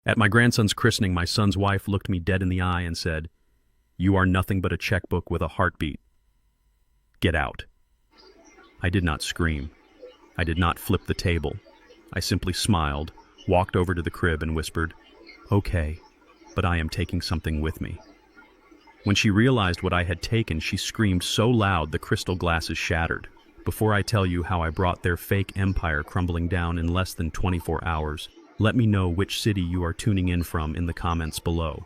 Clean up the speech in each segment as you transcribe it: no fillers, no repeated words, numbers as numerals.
At my grandson's christening, my son's wife looked me dead in the eye and said, "You are nothing but a checkbook with a heartbeat. Get out." I did not scream. I did not flip the table. I simply smiled, walked over to the crib and whispered, "Okay, but I am taking something with me." When she realized what I had taken, she screamed so loud the crystal glasses shattered. Before I tell you how I brought their fake empire crumbling down in less than 24 hours, let me know which city you are tuning in from in the comments below.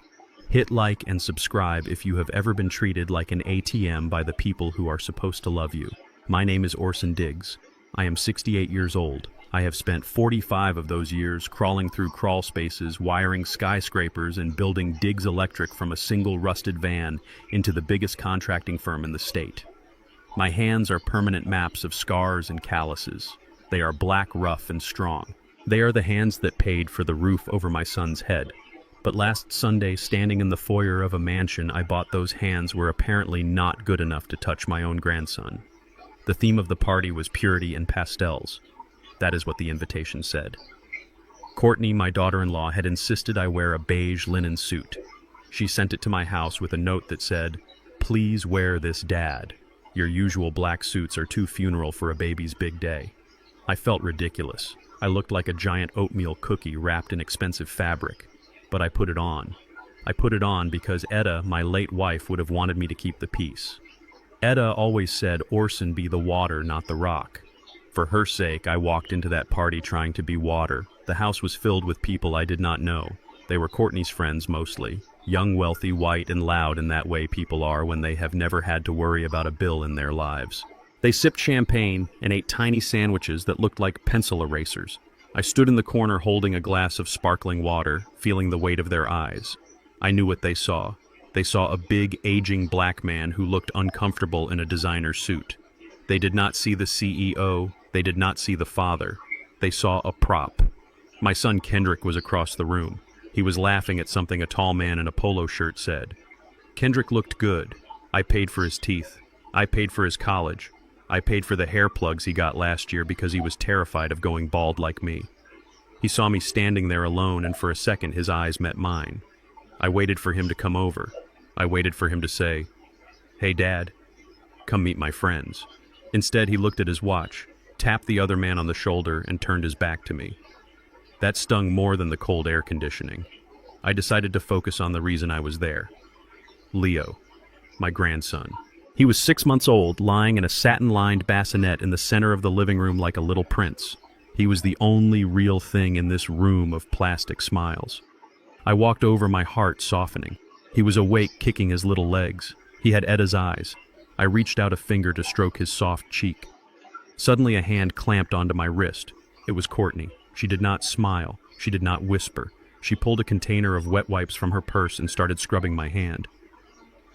Hit like and subscribe if you have ever been treated like an ATM by the people who are supposed to love you. My name is Orson Diggs. I am 68 years old. I have spent 45 of those years crawling through crawl spaces, wiring skyscrapers, and building Diggs Electric from a single rusted van into the biggest contracting firm in the state. My hands are permanent maps of scars and calluses. They are black, rough, and strong. They are the hands that paid for the roof over my son's head. But last Sunday, standing in the foyer of a mansion I bought, those hands were apparently not good enough to touch my own grandson. The theme of the party was purity and pastels. That is what the invitation said. Courtney, my daughter-in-law, had insisted I wear a beige linen suit. She sent it to my house with a note that said, "Please wear this, Dad. Your usual black suits are too funeral for a baby's big day." I felt ridiculous. I looked like a giant oatmeal cookie wrapped in expensive fabric. But I put it on. I put it on because Etta, my late wife, would have wanted me to keep the peace. Etta always said Orson be the water, not the rock. For her sake, I walked into that party trying to be water. The house was filled with people I did not know. They were Courtney's friends mostly. Young, wealthy, white, and loud in that way people are when they have never had to worry about a bill in their lives. They sipped champagne and ate tiny sandwiches that looked like pencil erasers. I stood in the corner holding a glass of sparkling water, feeling the weight of their eyes. I knew what they saw. They saw a big, aging black man who looked uncomfortable in a designer suit. They did not see the CEO. They did not see the father. They saw a prop. My son Kendrick was across the room. He was laughing at something a tall man in a polo shirt said. Kendrick looked good. I paid for his teeth. I paid for his college. I paid for the hair plugs he got last year because he was terrified of going bald like me. He saw me standing there alone, and for a second his eyes met mine. I waited for him to come over. I waited for him to say, "Hey, Dad, come meet my friends." Instead, he looked at his watch, tapped the other man on the shoulder, and turned his back to me. That stung more than the cold air conditioning. I decided to focus on the reason I was there. Leo, my grandson. He was 6 months old, lying in a satin-lined bassinet in the center of the living room like a little prince. He was the only real thing in this room of plastic smiles. I walked over, my heart softening. He was awake, kicking his little legs. He had Etta's eyes. I reached out a finger to stroke his soft cheek. Suddenly a hand clamped onto my wrist. It was Courtney. She did not smile. She did not whisper. She pulled a container of wet wipes from her purse and started scrubbing my hand.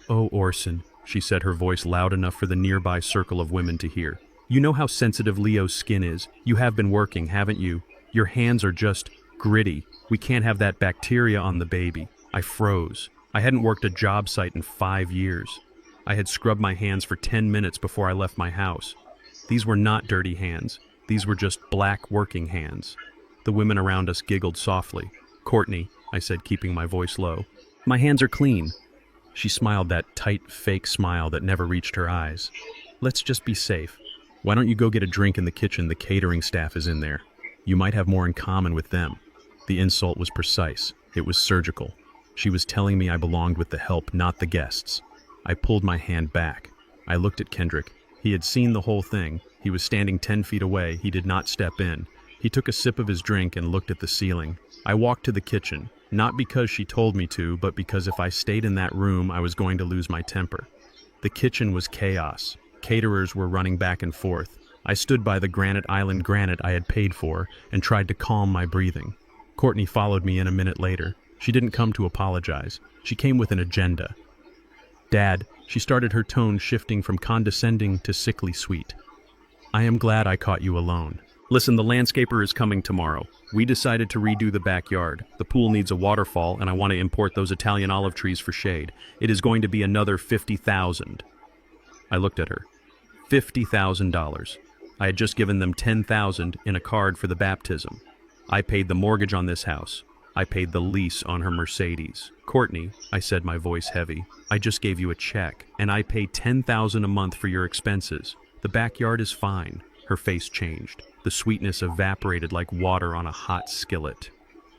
"Oh, Orson," she said, her voice loud enough for the nearby circle of women to hear. "You know how sensitive Leo's skin is. You have been working, haven't you? Your hands are just gritty. We can't have that bacteria on the baby." I froze. I hadn't worked a job site in 5 years. I had scrubbed my hands for 10 minutes before I left my house. These were not dirty hands. These were just black working hands. The women around us giggled softly. "Courtney," I said, keeping my voice low, "my hands are clean." She smiled, that tight, fake smile that never reached her eyes. "Let's just be safe. Why don't you go get a drink in the kitchen? The catering staff is in there. You might have more in common with them." The insult was precise. It was surgical. She was telling me I belonged with the help, not the guests. I pulled my hand back. I looked at Kendrick. He had seen the whole thing. He was standing 10 feet away. He did not step in. He took a sip of his drink and looked at the ceiling. I walked to the kitchen, not because she told me to, but because if I stayed in that room, I was going to lose my temper. The kitchen was chaos. Caterers were running back and forth. I stood by the granite island granite I had paid for and tried to calm my breathing. Courtney followed me in a minute later. She didn't come to apologize. She came with an agenda. "Dad," she started, her tone shifting from condescending to sickly sweet. "I am glad I caught you alone. Listen, the landscaper is coming tomorrow. We decided to redo the backyard. The pool needs a waterfall, and I want to import those Italian olive trees for shade. It is going to be another $50,000. I looked at her. $50,000. I had just given them $10,000 in a card for the baptism. I paid the mortgage on this house. I paid the lease on her Mercedes. Courtney, I said, my voice heavy, I just gave you a check, and I pay $10,000 a month for your expenses. The backyard is fine. Her face changed. The sweetness evaporated like water on a hot skillet.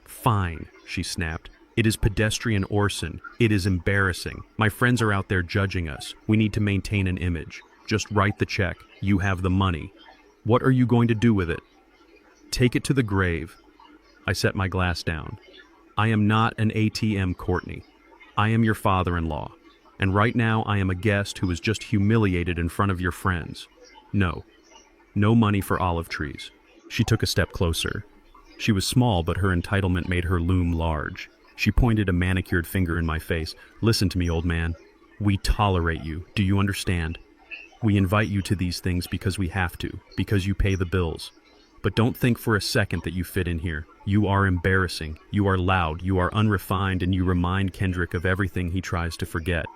Fine, she snapped. It is pedestrian Orson. It is embarrassing. My friends are out there judging us. We need to maintain an image. Just write the check. You have the money. What are you going to do with it? Take it to the grave. I set my glass down. I am not an ATM, Courtney. I am your father-in-law. And right now I am a guest who is just humiliated in front of your friends. No. No money for olive trees. She took a step closer. She was small, but her entitlement made her loom large. She pointed a manicured finger in my face. Listen to me, old man. We tolerate you. Do you understand? We invite you to these things because we have to, because you pay the bills. But don't think for a second that you fit in here. You are embarrassing. You are loud. You are unrefined, and you remind Kendrick of everything he tries to forget.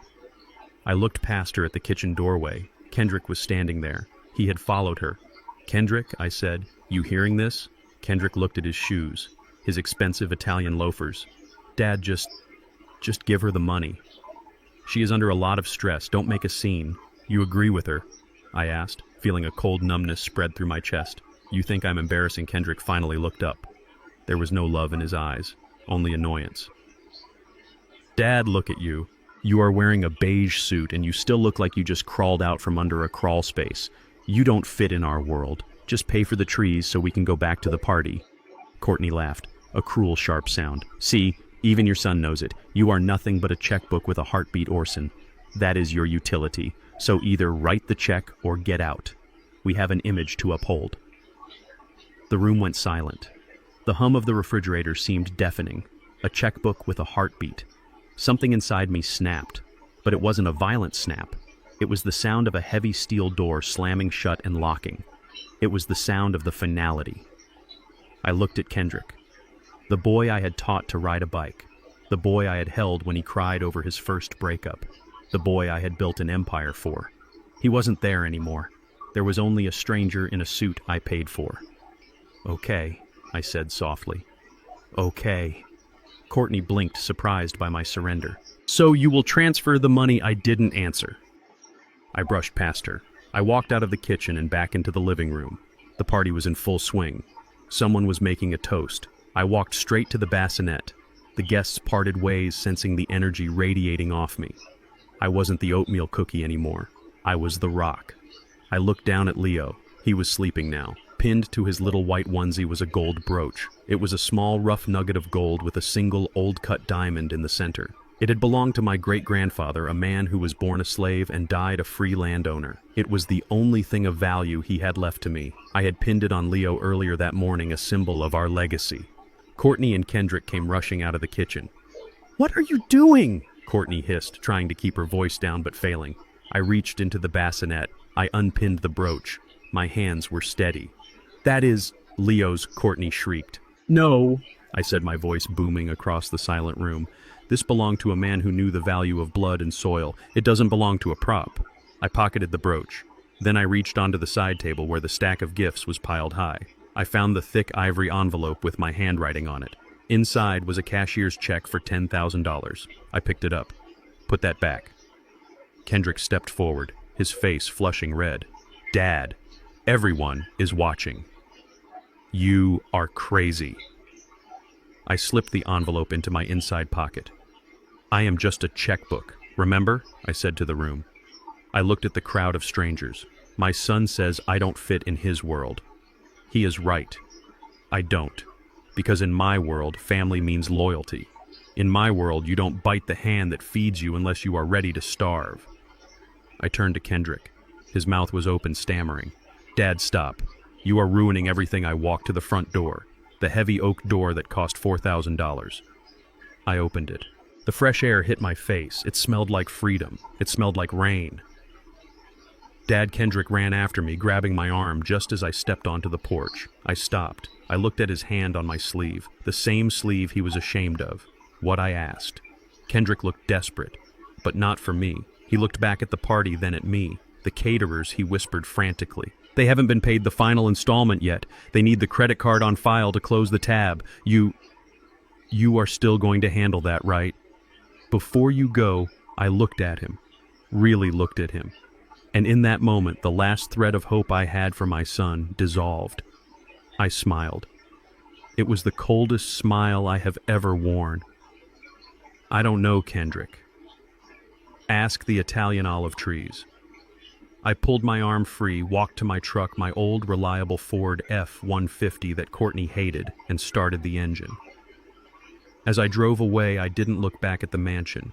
I looked past her at the kitchen doorway. Kendrick was standing there. He had followed her. Kendrick, I said, you hearing this? Kendrick looked at his shoes, his expensive Italian loafers. Dad, just give her the money. She is under a lot of stress. Don't make a scene. You agree with her? I asked, feeling a cold numbness spread through my chest. You think I'm embarrassing? Kendrick finally looked up. There was no love in his eyes, only annoyance. Dad, look at you. You are wearing a beige suit and you still look like you just crawled out from under a crawl space. You don't fit in our world. Just pay for the trees so we can go back to the party. Courtney laughed, a cruel, sharp sound. See, even your son knows it. You are nothing but a checkbook with a heartbeat, Orson. That is your utility. So either write the check or get out. We have an image to uphold. The room went silent. The hum of the refrigerator seemed deafening. A checkbook with a heartbeat. Something inside me snapped, but it wasn't a violent snap. It was the sound of a heavy steel door slamming shut and locking. It was the sound of the finality. I looked at Kendrick, the boy I had taught to ride a bike, the boy I had held when he cried over his first breakup, the boy I had built an empire for. He wasn't there anymore. There was only a stranger in a suit I paid for. Okay, I said softly. Okay. Courtney blinked, surprised by my surrender. So you will transfer the money? I didn't answer. I brushed past her. I walked out of the kitchen and back into the living room. The party was in full swing. Someone was making a toast. I walked straight to the bassinet. The guests parted ways, sensing the energy radiating off me. I wasn't the oatmeal cookie anymore. I was the rock. I looked down at Leo. He was sleeping now. Pinned to his little white onesie was a gold brooch. It was a small, rough nugget of gold with a single, old-cut diamond in the center. It had belonged to my great-grandfather, a man who was born a slave and died a free landowner. It was the only thing of value he had left to me. I had pinned it on Leo earlier that morning, a symbol of our legacy. Courtney and Kendrick came rushing out of the kitchen. "What are you doing?" Courtney hissed, trying to keep her voice down but failing. I reached into the bassinet. I unpinned the brooch. My hands were steady. "That is Leo's," Courtney shrieked. "No," I said, my voice booming across the silent room. "This belonged to a man who knew the value of blood and soil. It doesn't belong to a prop." I pocketed the brooch. Then I reached onto the side table where the stack of gifts was piled high. I found the thick ivory envelope with my handwriting on it. Inside was a cashier's check for $10,000. I picked it up. "Put that back." Kendrick stepped forward, his face flushing red. "Dad, everyone is watching. You are crazy." I slipped the envelope into my inside pocket. "I am just a checkbook, remember?" I said to the room. I looked at the crowd of strangers. My son says I don't fit in his world. He is right. I don't. Because in my world, family means loyalty. In my world, you don't bite the hand that feeds you unless you are ready to starve. I turned to Kendrick. His mouth was open, stammering. "Dad, stop. You are ruining everything." I walked to the front door, the heavy oak door that cost $4,000. I opened it. The fresh air hit my face. It smelled like freedom. It smelled like rain. Dad, Kendrick ran after me, grabbing my arm just as I stepped onto the porch. I stopped. I looked at his hand on my sleeve, the same sleeve he was ashamed of. What I asked. Kendrick looked desperate, but not for me. He looked back at the party, then at me. The caterers, he whispered frantically. "They haven't been paid the final installment yet. They need the credit card on file to close the tab. You You are still going to handle that, right? Before you go, I looked at him, really looked at him. And in that moment, the last thread of hope I had for my son dissolved. I smiled. It was the coldest smile I have ever worn. I don't know, Kendrick. Ask the Italian olive trees. I pulled my arm free, walked to my truck, my old reliable Ford F-150 that Courtney hated, and started the engine. As I drove away, I didn't look back at the mansion.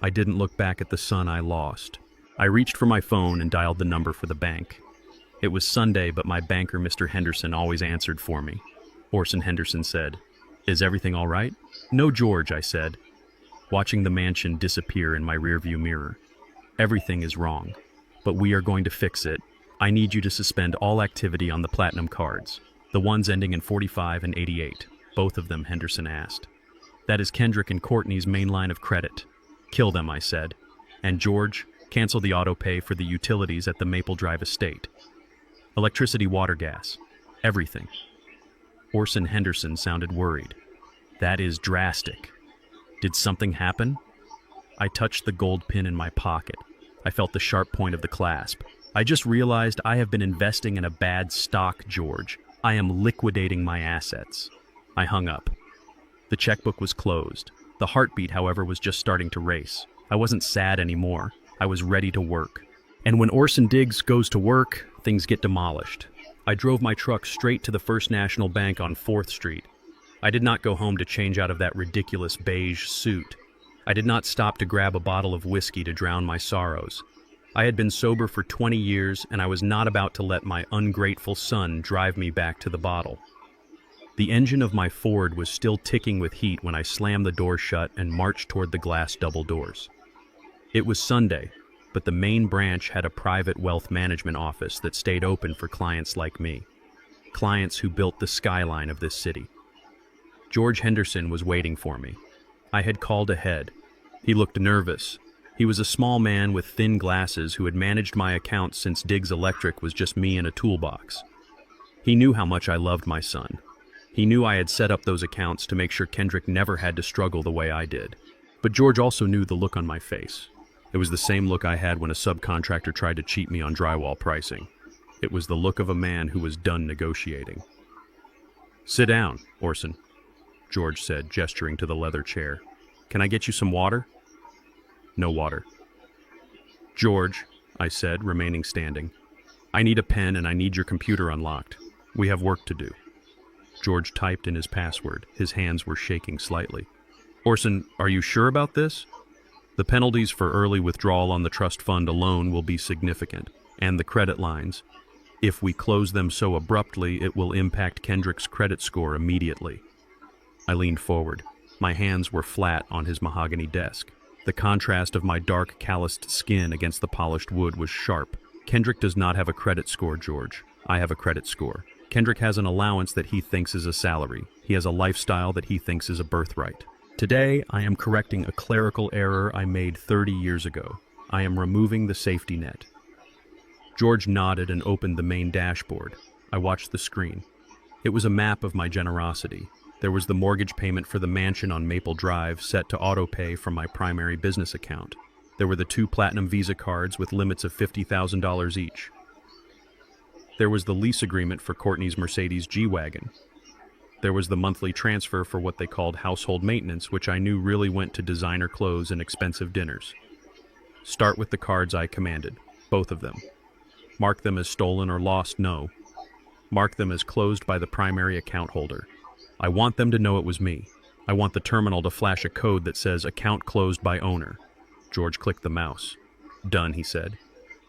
I didn't look back at the son I lost. I reached for my phone and dialed the number for the bank. It was Sunday, but my banker, Mr. Henderson, always answered for me. Orson Henderson said, "Is everything all right?" "No, George," I said, watching the mansion disappear in my rearview mirror. "Everything is wrong, but we are going to fix it. I need you to suspend all activity on the platinum cards, the ones ending in 45 and 88, both of them," Henderson asked. "That is Kendrick and Courtney's main line of credit. Kill them," I said. "And George, cancel the auto pay for the utilities at the Maple Drive estate. Electricity, water, gas, everything." Orson Henderson sounded worried. "That is drastic. Did something happen?" I touched the gold pin in my pocket. I felt the sharp point of the clasp. "I just realized I have been investing in a bad stock, George. I am liquidating my assets." I hung up. The checkbook was closed. The heartbeat, however, was just starting to race. I wasn't sad anymore. I was ready to work. And when Orson Diggs goes to work, things get demolished. I drove my truck straight to the First National Bank on 4th Street. I did not go home to change out of that ridiculous beige suit. I did not stop to grab a bottle of whiskey to drown my sorrows. I had been sober for 20 years, and I was not about to let my ungrateful son drive me back to the bottle. The engine of my Ford was still ticking with heat when I slammed the door shut and marched toward the glass double doors. It was Sunday, but the main branch had a private wealth management office that stayed open for clients like me, clients who built the skyline of this city. George Henderson was waiting for me. I had called ahead. He looked nervous. He was a small man with thin glasses who had managed my accounts since Diggs Electric was just me and a toolbox. He knew how much I loved my son. He knew I had set up those accounts to make sure Kendrick never had to struggle the way I did. But George also knew the look on my face. It was the same look I had when a subcontractor tried to cheat me on drywall pricing. It was the look of a man who was done negotiating. "Sit down, Orson," George said, gesturing to the leather chair. "Can I get you some water?" "No water." "George," I said, remaining standing, "I need a pen and I need your computer unlocked. We have work to do." George typed in his password. His hands were shaking slightly. "Orson, are you sure about this? The penalties for early withdrawal on the trust fund alone will be significant, and the credit lines. If we close them so abruptly, it will impact Kendrick's credit score immediately." I leaned forward. My hands were flat on his mahogany desk. The contrast of my dark, calloused skin against the polished wood was sharp. "Kendrick does not have a credit score, George. I have a credit score. Kendrick has an allowance that he thinks is a salary. He has a lifestyle that he thinks is a birthright. Today, I am correcting a clerical error I made 30 years ago. I am removing the safety net." George nodded and opened the main dashboard. I watched the screen. It was a map of my generosity. There was the mortgage payment for the mansion on Maple Drive set to auto-pay from my primary business account. There were the 2 platinum Visa cards with limits of $50,000 each. There was the lease agreement for Courtney's Mercedes G-Wagon. There was the monthly transfer for what they called household maintenance, which I knew really went to designer clothes and expensive dinners. Start with the cards I commanded, both of them. Mark them as stolen or lost, no. Mark them as closed by the primary account holder. I want them to know it was me. I want the terminal to flash a code that says account closed by owner. George clicked the mouse. "Done," he said.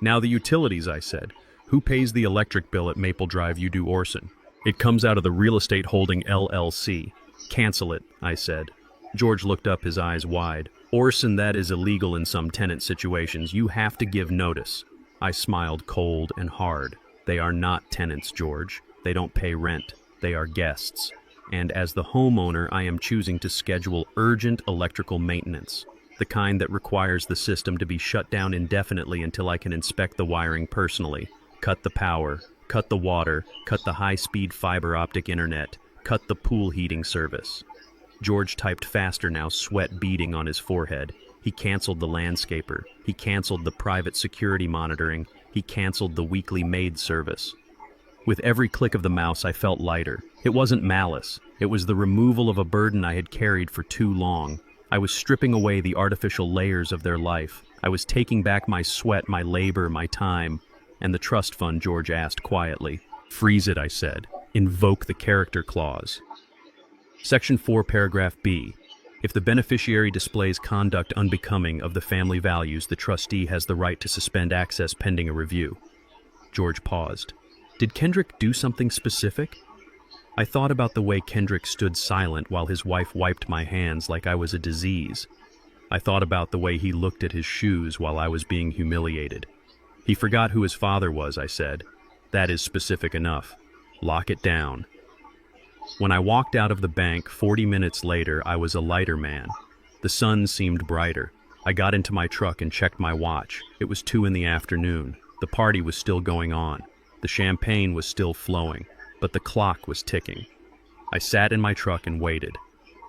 "Now the utilities," I said. "Who pays the electric bill at Maple Drive? You do, Orson. It comes out of the Real Estate Holding LLC. Cancel it," I said. George looked up, his eyes wide. "Orson, that is illegal in some tenant situations. You have to give notice." I smiled cold and hard. "They are not tenants, George. They don't pay rent. They are guests. And as the homeowner, I am choosing to schedule urgent electrical maintenance, the kind that requires the system to be shut down indefinitely until I can inspect the wiring personally. Cut the power, cut the water, cut the high-speed fiber optic internet, cut the pool heating service." George typed faster now, sweat beading on his forehead. He canceled the landscaper. He canceled the private security monitoring. He canceled the weekly maid service. With every click of the mouse, I felt lighter. It wasn't malice. It was the removal of a burden I had carried for too long. I was stripping away the artificial layers of their life. I was taking back my sweat, my labor, my time, and the trust fund, George asked quietly. Freeze it, I said. Invoke the character clause. Section 4, paragraph B. If the beneficiary displays conduct unbecoming of the family values, the trustee has the right to suspend access pending a review. George paused. Did Kendrick do something specific? I thought about the way Kendrick stood silent while his wife wiped my hands like I was a disease. I thought about the way he looked at his shoes while I was being humiliated. He forgot who his father was, I said. That is specific enough. Lock it down. When I walked out of the bank 40 minutes later, I was a lighter man. The sun seemed brighter. I got into my truck and checked my watch. It was 2 p.m. The party was still going on. The champagne was still flowing, but the clock was ticking. I sat in my truck and waited.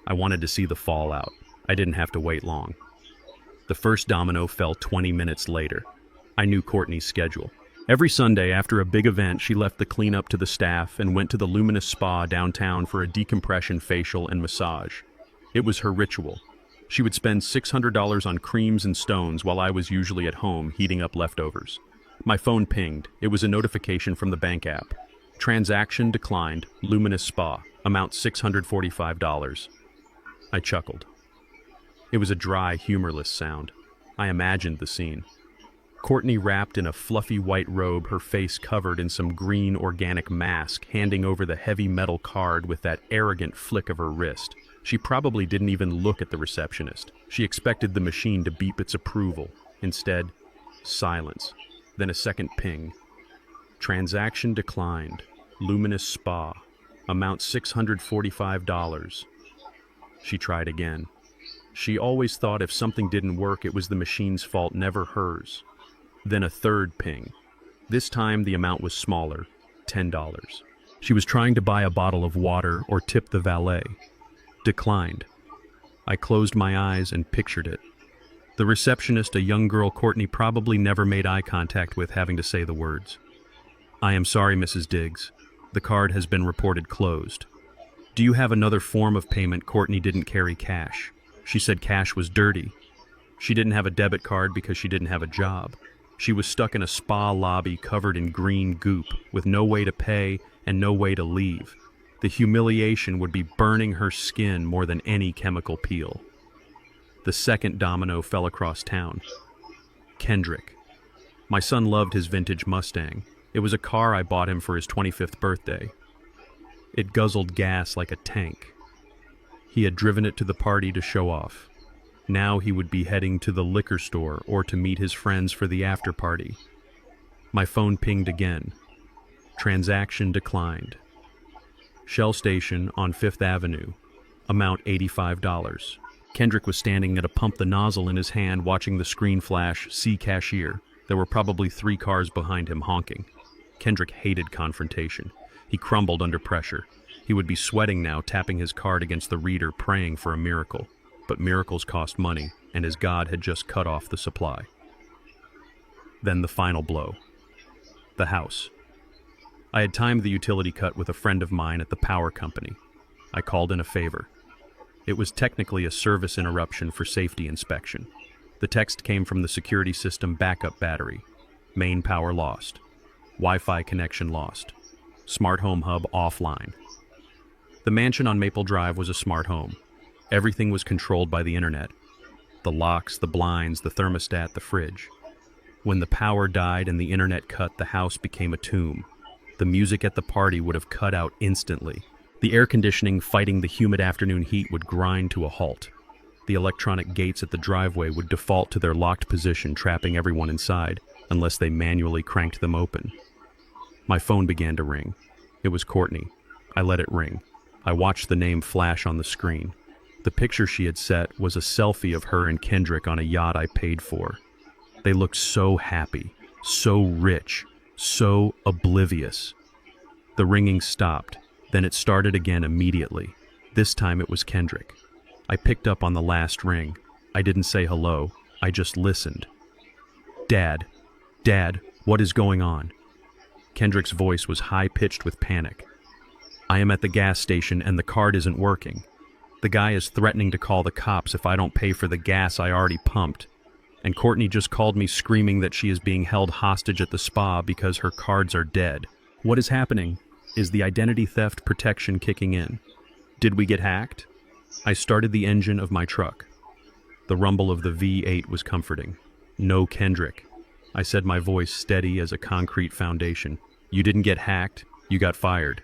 I wanted to see the fallout. I didn't have to wait long. The first domino fell 20 minutes later. I knew Courtney's schedule. Every Sunday after a big event, she left the cleanup to the staff and went to the Luminous Spa downtown for a decompression facial and massage. It was her ritual. She would spend $600 on creams and stones while I was usually at home heating up leftovers. My phone pinged. It was a notification from the bank app. Transaction declined. Luminous Spa. Amount $645. I chuckled. It was a dry, humorless sound. I imagined the scene. Courtney wrapped in a fluffy white robe, her face covered in some green organic mask, handing over the heavy metal card with that arrogant flick of her wrist. She probably didn't even look at the receptionist. She expected the machine to beep its approval. Instead, silence. Then a second ping. Transaction declined. Luminous Spa. Amount $645. She tried again. She always thought if something didn't work, it was the machine's fault, never hers. Then a third ping. This time the amount was smaller, $10. She was trying to buy a bottle of water or tip the valet. Declined. I closed my eyes and pictured it. The receptionist, a young girl Courtney probably never made eye contact with, having to say the words. I am sorry, Mrs. Diggs. The card has been reported closed. Do you have another form of payment? Courtney didn't carry cash. She said cash was dirty. She didn't have a debit card because she didn't have a job. She was stuck in a spa lobby covered in green goop, with no way to pay and no way to leave. The humiliation would be burning her skin more than any chemical peel. The second domino fell across town. Kendrick. My son loved his vintage Mustang. It was a car I bought him for his 25th birthday. It guzzled gas like a tank. He had driven it to the party to show off. Now he would be heading to the liquor store or to meet his friends for the after party. My phone pinged again. Transaction declined. Shell station on 5th Avenue. Amount $85. Kendrick was standing at a pump, the nozzle in his hand, watching the screen flash, see cashier. There were probably 3 cars behind him honking. Kendrick hated confrontation. He crumbled under pressure. He would be sweating now, tapping his card against the reader, praying for a miracle. But miracles cost money, and his God had just cut off the supply. Then the final blow. The house. I had timed the utility cut with a friend of mine at the power company. I called in a favor. It was technically a service interruption for safety inspection. The text came from the security system backup battery. Main power lost. Wi-Fi connection lost. Smart home hub offline. The mansion on Maple Drive was a smart home. Everything was controlled by the internet. The locks, the blinds, the thermostat, the fridge. When the power died and the internet cut, the house became a tomb. The music at the party would have cut out instantly. The air conditioning, fighting the humid afternoon heat, would grind to a halt. The electronic gates at the driveway would default to their locked position, trapping everyone inside, unless they manually cranked them open. My phone began to ring. It was Courtney. I let it ring. I watched the name flash on the screen. The picture she had set was a selfie of her and Kendrick on a yacht I paid for. They looked so happy, so rich, so oblivious. The ringing stopped, then it started again immediately. This time it was Kendrick. I picked up on the last ring. I didn't say hello. I just listened. Dad, what is going on? Kendrick's voice was high-pitched with panic. I am at the gas station and the card isn't working. The guy is threatening to call the cops if I don't pay for the gas I already pumped. And Courtney just called me screaming that she is being held hostage at the spa because her cards are dead. What is happening? Is the identity theft protection kicking in? Did we get hacked? I started the engine of my truck. The rumble of the V8 was comforting. No Kendrick. I said, my voice steady as a concrete foundation. You didn't get hacked, you got fired.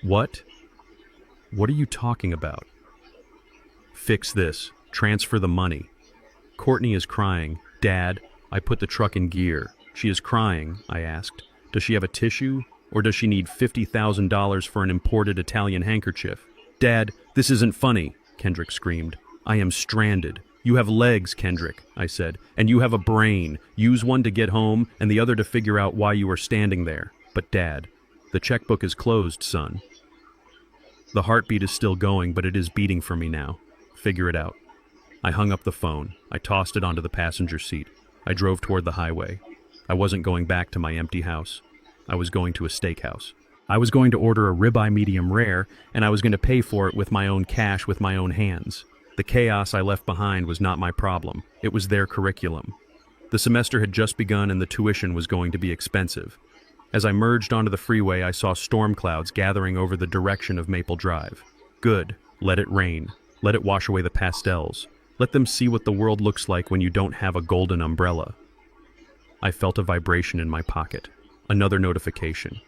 What? What are you talking about? Fix this. Transfer the money. Courtney is crying. Dad, I put the truck in gear. She is crying, I asked. Does she have a tissue? Or does she need $50,000 for an imported Italian handkerchief? Dad, this isn't funny, Kendrick screamed. I am stranded. You have legs, Kendrick, I said, and you have a brain. Use one to get home and the other to figure out why you are standing there. But Dad, the checkbook is closed, son. The heartbeat is still going, but it is beating for me now. Figure it out. I hung up the phone. I tossed it onto the passenger seat. I drove toward the highway. I wasn't going back to my empty house. I was going to a steakhouse. I was going to order a ribeye medium rare, and I was going to pay for it with my own cash with my own hands. The chaos I left behind was not my problem. It was their curriculum. The semester had just begun and the tuition was going to be expensive. As I merged onto the freeway, I saw storm clouds gathering over the direction of Maple Drive. Good. Let it rain. Let it wash away the pastels. Let them see what the world looks like when you don't have a golden umbrella. I felt a vibration in my pocket. Another notification.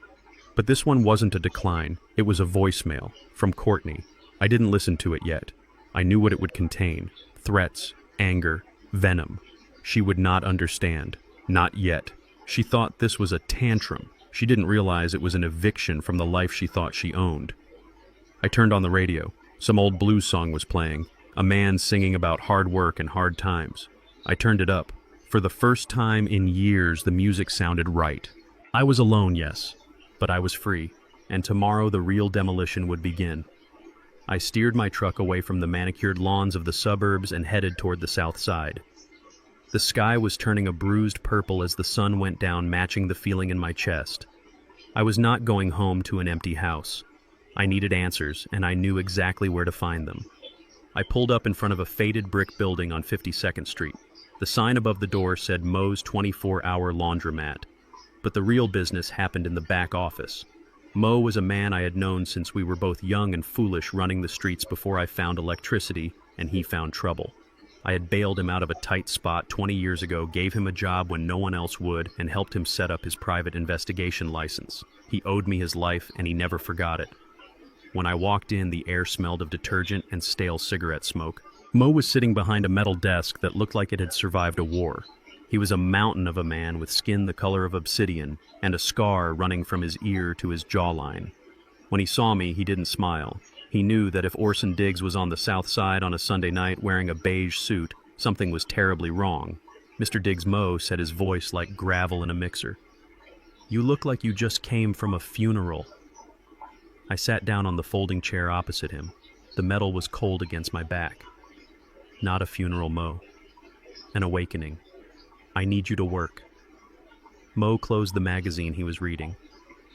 But this one wasn't a decline. It was a voicemail from Courtney. I didn't listen to it yet. I knew what it would contain. Threats, anger, venom. She would not understand. Not yet. She thought this was a tantrum. She didn't realize it was an eviction from the life she thought she owned. I turned on the radio. Some old blues song was playing. A man singing about hard work and hard times. I turned it up. For the first time in years, the music sounded right. I was alone, yes, but I was free, and tomorrow the real demolition would begin. I steered my truck away from the manicured lawns of the suburbs and headed toward the south side. The sky was turning a bruised purple as the sun went down, matching the feeling in my chest. I was not going home to an empty house. I needed answers, and I knew exactly where to find them. I pulled up in front of a faded brick building on 52nd Street. The sign above the door said Moe's 24-hour laundromat, but the real business happened in the back office. Moe was a man I had known since we were both young and foolish, running the streets before I found electricity and he found trouble. I had bailed him out of a tight spot 20 years ago, gave him a job when no one else would, and helped him set up his private investigation license. He owed me his life, and he never forgot it. When I walked in, the air smelled of detergent and stale cigarette smoke. Moe was sitting behind a metal desk that looked like it had survived a war. He was a mountain of a man with skin the color of obsidian and a scar running from his ear to his jawline. When he saw me, he didn't smile. He knew that if Orson Diggs was on the south side on a Sunday night wearing a beige suit, something was terribly wrong. Mr. Diggs Moe said, his voice like gravel in a mixer. "You look like you just came from a funeral." I sat down on the folding chair opposite him. The metal was cold against my back. "Not a funeral, Moe. An awakening. I need you to work." Moe closed the magazine he was reading.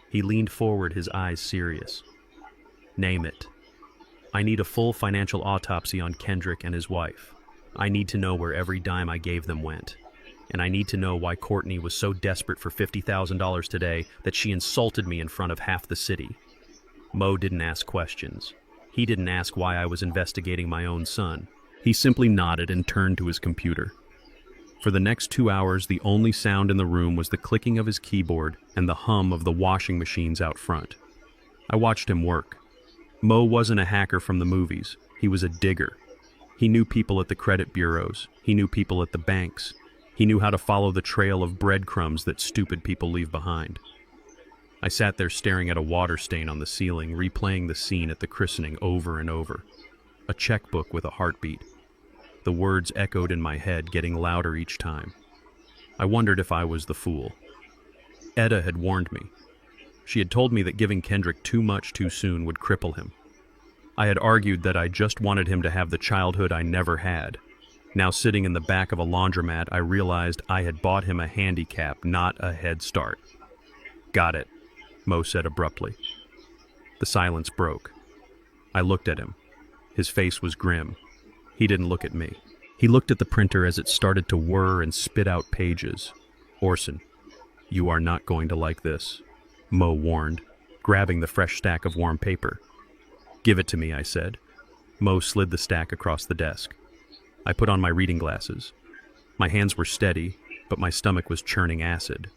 He leaned forward, his eyes serious. "Name it. I need a full financial autopsy on Kendrick and his wife. I need to know where every dime I gave them went. And I need to know why Courtney was so desperate for $50,000 today that she insulted me in front of half the city." Moe didn't ask questions. He didn't ask why I was investigating my own son. He simply nodded and turned to his computer. For the next 2 hours, the only sound in the room was the clicking of his keyboard and the hum of the washing machines out front. I watched him work. Moe wasn't a hacker from the movies. He was a digger. He knew people at the credit bureaus. He knew people at the banks. He knew how to follow the trail of breadcrumbs that stupid people leave behind. I sat there staring at a water stain on the ceiling, replaying the scene at the christening over and over. A checkbook with a heartbeat. The words echoed in my head, getting louder each time. I wondered if I was the fool. Etta had warned me. She had told me that giving Kendrick too much too soon would cripple him. I had argued that I just wanted him to have the childhood I never had. Now sitting in the back of a laundromat, I realized I had bought him a handicap, not a head start. "Got it," Mo said abruptly. The silence broke. I looked at him. His face was grim. He didn't look at me. He looked at the printer as it started to whir and spit out pages. "Orson, you are not going to like this," Mo warned, grabbing the fresh stack of warm paper. "Give it to me," I said. Mo slid the stack across the desk. I put on my reading glasses. My hands were steady, but my stomach was churning acid.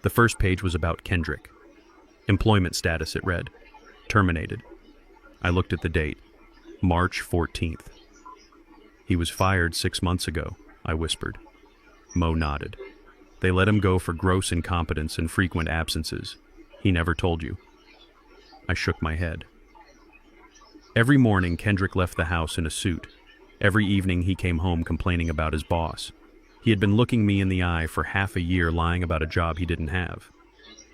The first page was about Kendrick. Employment status, it read. Terminated. I looked at the date. March 14th. "He was fired 6 months ago," I whispered. Mo nodded. "They let him go for gross incompetence and frequent absences. He never told you." I shook my head. Every morning, Kendrick left the house in a suit. Every evening, he came home complaining about his boss. He had been looking me in the eye for half a year, lying about a job he didn't have.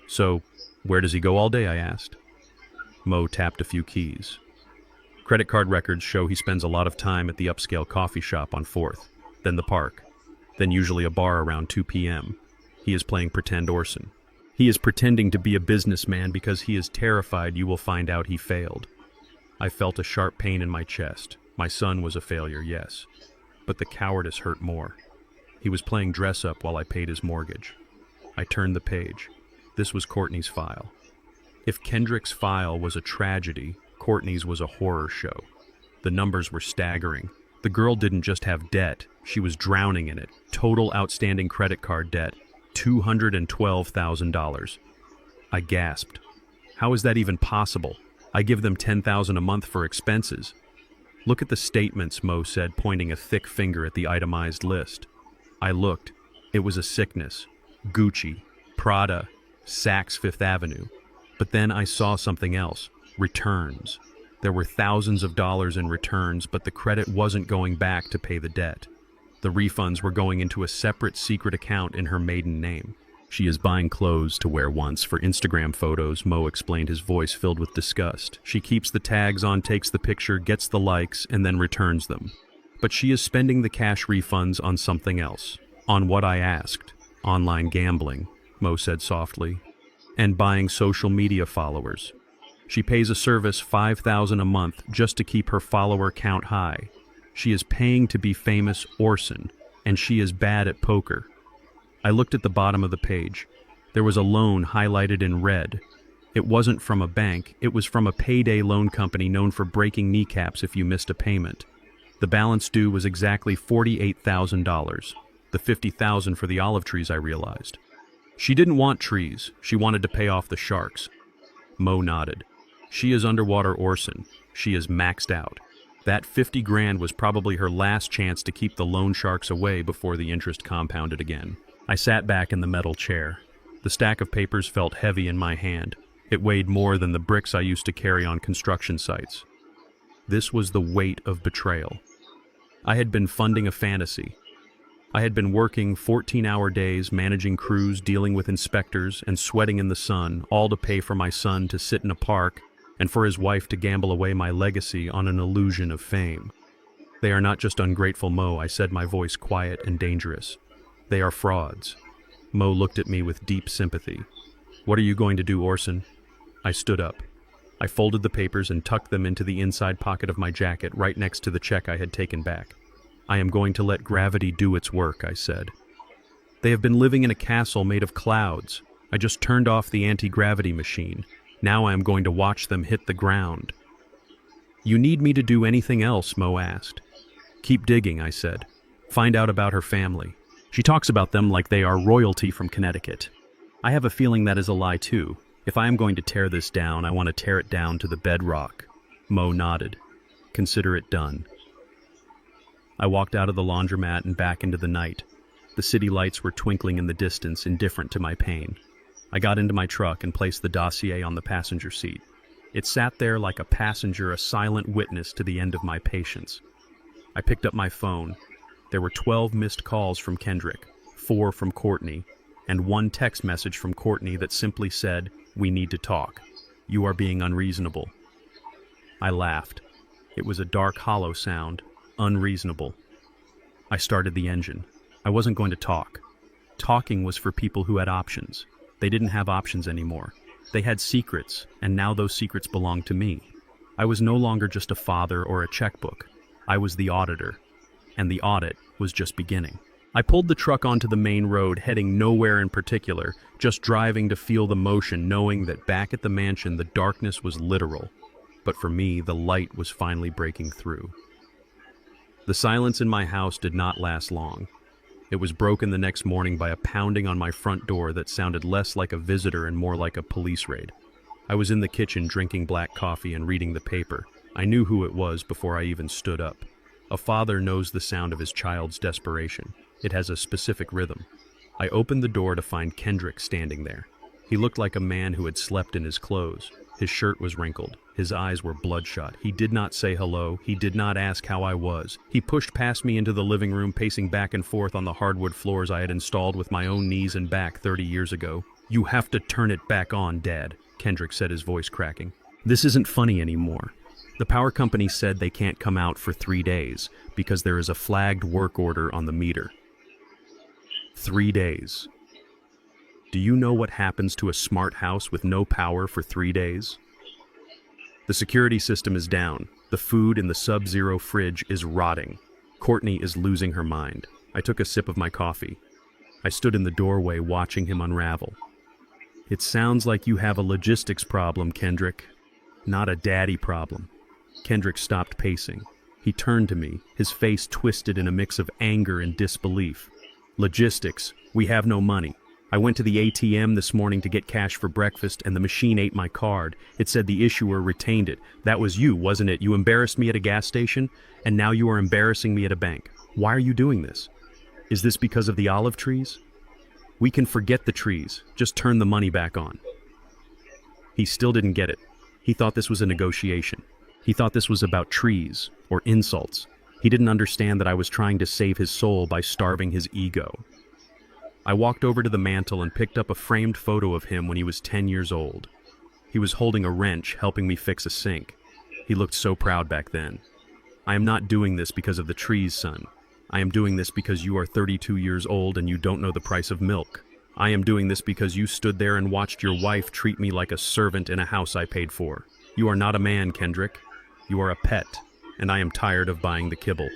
"So, where does he go all day?" I asked. Mo tapped a few keys. "Credit card records show he spends a lot of time at the upscale coffee shop on 4th, then the park, then usually a bar around 2 p.m. He is playing pretend Orson. He is pretending to be a businessman because he is terrified you will find out he failed." I felt a sharp pain in my chest. My son was a failure, yes, but the cowardice hurt more. He was playing dress-up while I paid his mortgage. I turned the page. This was Courtney's file. If Kendrick's file was a tragedy, Courtney's was a horror show. The numbers were staggering. The girl didn't just have debt, she was drowning in it. Total outstanding credit card debt, $212,000. I gasped. How is that even possible? I give them $10,000 a month for expenses. "Look at the statements," Mo said, pointing a thick finger at the itemized list. I looked. It was a sickness. Gucci, Prada, Saks Fifth Avenue. But then I saw something else. Returns. There were thousands of dollars in returns, but the credit wasn't going back to pay the debt. The refunds were going into a separate secret account in her maiden name. "She is buying clothes to wear once for Instagram photos," Mo explained, his voice filled with disgust. "She keeps the tags on, takes the picture, gets the likes, and then returns them. But she is spending the cash refunds on something else." "On what?" I asked. "Online gambling," Mo said softly, "and buying social media followers. She pays a service $5,000 a month just to keep her follower count high. She is paying to be famous Orson, and she is bad at poker." I looked at the bottom of the page. There was a loan highlighted in red. It wasn't from a bank, it was from a payday loan company known for breaking kneecaps if you missed a payment. The balance due was exactly $48,000. The $50,000 for the olive trees, I realized. She didn't want trees, she wanted to pay off the sharks. Mo nodded. "She is underwater Orson. She is maxed out. That 50 grand was probably her last chance to keep the loan sharks away before the interest compounded again." I sat back in the metal chair. The stack of papers felt heavy in my hand. It weighed more than the bricks I used to carry on construction sites. This was the weight of betrayal. I had been funding a fantasy. I had been working 14-hour days, managing crews, dealing with inspectors, and sweating in the sun, all to pay for my son to sit in a park and for his wife to gamble away my legacy on an illusion of fame. "They are not just ungrateful, Mo," I said, my voice quiet and dangerous. "They are frauds." Mo looked at me with deep sympathy. "What are you going to do, Orson?" I stood up. I folded the papers and tucked them into the inside pocket of my jacket right next to the check I had taken back. "I am going to let gravity do its work," I said. "They have been living in a castle made of clouds. I just turned off the anti-gravity machine. Now I am going to watch them hit the ground." "You need me to do anything else?" Mo asked. "Keep digging," I said. "Find out about her family. She talks about them like they are royalty from Connecticut. I have a feeling that is a lie too. If I am going to tear this down, I want to tear it down to the bedrock." Mo nodded. "Consider it done." I walked out of the laundromat and back into the night. The city lights were twinkling in the distance, indifferent to my pain. I got into my truck and placed the dossier on the passenger seat. It sat there like a passenger, a silent witness to the end of my patience. I picked up my phone. There were 12 missed calls from Kendrick, 4 from Courtney, and 1 text message from Courtney that simply said, "We need to talk. You are being unreasonable." I laughed. It was a dark, hollow sound, unreasonable. I started the engine. I wasn't going to talk. Talking was for people who had options. They didn't have options anymore. They had secrets, and now those secrets belonged to me. I was no longer just a father or a checkbook. I was the auditor, and the audit was just beginning. I pulled the truck onto the main road, heading nowhere in particular, just driving to feel the motion, knowing that back at the mansion the darkness was literal. But for me, the light was finally breaking through. The silence in my house did not last long. It was broken the next morning by a pounding on my front door that sounded less like a visitor and more like a police raid. I was in the kitchen drinking black coffee and reading the paper. I knew who it was before I even stood up. A father knows the sound of his child's desperation. It has a specific rhythm. I opened the door to find Kendrick standing there. He looked like a man who had slept in his clothes. His shirt was wrinkled. His eyes were bloodshot. He did not say hello. He did not ask how I was. He pushed past me into the living room, pacing back and forth on the hardwood floors I had installed with my own knees and back 30 years ago. "You have to turn it back on, Dad," Kendrick said, his voice cracking. "This isn't funny anymore. The power company said they can't come out for 3 days because there is a flagged work order on the meter." 3 days. Do you know what happens to a smart house with no power for 3 days? The security system is down. The food in the sub-zero fridge is rotting. Courtney is losing her mind. I took a sip of my coffee. I stood in the doorway watching him unravel. "It sounds like you have a logistics problem, Kendrick. Not a daddy problem." Kendrick stopped pacing. He turned to me, his face twisted in a mix of anger and disbelief. "Logistics. We have no money. I went to the ATM this morning to get cash for breakfast, and the machine ate my card. It said the issuer retained it. That was you, wasn't it? You embarrassed me at a gas station, and now you are embarrassing me at a bank. Why are you doing this? Is this because of the olive trees? We can forget the trees. Just turn the money back on." He still didn't get it. He thought this was a negotiation. He thought this was about trees or insults. He didn't understand that I was trying to save his soul by starving his ego. I walked over to the mantel and picked up a framed photo of him when he was 10 years old. He was holding a wrench, helping me fix a sink. He looked so proud back then. "I am not doing this because of the trees, son. I am doing this because you are 32 years old and you don't know the price of milk. I am doing this because you stood there and watched your wife treat me like a servant in a house I paid for. You are not a man, Kendrick. You are a pet, and I am tired of buying the kibble."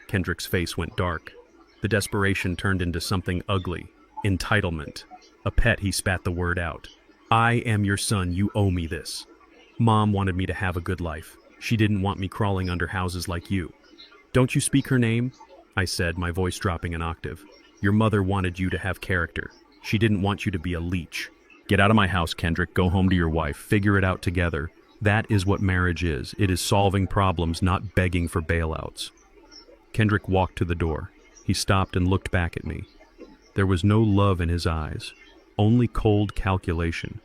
Kendrick's face went dark. The desperation turned into something ugly. Entitlement. A pet, he spat the word out. "I am your son, you owe me this. Mom wanted me to have a good life. She didn't want me crawling under houses like you." "Don't you speak her name?" I said, my voice dropping an octave. "Your mother wanted you to have character. She didn't want you to be a leech. Get out of my house, Kendrick. Go home to your wife. Figure it out together. That is what marriage is. It is solving problems, not begging for bailouts." Kendrick walked to the door. He stopped and looked back at me. There was no love in his eyes, only cold calculation.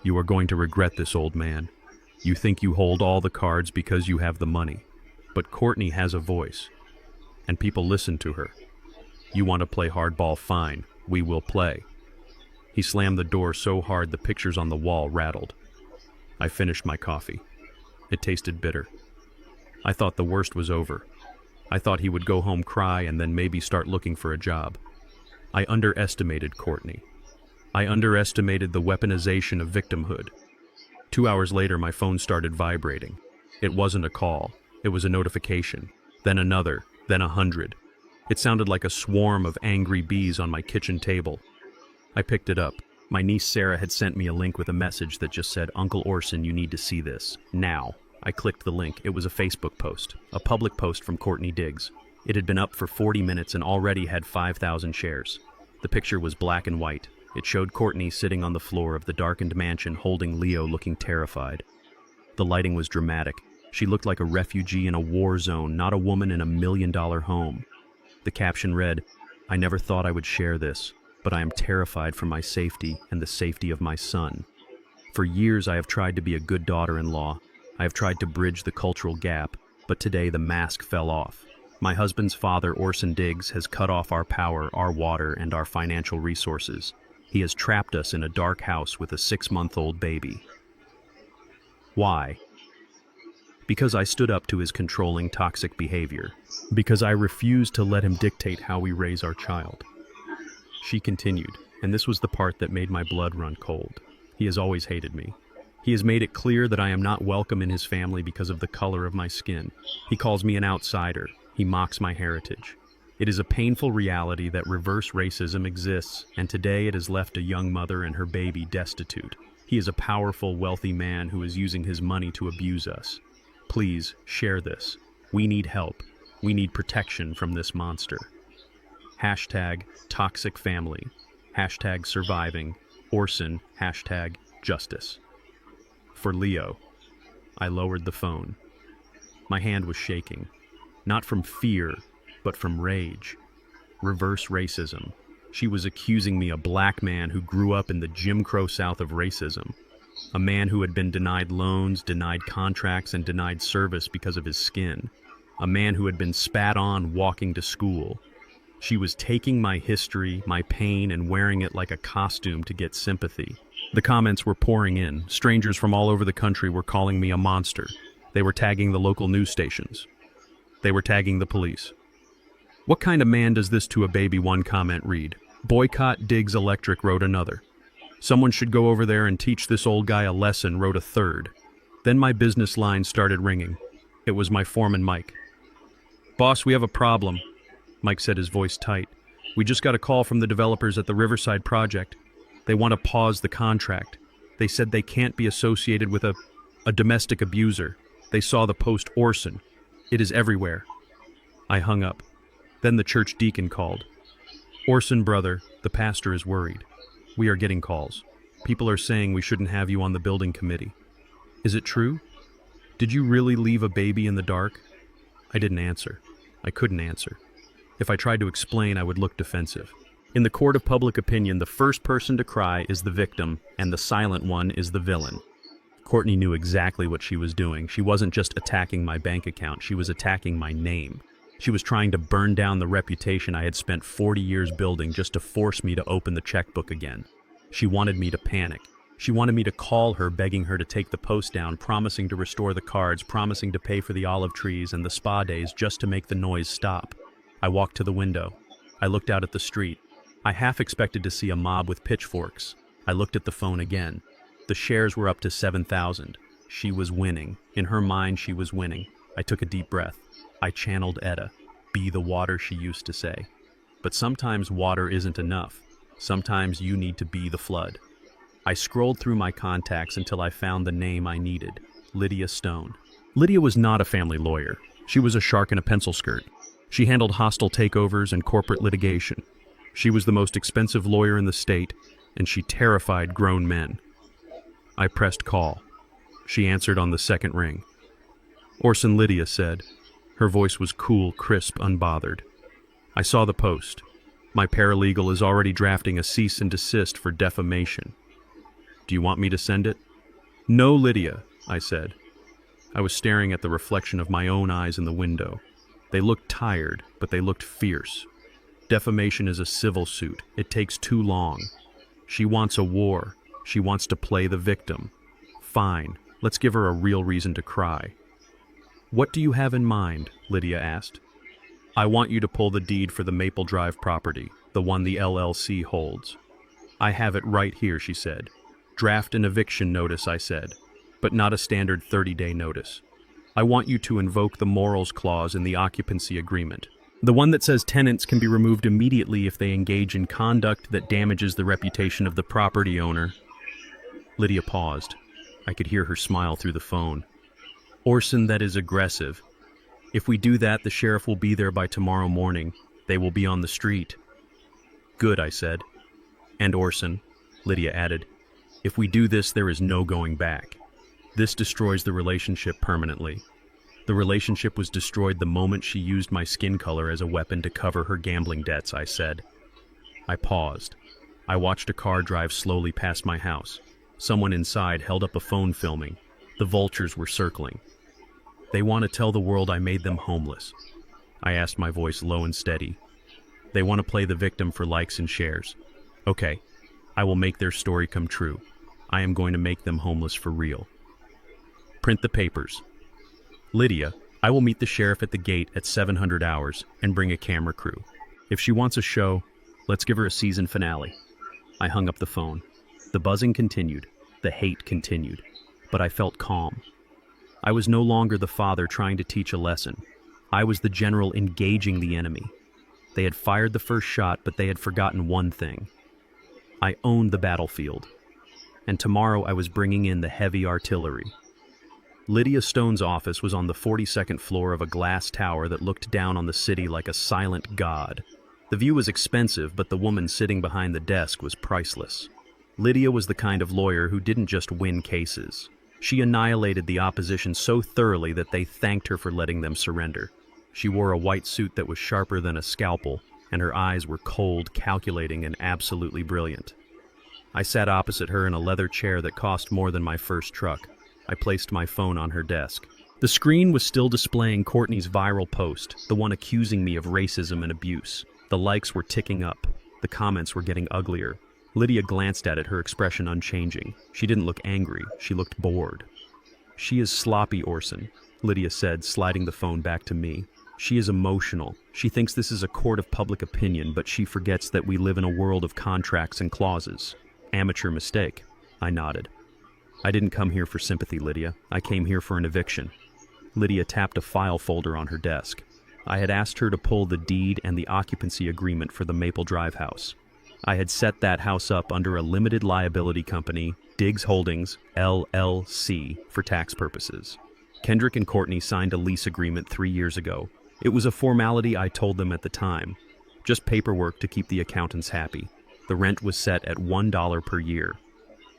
"You are going to regret this, old man. You think you hold all the cards because you have the money. But Courtney has a voice, and people listen to her. You want to play hardball? Fine, we will play." He slammed the door so hard the pictures on the wall rattled. I finished my coffee. It tasted bitter. I thought the worst was over. I thought he would go home, cry, and then maybe start looking for a job. I underestimated Courtney. I underestimated the weaponization of victimhood. 2 hours later, my phone started vibrating. It wasn't a call. It was a notification. Then another. Then 100. It sounded like a swarm of angry bees on my kitchen table. I picked it up. My niece Sarah had sent me a link with a message that just said, "Uncle Orson, you need to see this. Now." I clicked the link. It was a Facebook post. A public post from Courtney Diggs. It had been up for 40 minutes and already had 5,000 shares. The picture was black and white. It showed Courtney sitting on the floor of the darkened mansion holding Leo, looking terrified. The lighting was dramatic. She looked like a refugee in a war zone, not a woman in $1 million home. The caption read, "I never thought I would share this, but I am terrified for my safety and the safety of my son. For years I have tried to be a good daughter-in-law. I have tried to bridge the cultural gap, but today the mask fell off. My husband's father, Orson Diggs, has cut off our power, our water, and our financial resources. He has trapped us in a dark house with a 6-month-old baby. Why? Because I stood up to his controlling, toxic behavior. Because I refused to let him dictate how we raise our child. She continued, and this was the part that made my blood run cold. He has always hated me. He has made it clear that I am not welcome in his family because of the color of my skin. He calls me an outsider. He mocks my heritage. It is a painful reality that reverse racism exists, and today it has left a young mother and her baby destitute. He is a powerful, wealthy man who is using his money to abuse us. Please, share this. We need help. We need protection from this monster. Hashtag toxic family. Hashtag surviving. Orson. Hashtag justice. For Leo. I lowered the phone. My hand was shaking. Not from fear, but from rage. Reverse racism. She was accusing me, a black man who grew up in the Jim Crow South, of racism. A man who had been denied loans, denied contracts, and denied service because of his skin. A man who had been spat on walking to school. She was taking my history, my pain, and wearing it like a costume to get sympathy. The comments were pouring in. Strangers from all over the country were calling me a monster. They were tagging the local news stations. They were tagging the police. What kind of man does this to a baby? One comment read. Boycott Diggs Electric, wrote another. Someone should go over there and teach this old guy a lesson, wrote a third. Then my business line started ringing. It was my foreman, Mike. Boss, we have a problem, Mike said, his voice tight. We just got a call from the developers at the Riverside project. They want to pause the contract. They said they can't be associated with a domestic abuser. They saw the post Orson. It is everywhere. I hung up. Then the church deacon called. Orson, brother, the pastor is worried. We are getting calls. People are saying we shouldn't have you on the building committee. Is it true? Did you really leave a baby in the dark? I didn't answer. I couldn't answer. If I tried to explain, I would look defensive. In the court of public opinion, the first person to cry is the victim, and the silent one is the villain. Courtney knew exactly what she was doing. She wasn't just attacking my bank account, she was attacking my name. She was trying to burn down the reputation I had spent 40 years building just to force me to open the checkbook again. She wanted me to panic. She wanted me to call her, begging her to take the post down, promising to restore the cards, promising to pay for the olive trees and the spa days just to make the noise stop. I walked to the window. I looked out at the street. I half expected to see a mob with pitchforks. I looked at the phone again. The shares were up to 7,000. She was winning. In her mind, she was winning. I took a deep breath. I channeled Etta. Be the water, she used to say. But sometimes water isn't enough. Sometimes you need to be the flood. I scrolled through my contacts until I found the name I needed. Lydia Stone. Lydia was not a family lawyer. She was a shark in a pencil skirt. She handled hostile takeovers and corporate litigation. She was the most expensive lawyer in the state, and she terrified grown men. I pressed call. She answered on the second ring. Orson, Lydia said. Her voice was cool, crisp, unbothered. I saw the post. My paralegal is already drafting a cease and desist for defamation. Do you want me to send it? No, Lydia, I said. I was staring at the reflection of my own eyes in the window. They looked tired, but they looked fierce. Defamation is a civil suit. It takes too long. She wants a war. She wants to play the victim. Fine, let's give her a real reason to cry. What do you have in mind? Lydia asked. I want you to pull the deed for the Maple Drive property, the one the LLC holds. I have it right here, she said. Draft an eviction notice, I said, but not a standard 30-day notice. I want you to invoke the morals clause in the occupancy agreement, the one that says tenants can be removed immediately if they engage in conduct that damages the reputation of the property owner. Lydia paused. I could hear her smile through the phone. Orson, that is aggressive. If we do that, the sheriff will be there by tomorrow morning. They will be on the street. Good, I said. And Orson, Lydia added, if we do this, there is no going back. This destroys the relationship permanently. The relationship was destroyed the moment she used my skin color as a weapon to cover her gambling debts, I said. I paused. I watched a car drive slowly past my house. Someone inside held up a phone filming. The vultures were circling. They want to tell the world I made them homeless. I asked, my voice low and steady. They want to play the victim for likes and shares. Okay, I will make their story come true. I am going to make them homeless for real. Print the papers. Lydia, I will meet the sheriff at the gate at 700 hours and bring a camera crew. If she wants a show, let's give her a season finale. I hung up the phone. The buzzing continued. The hate continued. But I felt calm. I was no longer the father trying to teach a lesson. I was the general engaging the enemy. They had fired the first shot, but they had forgotten one thing. I owned the battlefield. And tomorrow I was bringing in the heavy artillery. Lydia Stone's office was on the 42nd floor of a glass tower that looked down on the city like a silent god. The view was expensive, but the woman sitting behind the desk was priceless. Lydia was the kind of lawyer who didn't just win cases. She annihilated the opposition so thoroughly that they thanked her for letting them surrender. She wore a white suit that was sharper than a scalpel, and her eyes were cold, calculating, and absolutely brilliant. I sat opposite her in a leather chair that cost more than my first truck. I placed my phone on her desk. The screen was still displaying Courtney's viral post, the one accusing me of racism and abuse. The likes were ticking up. The comments were getting uglier. Lydia glanced at it, her expression unchanging. She didn't look angry. She looked bored. "She is sloppy, Orson," Lydia said, sliding the phone back to me. "She is emotional. She thinks this is a court of public opinion, but she forgets that we live in a world of contracts and clauses." "Amateur mistake." I nodded. "I didn't come here for sympathy, Lydia. I came here for an eviction." Lydia tapped a file folder on her desk. I had asked her to pull the deed and the occupancy agreement for the Maple Drive house. I had set that house up under a limited liability company, Diggs Holdings, LLC, for tax purposes. Kendrick and Courtney signed a lease agreement 3 years ago. It was a formality, I told them at the time. Just paperwork to keep the accountants happy. The rent was set at $1 per year.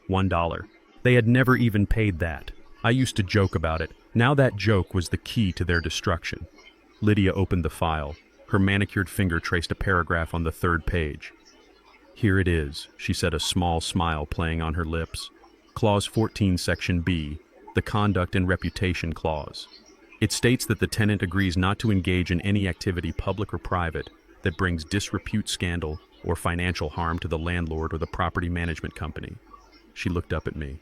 $1. They had never even paid that. I used to joke about it. Now that joke was the key to their destruction. Lydia opened the file. Her manicured finger traced a paragraph on the 3rd page. "Here it is," she said, a small smile playing on her lips. "Clause 14, Section B, the Conduct and Reputation Clause. It states that the tenant agrees not to engage in any activity, public or private, that brings disrepute, scandal, or financial harm to the landlord or the property management company." She looked up at me.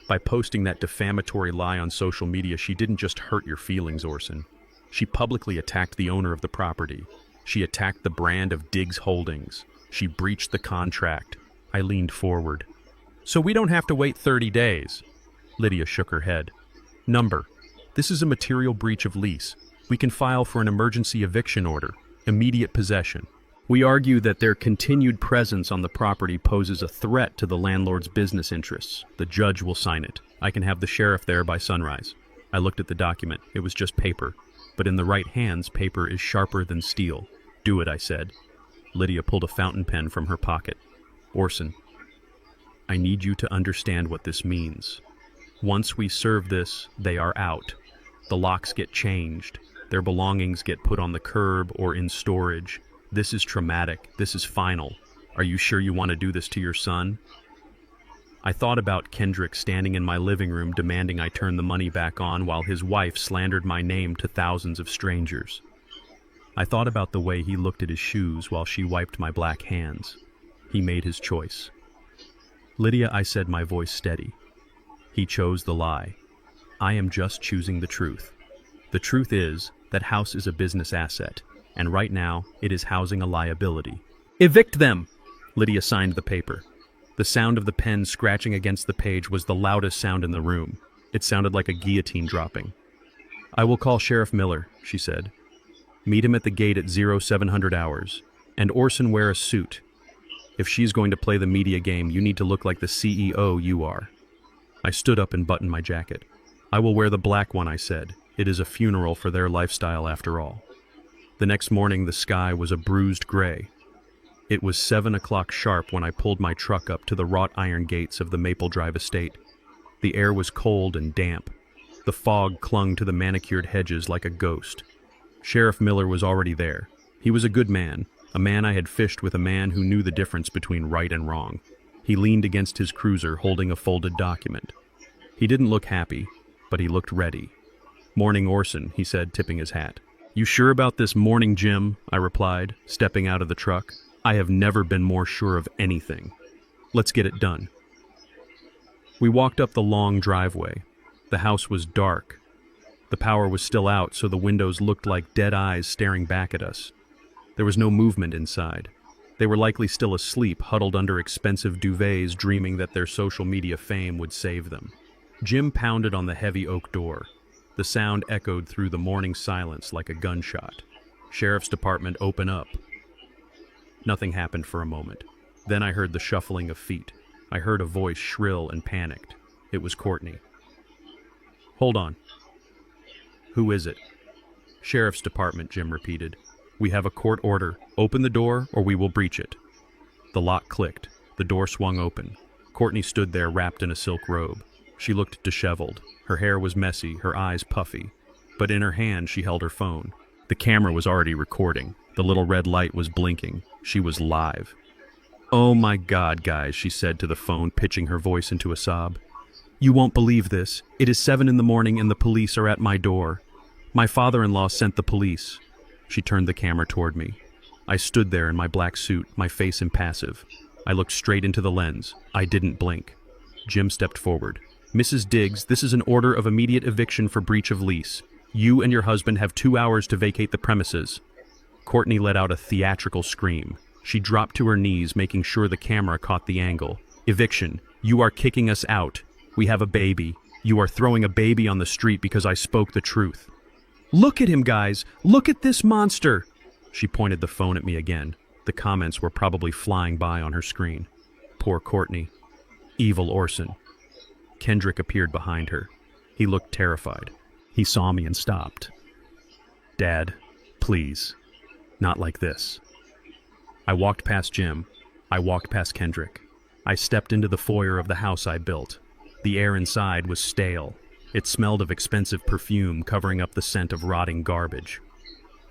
"By posting that defamatory lie on social media, she didn't just hurt your feelings, Orson. She publicly attacked the owner of the property. She attacked the brand of Diggs Holdings. She breached the contract." I leaned forward. "So we don't have to wait 30 days. Lydia shook her head. "Number. This is a material breach of lease. We can file for an emergency eviction order, immediate possession. We argue that their continued presence on the property poses a threat to the landlord's business interests. The judge will sign it. I can have the sheriff there by sunrise." I looked at the document. It was just paper. But in the right hands, paper is sharper than steel. "Do it," I said. Lydia pulled a fountain pen from her pocket. "Orson, I need you to understand what this means. Once we serve this, they are out. The locks get changed. Their belongings get put on the curb or in storage. This is traumatic. This is final. Are you sure you want to do this to your son?" I thought about Kendrick standing in my living room demanding I turn the money back on while his wife slandered my name to thousands of strangers. I thought about the way he looked at his shoes while she wiped my black hands. He made his choice. "Lydia," I said, my voice steady. "He chose the lie. I am just choosing the truth. The truth is that house is a business asset, and right now it is housing a liability." "Evict them!" Lydia signed the paper. The sound of the pen scratching against the page was the loudest sound in the room. It sounded like a guillotine dropping. "I will call Sheriff Miller," she said. "Meet him at the gate at 0700 hours. And Orson, wear a suit. If she's going to play the media game, you need to look like the CEO you are." I stood up and buttoned my jacket. "I will wear the black one," I said. "It is a funeral for their lifestyle after all." The next morning the sky was a bruised gray. It was 7 o'clock sharp when I pulled my truck up to the wrought iron gates of the Maple Drive estate. The air was cold and damp. The fog clung to the manicured hedges like a ghost. Sheriff Miller was already there. He was a good man, a man I had fished with, a man who knew the difference between right and wrong. He leaned against his cruiser holding a folded document. He didn't look happy, but he looked ready. "Morning, Orson," he said, tipping his hat. "You sure about this morning, Jim?" I replied, stepping out of the truck. "I have never been more sure of anything. Let's get it done." We walked up the long driveway. The house was dark. The power was still out, so the windows looked like dead eyes staring back at us. There was no movement inside. They were likely still asleep, huddled under expensive duvets, dreaming that their social media fame would save them. Jim pounded on the heavy oak door. The sound echoed through the morning silence like a gunshot. Sheriff's Department, open up. Nothing happened for a moment. Then I heard the shuffling of feet. I heard a voice shrill and panicked. It was Courtney. Hold on. Who is it? Sheriff's Department, Jim repeated. We have a court order. Open the door or we will breach it. The lock clicked. The door swung open. Courtney stood there wrapped in a silk robe. She looked disheveled. Her hair was messy, her eyes puffy. But in her hand she held her phone. The camera was already recording. The little red light was blinking. She was live. Oh my God, guys, she said to the phone, pitching her voice into a sob. You won't believe this. It is 7 in the morning and the police are at my door. My father-in-law sent the police. She turned the camera toward me. I stood there in my black suit, my face impassive. I looked straight into the lens. I didn't blink. Jim stepped forward. Mrs. Diggs, this is an order of immediate eviction for breach of lease. You and your husband have 2 hours to vacate the premises. Courtney let out a theatrical scream. She dropped to her knees, making sure the camera caught the angle. Eviction. You are kicking us out. We have a baby. You are throwing a baby on the street because I spoke the truth. Look at him, guys. Look at this monster. She pointed the phone at me again. The comments were probably flying by on her screen. Poor Courtney. Evil Orson. Kendrick appeared behind her. He looked terrified. He saw me and stopped. Dad, please. Not like this. I walked past Jim. I walked past Kendrick. I stepped into the foyer of the house I built. The air inside was stale. It smelled of expensive perfume covering up the scent of rotting garbage.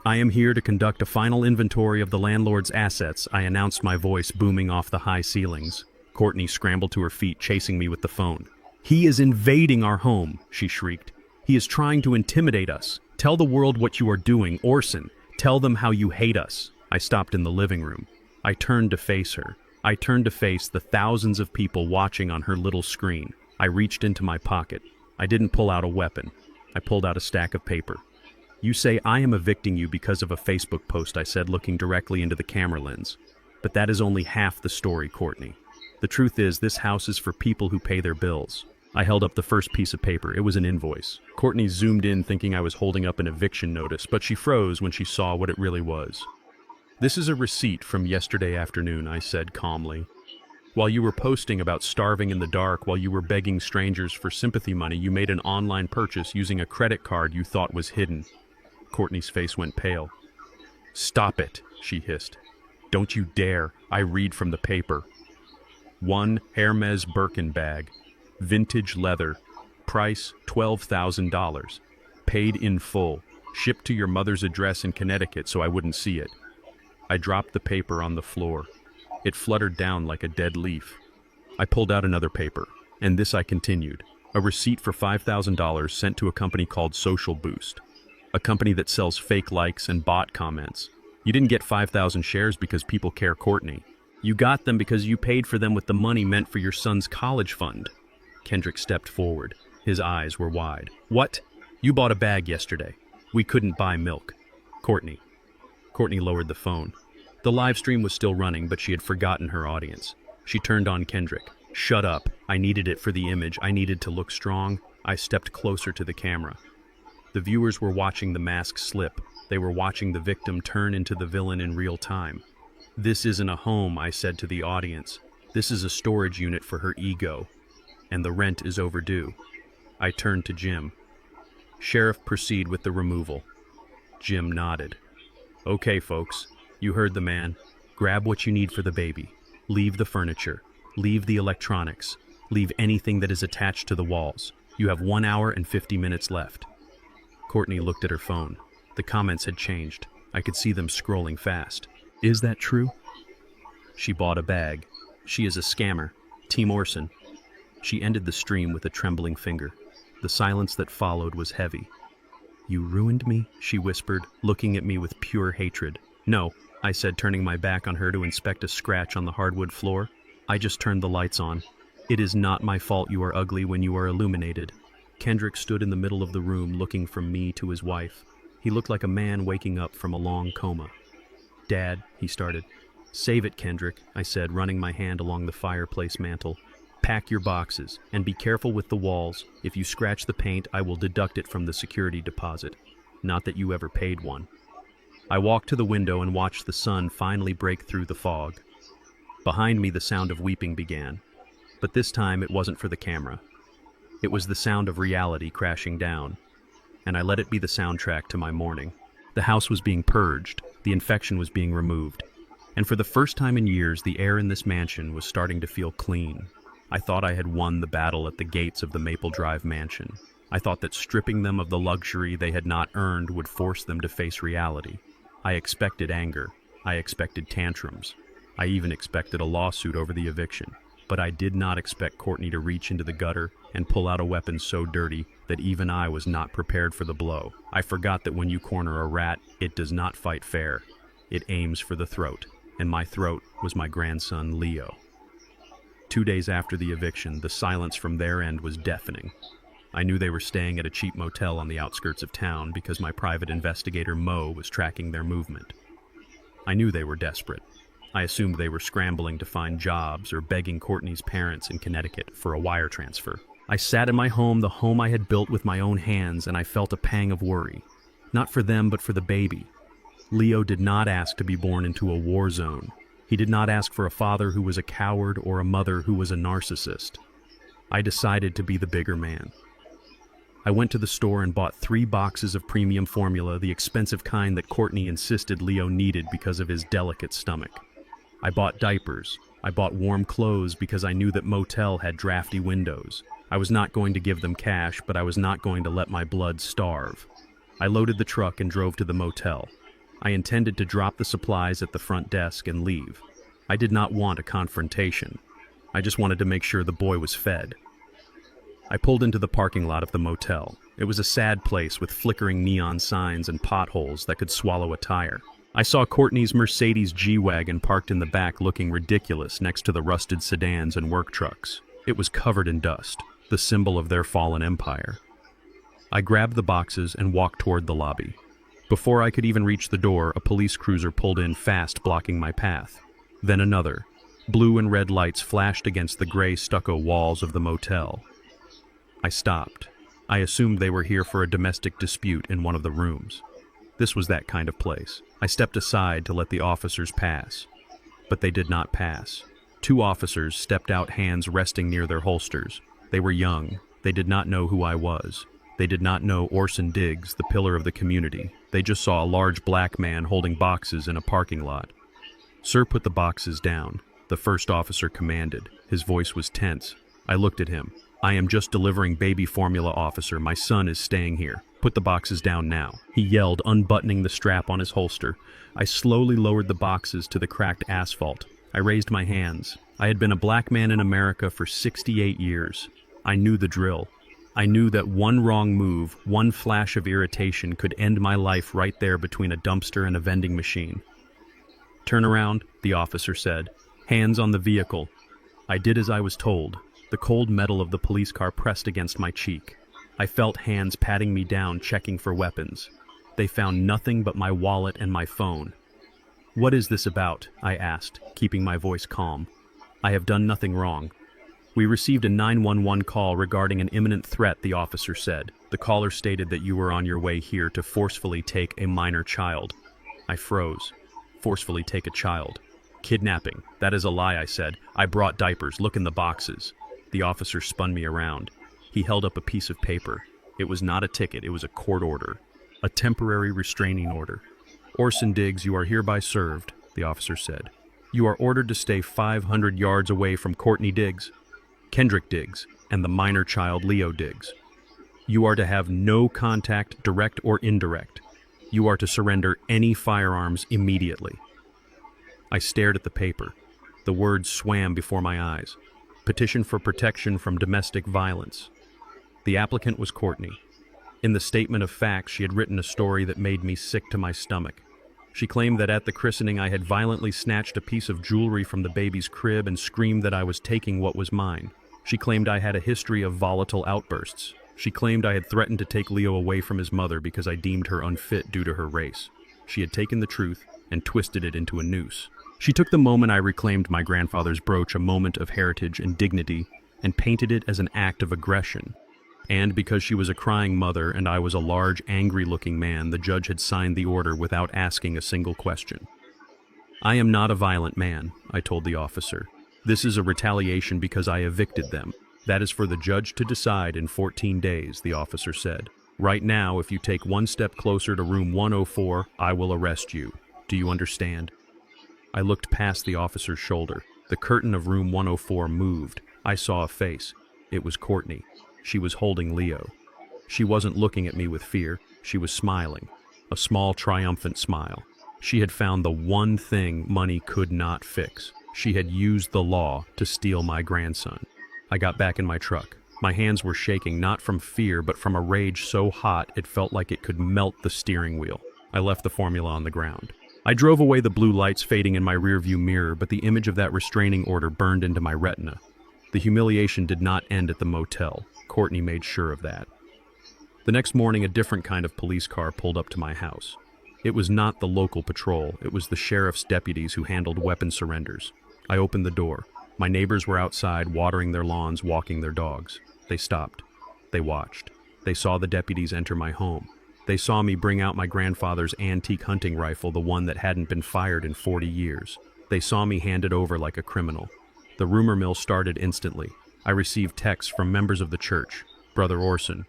I am here to conduct a final inventory of the landlord's assets, I announced, my voice booming off the high ceilings. Courtney scrambled to her feet, chasing me with the phone. He is invading our home, she shrieked. He is trying to intimidate us. Tell the world what you are doing, Orson. Tell them how you hate us. I stopped in the living room. I turned to face her. I turned to face the thousands of people watching on her little screen. I reached into my pocket. I didn't pull out a weapon. I pulled out a stack of paper. You say I am evicting you because of a Facebook post, I said, looking directly into the camera lens. But that is only half the story, Courtney. The truth is, this house is for people who pay their bills. I held up the first piece of paper. It was an invoice. Courtney zoomed in, thinking I was holding up an eviction notice, but she froze when she saw what it really was. This is a receipt from yesterday afternoon, I said calmly. While you were posting about starving in the dark, while you were begging strangers for sympathy money, you made an online purchase using a credit card you thought was hidden. Courtney's face went pale. Stop it, she hissed. Don't you dare. I read from the paper. 1 Hermes Birkin bag. Vintage leather. Price $12,000. Paid in full. Shipped to your mother's address in Connecticut so I wouldn't see it. I dropped the paper on the floor. It fluttered down like a dead leaf. I pulled out another paper, and this I continued. A receipt for $5,000 sent to a company called Social Boost. A company that sells fake likes and bot comments. You didn't get 5,000 shares because people care, Courtney. You got them because you paid for them with the money meant for your son's college fund. Kendrick stepped forward. His eyes were wide. What? You bought a bag yesterday. We couldn't buy milk. Courtney. Courtney lowered the phone. The live stream was still running, but she had forgotten her audience. She turned on Kendrick. Shut up. I needed it for the image. I needed to look strong. I stepped closer to the camera. The viewers were watching the mask slip. They were watching the victim turn into the villain in real time. This isn't a home, I said to the audience. This is a storage unit for her ego. And the rent is overdue. I turned to Jim. Sheriff, proceed with the removal. Jim nodded. Okay, folks. You heard the man. Grab what you need for the baby. Leave the furniture. Leave the electronics. Leave anything that is attached to the walls. You have 1 hour and 50 minutes left. Courtney looked at her phone. The comments had changed. I could see them scrolling fast. Is that true? She bought a bag. She is a scammer. Team Orson. She ended the stream with a trembling finger. The silence that followed was heavy. You ruined me, she whispered, looking at me with pure hatred. No, I said, turning my back on her to inspect a scratch on the hardwood floor. I just turned the lights on. It is not my fault you are ugly when you are illuminated. Kendrick stood in the middle of the room looking from me to his wife. He looked like a man waking up from a long coma. "Dad," he started. "Save it, Kendrick," I said, running my hand along the fireplace mantel. "Pack your boxes, and be careful with the walls. If you scratch the paint, I will deduct it from the security deposit. Not that you ever paid one." I walked to the window and watched the sun finally break through the fog. Behind me, the sound of weeping began. But this time, it wasn't for the camera. It was the sound of reality crashing down, and I let it be the soundtrack to my mourning. The house was being purged, the infection was being removed, and for the first time in years, the air in this mansion was starting to feel clean. I thought I had won the battle at the gates of the Maple Drive mansion. I thought that stripping them of the luxury they had not earned would force them to face reality. I expected anger. I expected tantrums. I even expected a lawsuit over the eviction. But I did not expect Courtney to reach into the gutter and pull out a weapon so dirty that even I was not prepared for the blow. I forgot that when you corner a rat, it does not fight fair. It aims for the throat, and my throat was my grandson, Leo. 2 days after the eviction, the silence from their end was deafening. I knew they were staying at a cheap motel on the outskirts of town because my private investigator, Mo, was tracking their movement. I knew they were desperate. I assumed they were scrambling to find jobs or begging Courtney's parents in Connecticut for a wire transfer. I sat in my home, the home I had built with my own hands, and I felt a pang of worry. Not for them, but for the baby. Leo did not ask to be born into a war zone. He did not ask for a father who was a coward or a mother who was a narcissist. I decided to be the bigger man. I went to the store and bought 3 boxes of premium formula, the expensive kind that Courtney insisted Leo needed because of his delicate stomach. I bought diapers. I bought warm clothes because I knew that motel had drafty windows. I was not going to give them cash, but I was not going to let my blood starve. I loaded the truck and drove to the motel. I intended to drop the supplies at the front desk and leave. I did not want a confrontation. I just wanted to make sure the boy was fed. I pulled into the parking lot of the motel. It was a sad place with flickering neon signs and potholes that could swallow a tire. I saw Courtney's Mercedes G-Wagon parked in the back looking ridiculous next to the rusted sedans and work trucks. It was covered in dust, the symbol of their fallen empire. I grabbed the boxes and walked toward the lobby. Before I could even reach the door, a police cruiser pulled in fast, blocking my path. Then another. Blue and red lights flashed against the gray stucco walls of the motel. I stopped. I assumed they were here for a domestic dispute in one of the rooms. This was that kind of place. I stepped aside to let the officers pass. But they did not pass. 2 officers stepped out, hands resting near their holsters. They were young. They did not know who I was. They did not know Orson Diggs, the pillar of the community. They just saw a large black man holding boxes in a parking lot. "Sir, put the boxes down," the first officer commanded. His voice was tense. I looked at him. "I am just delivering baby formula, officer. My son is staying here. Put the boxes down now," he yelled, unbuttoning the strap on his holster. I slowly lowered the boxes to the cracked asphalt. I raised my hands. I had been a black man in America for 68 years. I knew the drill. I knew that one wrong move, one flash of irritation could end my life right there between a dumpster and a vending machine. "Turn around," the officer said. "Hands on the vehicle." I did as I was told. The cold metal of the police car pressed against my cheek. I felt hands patting me down, checking for weapons. They found nothing but my wallet and my phone. "What is this about?" I asked, keeping my voice calm. "I have done nothing wrong." "We received a 911 call regarding an imminent threat," the officer said. "The caller stated that you were on your way here to forcefully take a minor child." I froze. Forcefully take a child. "Kidnapping. That is a lie," I said. "I brought diapers. Look in the boxes." The officer spun me around. He held up a piece of paper. It was not a ticket, it was a court order. A temporary restraining order. "Orson Diggs, you are hereby served," the officer said. "You are ordered to stay 500 yards away from Courtney Diggs, Kendrick Diggs, and the minor child Leo Diggs. You are to have no contact, direct or indirect. You are to surrender any firearms immediately." I stared at the paper. The words swam before my eyes. Petition for protection from domestic violence. The applicant was Courtney. In the statement of facts, she had written a story that made me sick to my stomach. She claimed that at the christening I had violently snatched a piece of jewelry from the baby's crib and screamed that I was taking what was mine. She claimed I had a history of volatile outbursts. She claimed I had threatened to take Leo away from his mother because I deemed her unfit due to her race. She had taken the truth and twisted it into a noose. She took the moment I reclaimed my grandfather's brooch, a moment of heritage and dignity, and painted it as an act of aggression. And because she was a crying mother and I was a large, angry-looking man, the judge had signed the order without asking a single question. I am not a violent man, I told the officer. This is a retaliation because I evicted them. That is for the judge to decide in 14 days, the officer said. Right now, if you take one step closer to room 104, I will arrest you. Do you understand? I looked past the officer's shoulder. The curtain of room 104 moved. I saw a face. It was Courtney. She was holding Leo. She wasn't looking at me with fear. She was smiling. A small, triumphant smile. She had found the one thing money could not fix. She had used the law to steal my grandson. I got back in my truck. My hands were shaking, not from fear, but from a rage so hot it felt like it could melt the steering wheel. I left the formula on the ground. I drove away, the blue lights fading in my rearview mirror, but the image of that restraining order burned into my retina. The humiliation did not end at the motel. Courtney made sure of that. The next morning, a different kind of police car pulled up to my house. It was not the local patrol. It was the sheriff's deputies who handled weapon surrenders. I opened the door. My neighbors were outside, watering their lawns, walking their dogs. They stopped. They watched. They saw the deputies enter my home. They saw me bring out my grandfather's antique hunting rifle, the one that hadn't been fired in 40 years. They saw me hand it over like a criminal. The rumor mill started instantly. I received texts from members of the church. Brother Orson,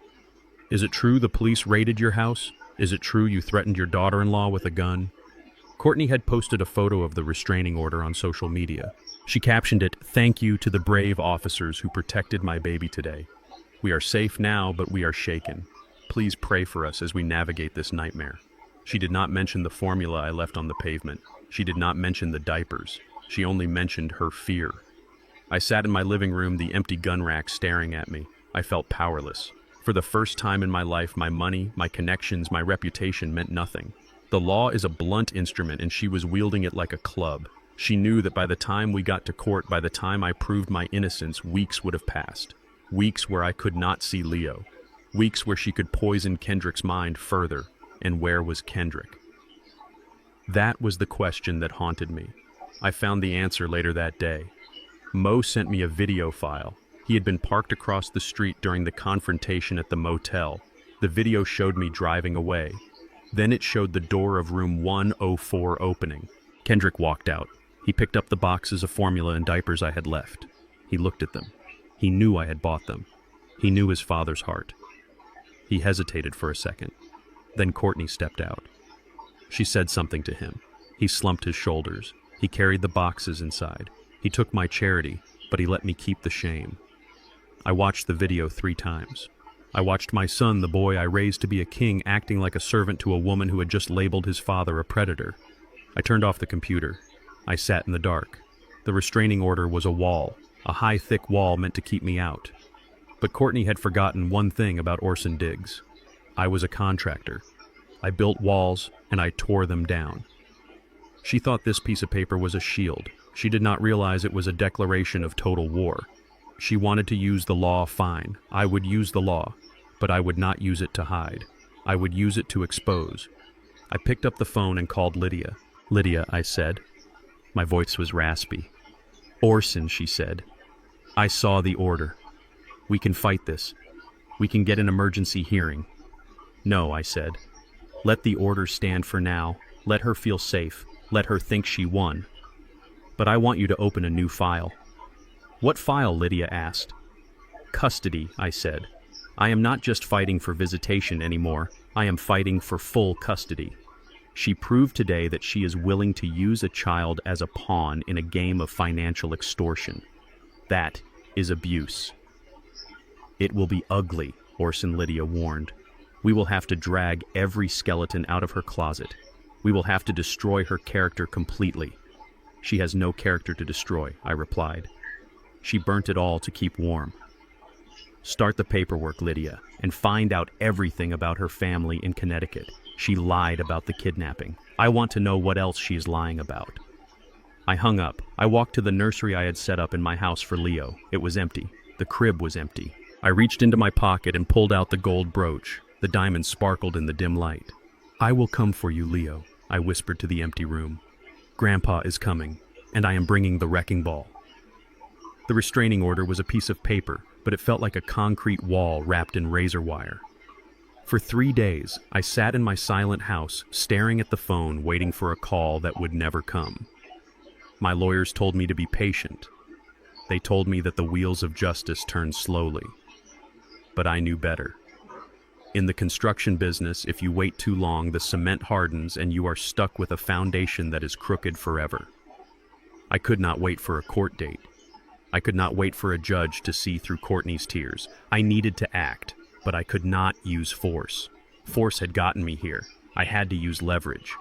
is it true the police raided your house? Is it true you threatened your daughter-in-law with a gun? Courtney had posted a photo of the restraining order on social media. She captioned it, "Thank you to the brave officers who protected my baby today. We are safe now, but we are shaken. Please pray for us as we navigate this nightmare." She did not mention the formula I left on the pavement. She did not mention the diapers. She only mentioned her fear. I sat in my living room, the empty gun rack staring at me. I felt powerless. For the first time in my life, my money, my connections, my reputation meant nothing. The law is a blunt instrument, and she was wielding it like a club. She knew that by the time we got to court, by the time I proved my innocence, weeks would have passed. Weeks where I could not see Leo. Weeks where she could poison Kendrick's mind further. And where was Kendrick? That was the question that haunted me. I found the answer later that day. Mo sent me a video file. He had been parked across the street during the confrontation at the motel. The video showed me driving away. Then it showed the door of room 104 opening. Kendrick walked out. He picked up the boxes of formula and diapers I had left. He looked at them. He knew I had bought them. He knew his father's heart. He hesitated for a second. Then Courtney stepped out. She said something to him. He slumped his shoulders. He carried the boxes inside. He took my charity, but he let me keep the shame. I watched the video 3 times. I watched my son, the boy I raised to be a king, acting like a servant to a woman who had just labeled his father a predator. I turned off the computer. I sat in the dark. The restraining order was a wall, a high, thick wall meant to keep me out. But Courtney had forgotten one thing about Orson Diggs. I was a contractor. I built walls, and I tore them down. She thought this piece of paper was a shield. She did not realize it was a declaration of total war. She wanted to use the law, fine. I would use the law, but I would not use it to hide. I would use it to expose. I picked up the phone and called Lydia. "Lydia," I said. My voice was raspy. "Orson," she said. "I saw the order. We can fight this. We can get an emergency hearing." "No," I said. "Let the order stand for now. Let her feel safe. Let her think she won. But I want you to open a new file." "What file?" Lydia asked. "Custody," I said. "I am not just fighting for visitation anymore. I am fighting for full custody." She proved today that she is willing to use a child as a pawn in a game of financial extortion. That is abuse. "It will be ugly," Orson Lydia warned. "We will have to drag every skeleton out of her closet. We will have to destroy her character completely." "She has no character to destroy," I replied. "She burnt it all to keep warm." "Start the paperwork, Lydia, and find out everything about her family in Connecticut. She lied about the kidnapping. I want to know what else she is lying about." I hung up. I walked to the nursery I had set up in my house for Leo. It was empty. The crib was empty. I reached into my pocket and pulled out the gold brooch. The diamond sparkled in the dim light. "I will come for you, Leo," I whispered to the empty room. "Grandpa is coming, and I am bringing the wrecking ball." The restraining order was a piece of paper, but it felt like a concrete wall wrapped in razor wire. For 3 days, I sat in my silent house, staring at the phone, waiting for a call that would never come. My lawyers told me to be patient. They told me that the wheels of justice turn slowly. But I knew better. In the construction business, if you wait too long, the cement hardens and you are stuck with a foundation that is crooked forever. I could not wait for a court date. I could not wait for a judge to see through Courtney's tears. I needed to act, but I could not use force. Force had gotten me here. I had to use leverage.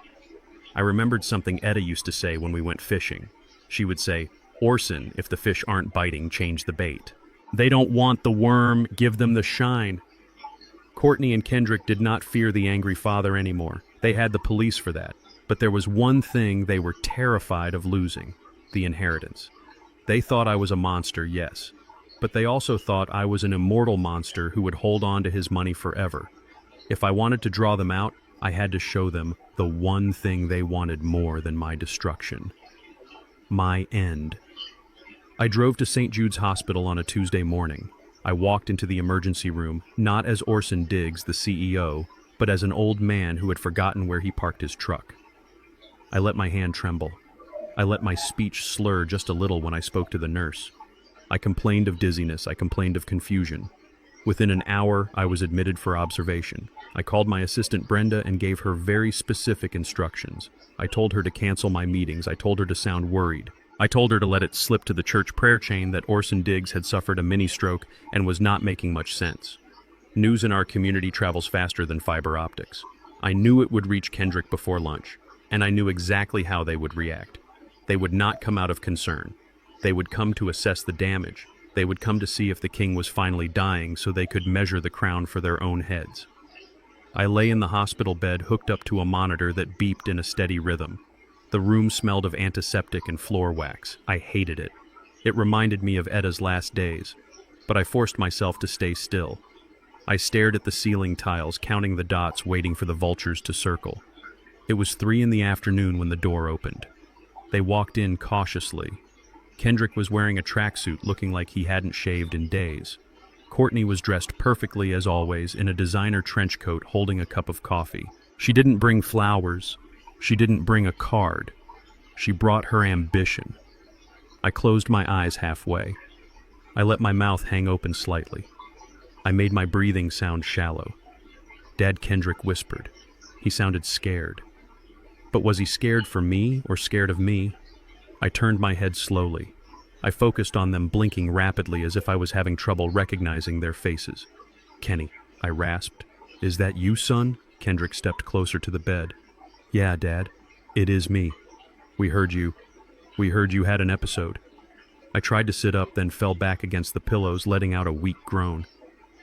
I remembered something Etta used to say when we went fishing. She would say, "Orson, if the fish aren't biting, change the bait. They don't want the worm, give them the shine." Courtney and Kendrick did not fear the angry father anymore. They had the police for that. But there was one thing they were terrified of losing: the inheritance. They thought I was a monster, yes. But they also thought I was an immortal monster who would hold on to his money forever. If I wanted to draw them out, I had to show them the one thing they wanted more than my destruction. My end. I drove to St. Jude's Hospital on a Tuesday morning. I walked into the emergency room, not as Orson Diggs, the CEO, but as an old man who had forgotten where he parked his truck. I let my hand tremble. I let my speech slur just a little when I spoke to the nurse. I complained of dizziness. I complained of confusion. Within an hour, I was admitted for observation. I called my assistant Brenda and gave her very specific instructions. I told her to cancel my meetings. I told her to sound worried. I told her to let it slip to the church prayer chain that Orson Diggs had suffered a mini-stroke and was not making much sense. News in our community travels faster than fiber optics. I knew it would reach Kendrick before lunch, and I knew exactly how they would react. They would not come out of concern. They would come to assess the damage. They would come to see if the king was finally dying so they could measure the crown for their own heads. I lay in the hospital bed hooked up to a monitor that beeped in a steady rhythm. The room smelled of antiseptic and floor wax. I hated it. It reminded me of Etta's last days, but I forced myself to stay still. I stared at the ceiling tiles, counting the dots, waiting for the vultures to circle. It was 3 in the afternoon when the door opened. They walked in cautiously. Kendrick was wearing a tracksuit, looking like he hadn't shaved in days. Courtney was dressed perfectly as always in a designer trench coat, holding a cup of coffee. She didn't bring flowers. She didn't bring a card. She brought her ambition. I closed my eyes halfway. I let my mouth hang open slightly. I made my breathing sound shallow. Dad, Kendrick whispered. He sounded scared. But was he scared for me or scared of me? I turned my head slowly. I focused on them, blinking rapidly as if I was having trouble recognizing their faces. "Kenny," I rasped. "Is that you, son?" Kendrick stepped closer to the bed. "Yeah, Dad. It is me. We heard you. We heard you had an episode." I tried to sit up, then fell back against the pillows, letting out a weak groan.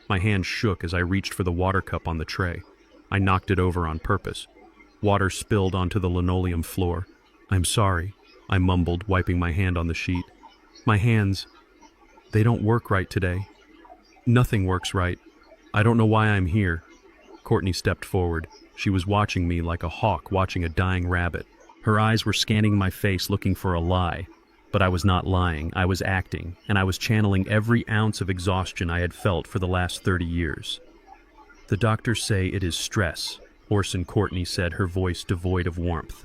My hand shook as I reached for the water cup on the tray. I knocked it over on purpose. Water spilled onto the linoleum floor. "I'm sorry," I mumbled, wiping my hand on the sheet. "My hands, they don't work right today. Nothing works right. I don't know why I'm here." Courtney stepped forward. She was watching me like a hawk watching a dying rabbit. Her eyes were scanning my face, looking for a lie. But I was not lying. I was acting, and I was channeling every ounce of exhaustion I had felt for the last 30 years. "The doctors say it is stress," Orson Courtney said, her voice devoid of warmth.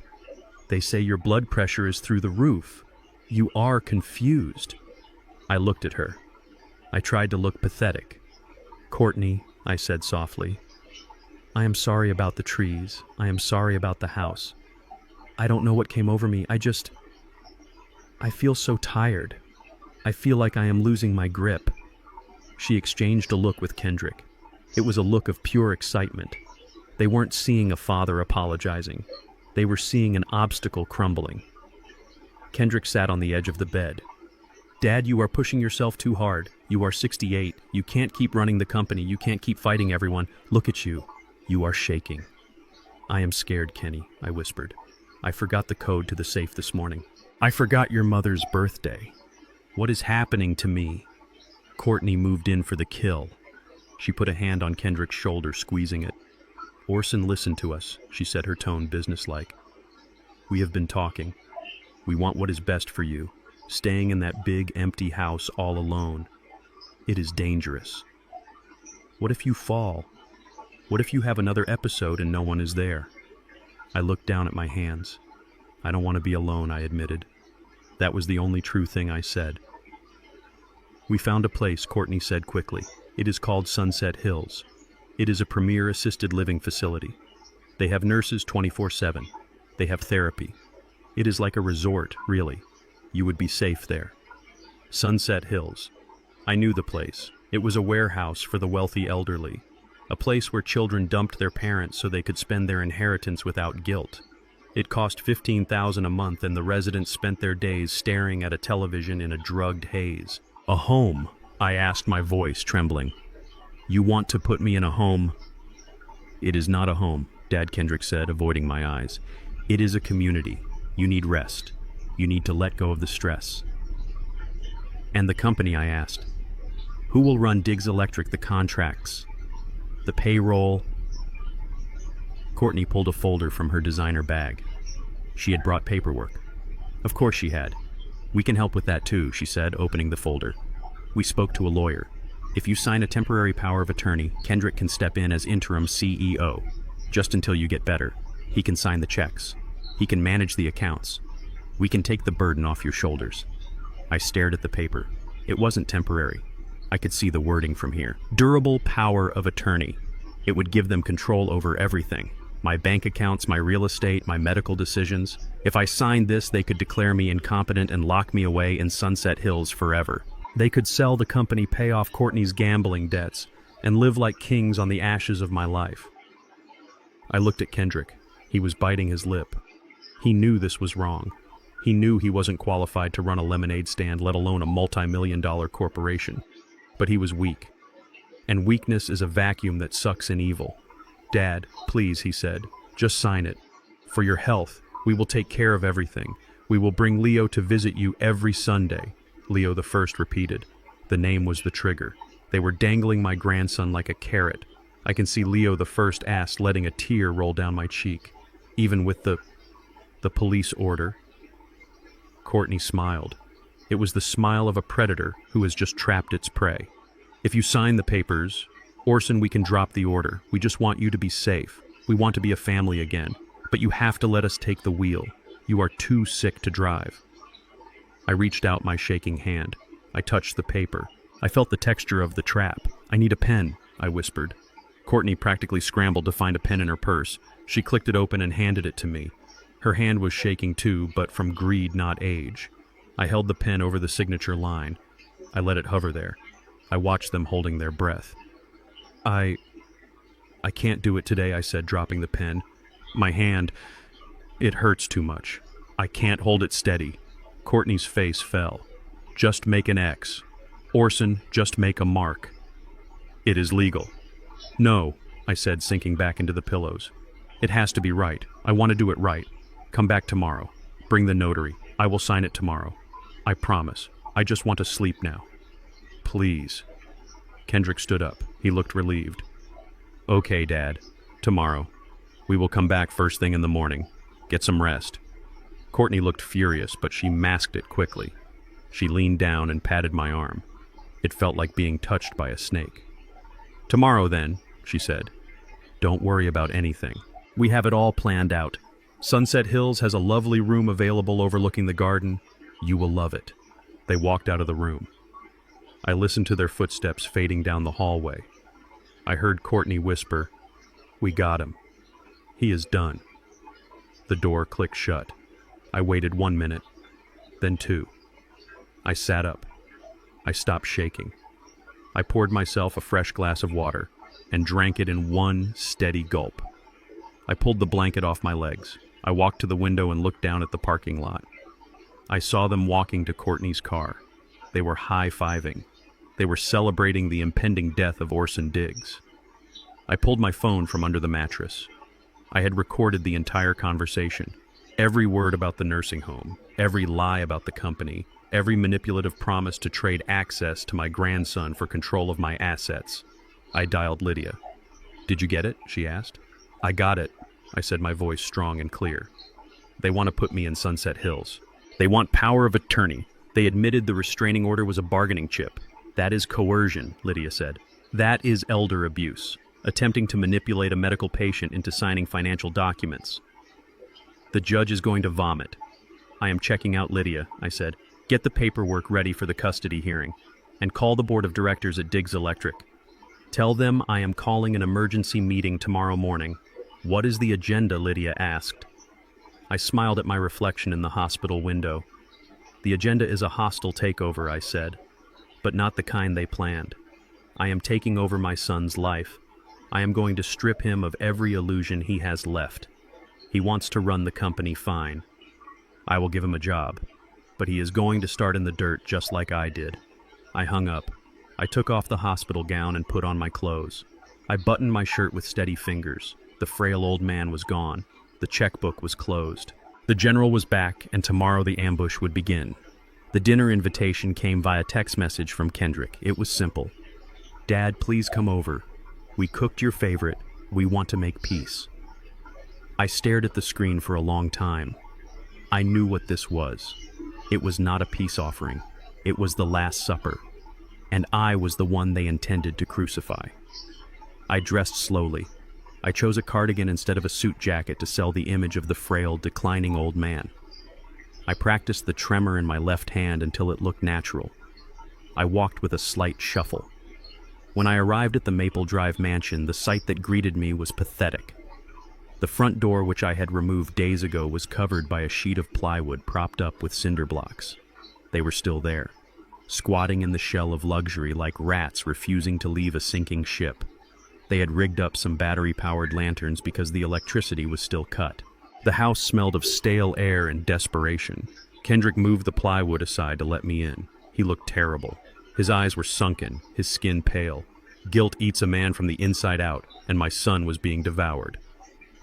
"They say your blood pressure is through the roof. You are confused." I looked at her. I tried to look pathetic. "Courtney," I said softly, "I am sorry about the trees. I am sorry about the house. I don't know what came over me. I feel so tired. I feel like I am losing my grip." She exchanged a look with Kendrick. It was a look of pure excitement. They weren't seeing a father apologizing. They were seeing an obstacle crumbling. Kendrick sat on the edge of the bed. "Dad, you are pushing yourself too hard. You are 68. You can't keep running the company. You can't keep fighting everyone. Look at you. You are shaking." "I am scared, Kenny," I whispered. "I forgot the code to the safe this morning. I forgot your mother's birthday. What is happening to me?" Courtney moved in for the kill. She put a hand on Kendrick's shoulder, squeezing it. Orson listened to us, she said, her tone businesslike. We have been talking. We want what is best for you. Staying in that big, empty house all alone. It is dangerous. What if you fall? What if you have another episode and no one is there? I looked down at my hands. I don't want to be alone, I admitted. That was the only true thing I said. We found a place, Courtney said quickly. It is called Sunset Hills. It is a premier assisted living facility. They have nurses 24/7. They have therapy. It is like a resort, really. You would be safe there. Sunset Hills. I knew the place. It was a warehouse for the wealthy elderly. A place where children dumped their parents so they could spend their inheritance without guilt. It cost $15,000 a month, and the residents spent their days staring at a television in a drugged haze. A home, I asked, my voice trembling. You want to put me in a home? It is not a home, Dad Kendrick said, avoiding my eyes. It is a community. You need rest. You need to let go of the stress. And the company, I asked. Who will run Diggs Electric, the contracts, the payroll? Courtney pulled a folder from her designer bag. She had brought paperwork. Of course she had. We can help with that too, she said, opening the folder. We spoke to a lawyer. If you sign a temporary power of attorney, Kendrick can step in as interim CEO. Just until you get better. He can sign the checks. He can manage the accounts. We can take the burden off your shoulders. I stared at the paper. It wasn't temporary. I could see the wording from here. Durable power of attorney. It would give them control over everything. My bank accounts, my real estate, my medical decisions. If I signed this, they could declare me incompetent and lock me away in Sunset Hills forever. They could sell the company, pay off Courtney's gambling debts, and live like kings on the ashes of my life. I looked at Kendrick. He was biting his lip. He knew this was wrong. He knew he wasn't qualified to run a lemonade stand, let alone a multi-million-dollar corporation. But he was weak. And weakness is a vacuum that sucks in evil. Dad, please, he said, just sign it. For your health, we will take care of everything. We will bring Leo to visit you every Sunday. Leo the First repeated. The name was the trigger. They were dangling my grandson like a carrot. I can see Leo the First asked, letting a tear roll down my cheek. Even with the police order. Courtney smiled. It was the smile of a predator who has just trapped its prey. If you sign the papers, Orson, we can drop the order. We just want you to be safe. We want to be a family again. But you have to let us take the wheel. You are too sick to drive. I reached out my shaking hand. I touched the paper. I felt the texture of the trap. I need a pen, I whispered. Courtney practically scrambled to find a pen in her purse. She clicked it open and handed it to me. Her hand was shaking too, but from greed, not age. I held the pen over the signature line. I let it hover there. I watched them holding their breath. I can't do it today, I said, dropping the pen. My hand, it hurts too much. I can't hold it steady. Courtney's face fell. Just make an X. Orson, just make a mark. It is legal. No, I said, sinking back into the pillows. It has to be right. I want to do it right. Come back tomorrow. Bring the notary. I will sign it tomorrow. I promise. I just want to sleep now. Please. Kendrick stood up. He looked relieved. Okay, Dad. Tomorrow. We will come back first thing in the morning. Get some rest. Courtney looked furious, but she masked it quickly. She leaned down and patted my arm. It felt like being touched by a snake. Tomorrow, then, she said. Don't worry about anything. We have it all planned out. Sunset Hills has a lovely room available overlooking the garden. You will love it. They walked out of the room. I listened to their footsteps fading down the hallway. I heard Courtney whisper, "We got him. He is done." The door clicked shut. I waited 1 minute, then 2. I sat up. I stopped shaking. I poured myself a fresh glass of water and drank it in one steady gulp. I pulled the blanket off my legs. I walked to the window and looked down at the parking lot. I saw them walking to Courtney's car. They were high-fiving. They were celebrating the impending death of Orson Diggs. I pulled my phone from under the mattress. I had recorded the entire conversation. Every word about the nursing home, every lie about the company, every manipulative promise to trade access to my grandson for control of my assets. I dialed Lydia. "Did you get it?" she asked. "I got it," I said, my voice strong and clear. "They want to put me in Sunset Hills. They want power of attorney. They admitted the restraining order was a bargaining chip. That is coercion," Lydia said. "That is elder abuse, attempting to manipulate a medical patient into signing financial documents. The judge is going to vomit." "I am checking out Lydia," I said. "Get the paperwork ready for the custody hearing, and call the board of directors at Diggs Electric. Tell them I am calling an emergency meeting tomorrow morning." "What is the agenda?" Lydia asked. I smiled at my reflection in the hospital window. "The agenda is a hostile takeover," I said, "but not the kind they planned. I am taking over my son's life. I am going to strip him of every illusion he has left. He wants to run the company fine. I will give him a job, but he is going to start in the dirt just like I did." I hung up. I took off the hospital gown and put on my clothes. I buttoned my shirt with steady fingers. The frail old man was gone. The checkbook was closed. The general was back, and tomorrow the ambush would begin. The dinner invitation came via text message from Kendrick. It was simple. "Dad, please come over. We cooked your favorite. We want to make peace." I stared at the screen for a long time. I knew what this was. It was not a peace offering. It was the Last Supper. And I was the one they intended to crucify. I dressed slowly. I chose a cardigan instead of a suit jacket to sell the image of the frail, declining old man. I practiced the tremor in my left hand until it looked natural. I walked with a slight shuffle. When I arrived at the Maple Drive mansion, the sight that greeted me was pathetic. The front door, which I had removed days ago, was covered by a sheet of plywood propped up with cinder blocks. They were still there, squatting in the shell of luxury like rats refusing to leave a sinking ship. They had rigged up some battery-powered lanterns because the electricity was still cut. The house smelled of stale air and desperation. Kendrick moved the plywood aside to let me in. He looked terrible. His eyes were sunken, his skin pale. Guilt eats a man from the inside out, and my son was being devoured.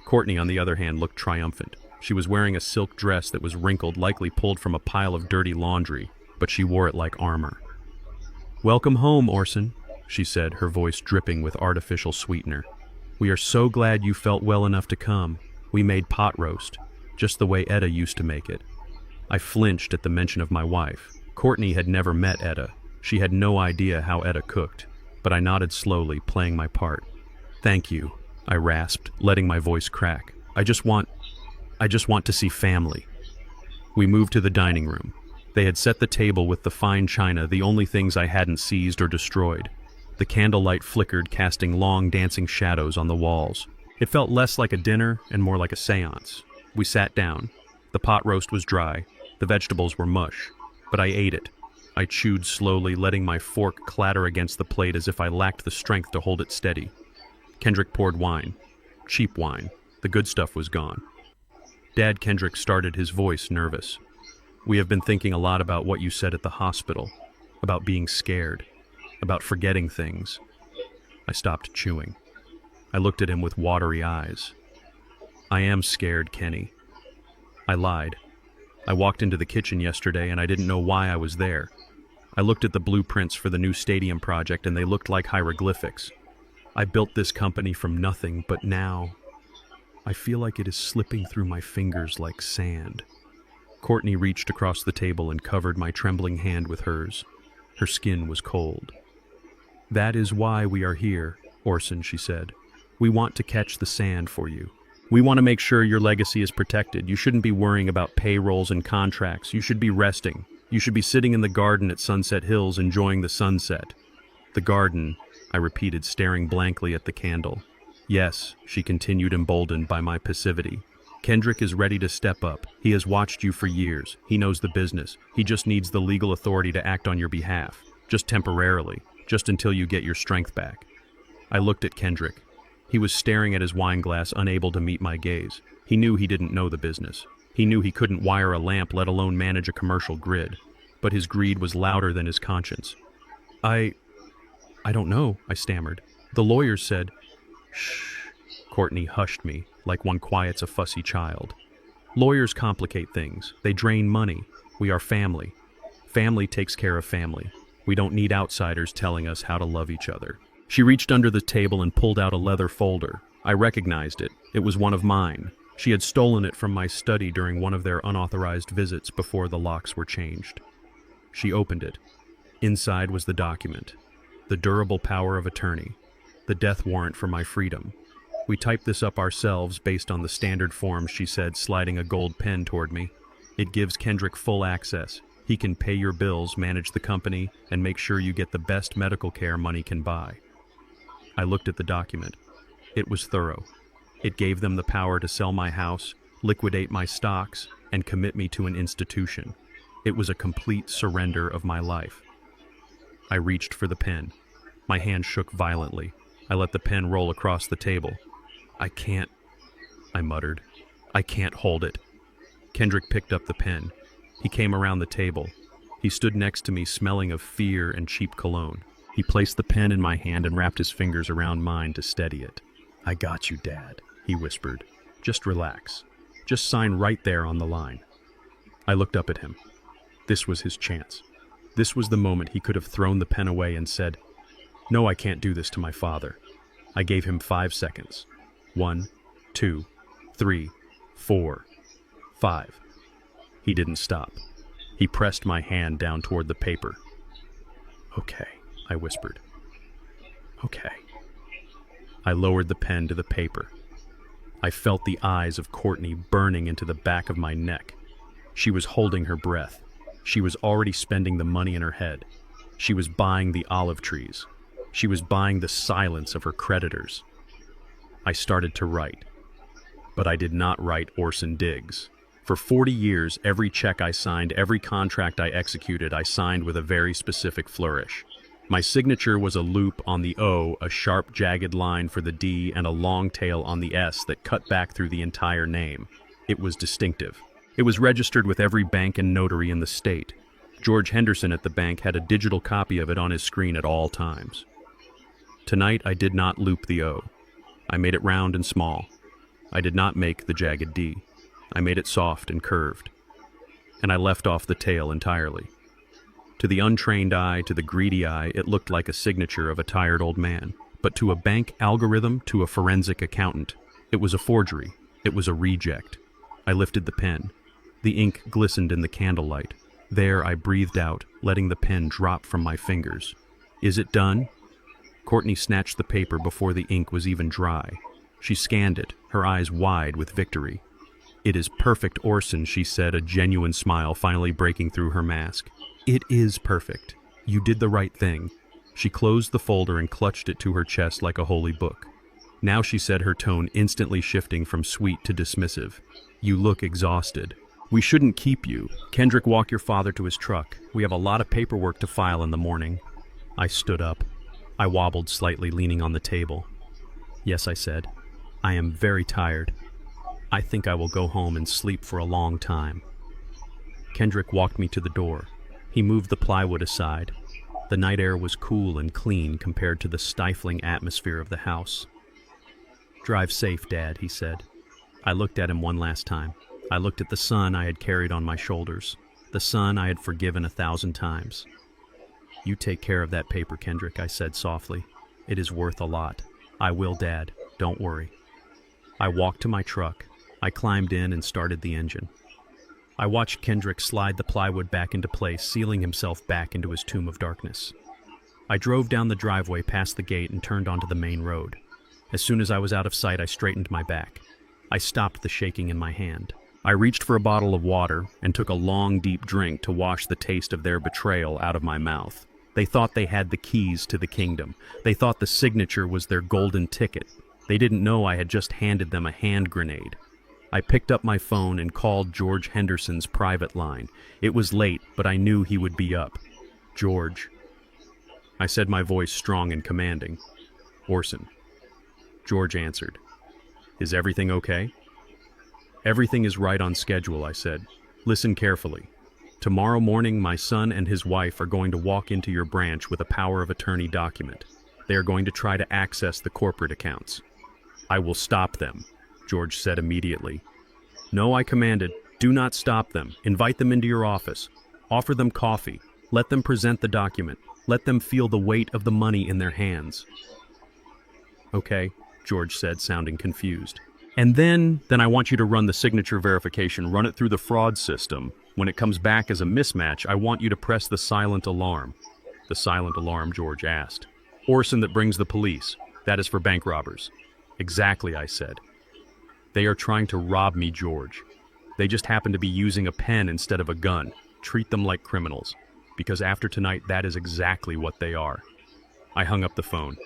Courtney, on the other hand, looked triumphant. She was wearing a silk dress that was wrinkled, likely pulled from a pile of dirty laundry, but she wore it like armor. "Welcome home, Orson," she said, her voice dripping with artificial sweetener. "We are so glad you felt well enough to come. We made pot roast, just the way Etta used to make it." I flinched at the mention of my wife. Courtney had never met Etta. She had no idea how Etta cooked, but I nodded slowly, playing my part. "Thank you," I rasped, letting my voice crack. I just want to see family." We moved to the dining room. They had set the table with the fine china, the only things I hadn't seized or destroyed. The candlelight flickered, casting long, dancing shadows on the walls. It felt less like a dinner and more like a seance. We sat down. The pot roast was dry. The vegetables were mush. But I ate it. I chewed slowly, letting my fork clatter against the plate as if I lacked the strength to hold it steady. Kendrick poured wine. Cheap wine. The good stuff was gone. "Dad," Kendrick started, his voice nervous. "We have been thinking a lot about what you said at the hospital, about being scared, about forgetting things." I stopped chewing. I looked at him with watery eyes. "I am scared, Kenny." I lied. I walked into the kitchen yesterday and I didn't know why I was there. I looked at the blueprints for the new stadium project and they looked like hieroglyphics. I built this company from nothing, but now I feel like it is slipping through my fingers like sand. Courtney reached across the table and covered my trembling hand with hers. Her skin was cold. "That is why we are here, Orson," she said. "We want to catch the sand for you. We want to make sure your legacy is protected. You shouldn't be worrying about payrolls and contracts. You should be resting. You should be sitting in the garden at Sunset Hills enjoying the sunset." "The garden," I repeated, staring blankly at the candle. "Yes," she continued, emboldened by my passivity. "Kendrick is ready to step up. He has watched you for years. He knows the business. He just needs the legal authority to act on your behalf. Just temporarily. Just until you get your strength back." I looked at Kendrick. He was staring at his wine glass, unable to meet my gaze. He knew he didn't know the business. He knew he couldn't wire a lamp, let alone manage a commercial grid. But his greed was louder than his conscience. I don't know," I stammered. "The lawyers said—" "Shh." Courtney hushed me, like one quiets a fussy child. Lawyers complicate things. They drain money. We are family. Family takes care of family. We don't need outsiders telling us how to love each other. She reached under the table and pulled out a leather folder. I recognized it. It was one of mine. She had stolen it from my study during one of their unauthorized visits before the locks were changed. She opened it. Inside was the document. The durable power of attorney. The death warrant for my freedom. We typed this up ourselves based on the standard forms, she said, sliding a gold pen toward me. It gives Kendrick full access. He can pay your bills, manage the company, and make sure you get the best medical care money can buy. I looked at the document. It was thorough. It gave them the power to sell my house, liquidate my stocks, and commit me to an institution. It was a complete surrender of my life. I reached for the pen. My hand shook violently. I let the pen roll across the table. I can't, I muttered. I can't hold it. Kendrick picked up the pen. He came around the table. He stood next to me, smelling of fear and cheap cologne. He placed the pen in my hand and wrapped his fingers around mine to steady it. I got you, Dad, he whispered. Just relax. Just sign right there on the line. I looked up at him. This was his chance. This was the moment he could have thrown the pen away and said, "No, I can't do this to my father." I gave him 5 seconds. 1, 2, 3, 4, 5. He didn't stop. He pressed my hand down toward the paper. "Okay," I whispered. "Okay." I lowered the pen to the paper. I felt the eyes of Courtney burning into the back of my neck. She was holding her breath. She was already spending the money in her head. She was buying the olive trees. She was buying the silence of her creditors. I started to write. But I did not write Orson Diggs. For 40 years, every check I signed, every contract I executed, I signed with a very specific flourish. My signature was a loop on the O, a sharp, jagged line for the D, and a long tail on the S that cut back through the entire name. It was distinctive. It was registered with every bank and notary in the state. George Henderson at the bank had a digital copy of it on his screen at all times. Tonight, I did not loop the O. I made it round and small. I did not make the jagged D. I made it soft and curved. And I left off the tail entirely. To the untrained eye, to the greedy eye, it looked like a signature of a tired old man. But to a bank algorithm, to a forensic accountant, it was a forgery. It was a reject. I lifted the pen. The ink glistened in the candlelight. There I breathed out, letting the pen drop from my fingers. "Is it done?" Courtney snatched the paper before the ink was even dry. She scanned it, her eyes wide with victory. "It is perfect, Orson," she said, a genuine smile finally breaking through her mask. "It is perfect. You did the right thing." She closed the folder and clutched it to her chest like a holy book. Now she said, her tone instantly shifting from sweet to dismissive. "You look exhausted. We shouldn't keep you. Kendrick, walk your father to his truck. We have a lot of paperwork to file in the morning." I stood up. I wobbled slightly, leaning on the table. "Yes," I said. "I am very tired. I think I will go home and sleep for a long time." Kendrick walked me to the door. He moved the plywood aside. The night air was cool and clean compared to the stifling atmosphere of the house. "Drive safe, Dad," he said. I looked at him one last time. I looked at the son I had carried on my shoulders, the son I had forgiven 1,000 times. "You take care of that paper, Kendrick," I said softly. "It is worth a lot." "I will, Dad. Don't worry." I walked to my truck. I climbed in and started the engine. I watched Kendrick slide the plywood back into place, sealing himself back into his tomb of darkness. I drove down the driveway past the gate and turned onto the main road. As soon as I was out of sight, I straightened my back. I stopped the shaking in my hand. I reached for a bottle of water and took a long, deep drink to wash the taste of their betrayal out of my mouth. They thought they had the keys to the kingdom. They thought the signature was their golden ticket. They didn't know I had just handed them a hand grenade. I picked up my phone and called George Henderson's private line. It was late, but I knew he would be up. "George," I said, my voice strong and commanding. "Orson." George answered. "Is everything okay?" "Everything is right on schedule," I said. "Listen carefully. Tomorrow morning, my son and his wife are going to walk into your branch with a power of attorney document. They are going to try to access the corporate accounts." "I will stop them," George said immediately. No, I commanded. Do not stop them. Invite them into your office. Offer them coffee. Let them present the document. Let them feel the weight of the money in their hands. Okay, George said, sounding confused. And then I want you to run the signature verification, run it through the fraud system. When it comes back as a mismatch, I want you to press the silent alarm. The silent alarm, George asked. Orson, that brings the police. That is for bank robbers. Exactly, I said. They are trying to rob me, George. They just happen to be using a pen instead of a gun. Treat them like criminals. Because after tonight, that is exactly what they are. I hung up the phone.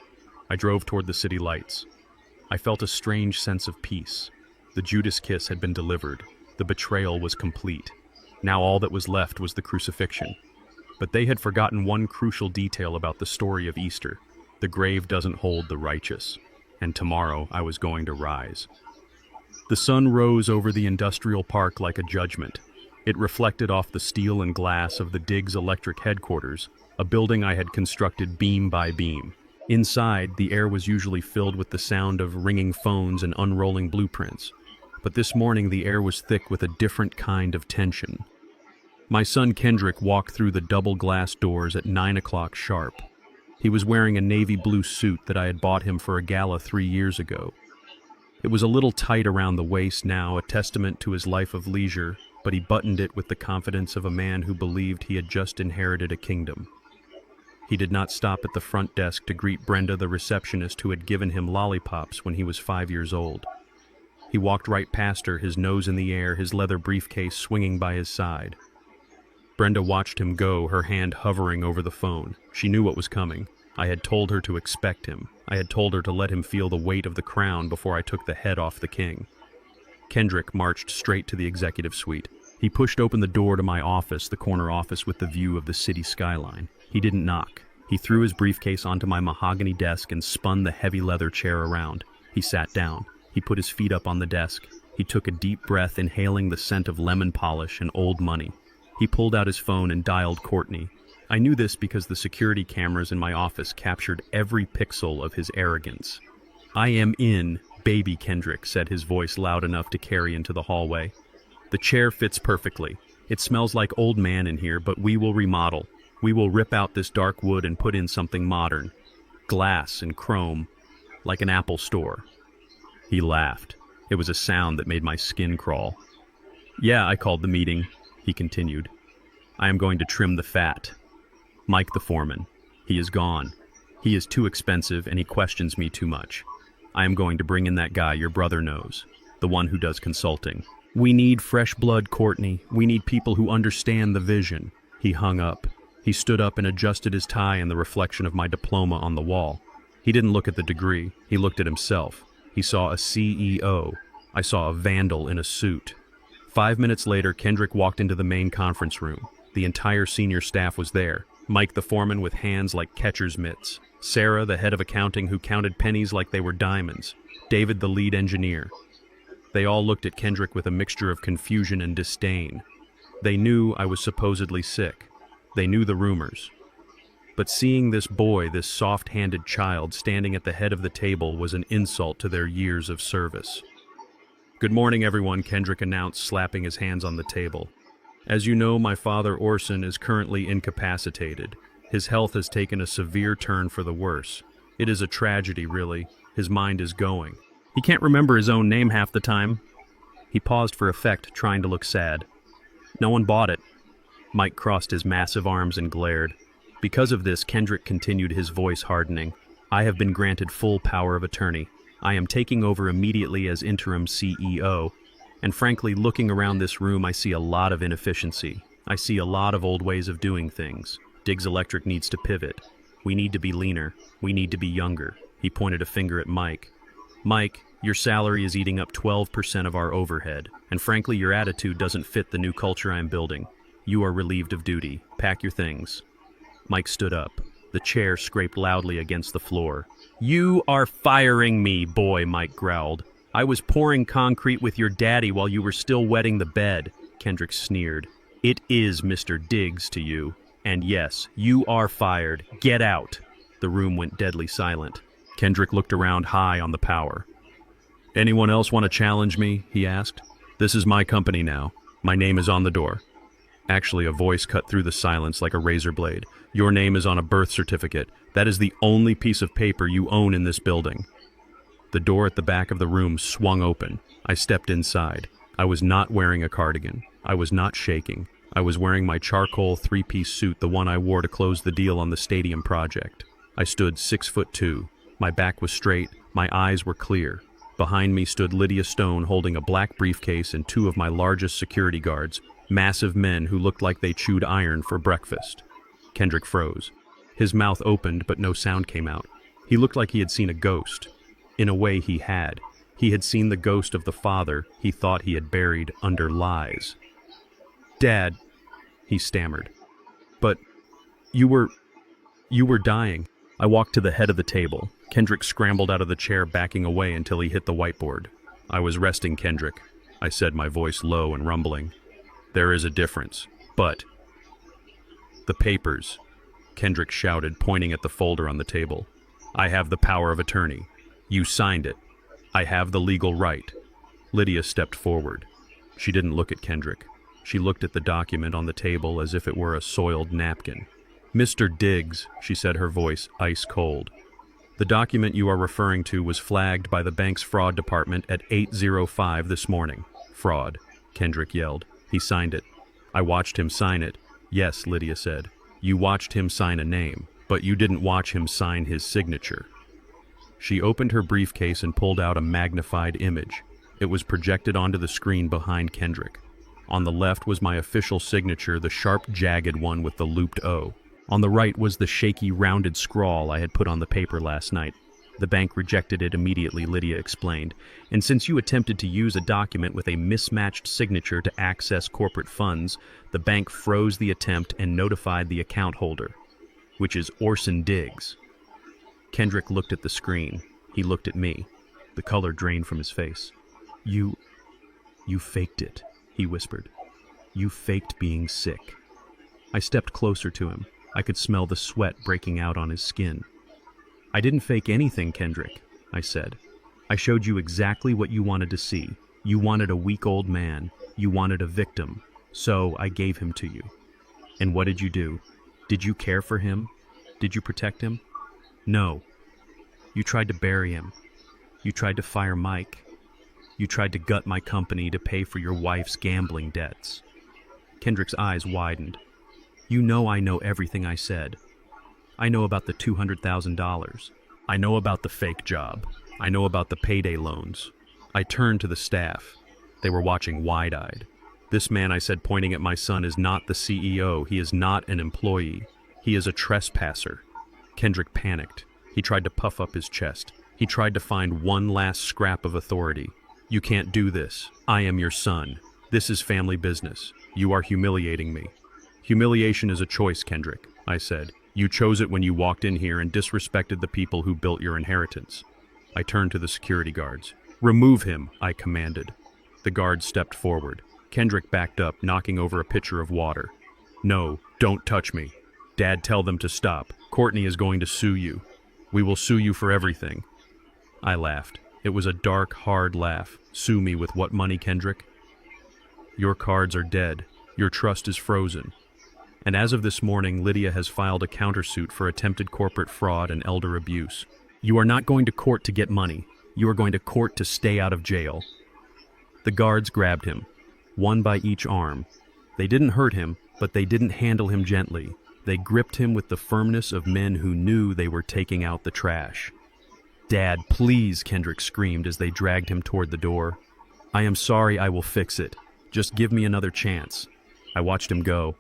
I drove toward the city lights. I felt a strange sense of peace. The Judas kiss had been delivered. The betrayal was complete. Now all that was left was the crucifixion. But they had forgotten one crucial detail about the story of Easter. The grave doesn't hold the righteous. And tomorrow I was going to rise. The sun rose over the industrial park like a judgment. It reflected off the steel and glass of the Diggs Electric headquarters, a building I had constructed beam by beam. Inside, the air was usually filled with the sound of ringing phones and unrolling blueprints. But this morning the air was thick with a different kind of tension. My son Kendrick walked through the double glass doors at 9 o'clock sharp. He was wearing a navy blue suit that I had bought him for a gala 3 years ago. It was a little tight around the waist now, a testament to his life of leisure, but he buttoned it with the confidence of a man who believed he had just inherited a kingdom. He did not stop at the front desk to greet Brenda, the receptionist who had given him lollipops when he was 5 years old. He walked right past her, his nose in the air, his leather briefcase swinging by his side. Brenda watched him go, her hand hovering over the phone. She knew what was coming. I had told her to expect him. I had told her to let him feel the weight of the crown before I took the head off the king. Kendrick marched straight to the executive suite. He pushed open the door to my office, the corner office with the view of the city skyline. He didn't knock. He threw his briefcase onto my mahogany desk and spun the heavy leather chair around. He sat down. He put his feet up on the desk. He took a deep breath, inhaling the scent of lemon polish and old money. He pulled out his phone and dialed Courtney. I knew this because the security cameras in my office captured every pixel of his arrogance. "I am in, baby," Kendrick said, his voice loud enough to carry into the hallway. "The chair fits perfectly. It smells like old man in here, but we will remodel. We will rip out this dark wood and put in something modern. Glass and chrome, like an Apple store." He laughed. It was a sound that made my skin crawl. "Yeah, I called the meeting," he continued. "I am going to trim the fat. Mike the foreman. He is gone. He is too expensive and he questions me too much. I am going to bring in that guy your brother knows, the one who does consulting. We need fresh blood, Courtney. We need people who understand the vision." He hung up. He stood up and adjusted his tie in the reflection of my diploma on the wall. He didn't look at the degree. He looked at himself. He saw a CEO. I saw a vandal in a suit. 5 minutes later, Kendrick walked into the main conference room. The entire senior staff was there. Mike the foreman with hands like catcher's mitts. Sarah, the head of accounting, who counted pennies like they were diamonds. David, the lead engineer. They all looked at Kendrick with a mixture of confusion and disdain. They knew I was supposedly sick. They knew the rumors. But seeing this boy, this soft-handed child, standing at the head of the table was an insult to their years of service. "Good morning, everyone," Kendrick announced, slapping his hands on the table. "As you know, my father Orson is currently incapacitated. His health has taken a severe turn for the worse. It is a tragedy, really. His mind is going. He can't remember his own name half the time." He paused for effect, trying to look sad. "No one bought it." Mike crossed his massive arms and glared. Because of this, Kendrick continued, his voice hardening. "I have been granted full power of attorney. I am taking over immediately as interim CEO. And frankly, looking around this room, I see a lot of inefficiency. I see a lot of old ways of doing things. Diggs Electric needs to pivot. We need to be leaner. We need to be younger." He pointed a finger at Mike. "Mike, your salary is eating up 12% of our overhead. And frankly, your attitude doesn't fit the new culture I'm building. You are relieved of duty. Pack your things." Mike stood up. The chair scraped loudly against the floor. "You are firing me, boy," Mike growled. "I was pouring concrete with your daddy while you were still wetting the bed." Kendrick sneered. "It is Mr. Diggs to you. And yes, you are fired. Get out." The room went deadly silent. Kendrick looked around high on the power. "Anyone else want to challenge me?" he asked. This is my company now. My name is on the door. Actually, a voice cut through the silence like a razor blade. Your name is on a birth certificate. That is the only piece of paper you own in this building. The door at the back of the room swung open. I stepped inside. I was not wearing a cardigan. I was not shaking. I was wearing my charcoal three-piece suit, the one I wore to close the deal on the stadium project. I stood 6'2". My back was straight. My eyes were clear. Behind me stood Lydia Stone holding a black briefcase and two of my largest security guards, massive men who looked like they chewed iron for breakfast. Kendrick froze. His mouth opened, but no sound came out. He looked like he had seen a ghost. In a way, he had. He had seen the ghost of the father he thought he had buried under lies. "Dad," he stammered. "But you were dying." I walked to the head of the table. Kendrick scrambled out of the chair, backing away until he hit the whiteboard. "I was resting, Kendrick," I said, my voice low and rumbling. "There is a difference, but..." "The papers," Kendrick shouted, pointing at the folder on the table. "I have the power of attorney. You signed it. I have the legal right." Lydia stepped forward. She didn't look at Kendrick. She looked at the document on the table as if it were a soiled napkin. "Mr. Diggs," she said, her voice ice cold. "The document you are referring to was flagged by the bank's fraud department at 8:05 this morning." "Fraud," Kendrick yelled. "He signed it." "I watched him sign it." "Yes," Lydia said. "You watched him sign a name, but you didn't watch him sign his signature." She opened her briefcase and pulled out a magnified image. It was projected onto the screen behind Kendrick. On the left was my official signature, the sharp, jagged one with the looped O. On the right was the shaky, rounded scrawl I had put on the paper last night. "The bank rejected it immediately," Lydia explained. "And since you attempted to use a document with a mismatched signature to access corporate funds, the bank froze the attempt and notified the account holder, which is Orson Diggs." Kendrick looked at the screen. He looked at me. The color drained from his face. You faked it," he whispered. "You faked being sick." I stepped closer to him. I could smell the sweat breaking out on his skin. "I didn't fake anything, Kendrick," I said. "I showed you exactly what you wanted to see. You wanted a weak old man. You wanted a victim. So I gave him to you. And what did you do? Did you care for him? Did you protect him? No. You tried to bury him. You tried to fire Mike. You tried to gut my company to pay for your wife's gambling debts." Kendrick's eyes widened. "You know I know everything I said. I know about the $200,000. I know about the fake job. I know about the payday loans." I turned to the staff. They were watching wide-eyed. "This man," I said, pointing at my son, "is not the CEO. He is not an employee. He is a trespasser." Kendrick panicked. He tried to puff up his chest. He tried to find one last scrap of authority. "You can't do this. I am your son. This is family business. You are humiliating me." "Humiliation is a choice, Kendrick," I said. "You chose it when you walked in here and disrespected the people who built your inheritance." I turned to the security guards. "Remove him," I commanded. The guards stepped forward. Kendrick backed up, knocking over a pitcher of water. "No, don't touch me. Dad, tell them to stop. Courtney is going to sue you. We will sue you for everything." I laughed. It was a dark, hard laugh. "Sue me with what money, Kendrick? Your cards are dead. Your trust is frozen. And as of this morning, Lydia has filed a countersuit for attempted corporate fraud and elder abuse. You are not going to court to get money. You are going to court to stay out of jail." The guards grabbed him, one by each arm. They didn't hurt him, but they didn't handle him gently. They gripped him with the firmness of men who knew they were taking out the trash. "Dad, please," Kendrick screamed as they dragged him toward the door. "I am sorry, I will fix it. Just give me another chance." I watched him go.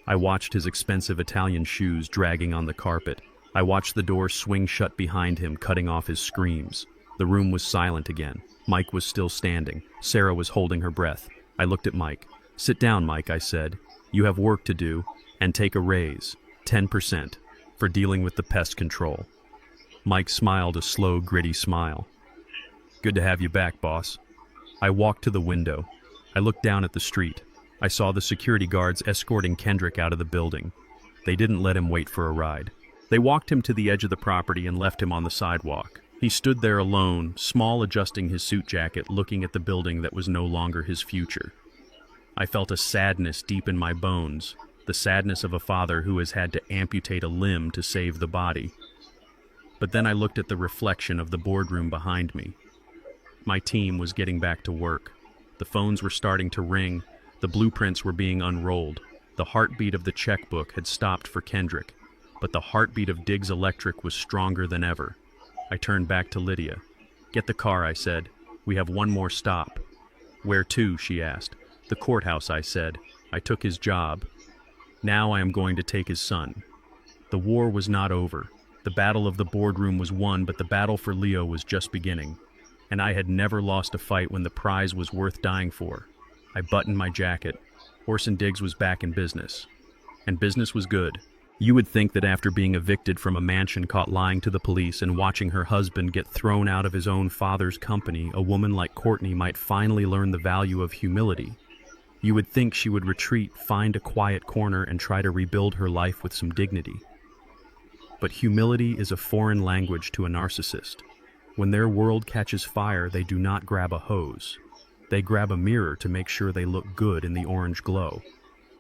I watched his expensive Italian shoes dragging on the carpet. I watched the door swing shut behind him, cutting off his screams. The room was silent again. Mike was still standing. Sarah was holding her breath. I looked at Mike. "Sit down, Mike," I said. "You have work to do, and take a raise, 10%, for dealing with the pest control." Mike smiled a slow, gritty smile. "Good to have you back, boss." I walked to the window. I looked down at the street. I saw the security guards escorting Kendrick out of the building. They didn't let him wait for a ride. They walked him to the edge of the property and left him on the sidewalk. He stood there alone, small, adjusting his suit jacket, looking at the building that was no longer his future. I felt a sadness deep in my bones, the sadness of a father who has had to amputate a limb to save the body. But then I looked at the reflection of the boardroom behind me. My team was getting back to work. The phones were starting to ring, the blueprints were being unrolled. The heartbeat of the checkbook had stopped for Kendrick, but the heartbeat of Diggs Electric was stronger than ever. I turned back to Lydia. "Get the car," I said. "We have one more stop." "Where to?" she asked. "The courthouse," I said. "I took his job. Now I am going to take his son." The war was not over. The battle of the boardroom was won, but the battle for Leo was just beginning. And I had never lost a fight when the prize was worth dying for. I buttoned my jacket. Orson Diggs was back in business. And business was good. You would think that after being evicted from a mansion, caught lying to the police, and watching her husband get thrown out of his own father's company, a woman like Courtney might finally learn the value of humility. You would think she would retreat, find a quiet corner, and try to rebuild her life with some dignity. But humility is a foreign language to a narcissist. When their world catches fire, they do not grab a hose. They grab a mirror to make sure they look good in the orange glow.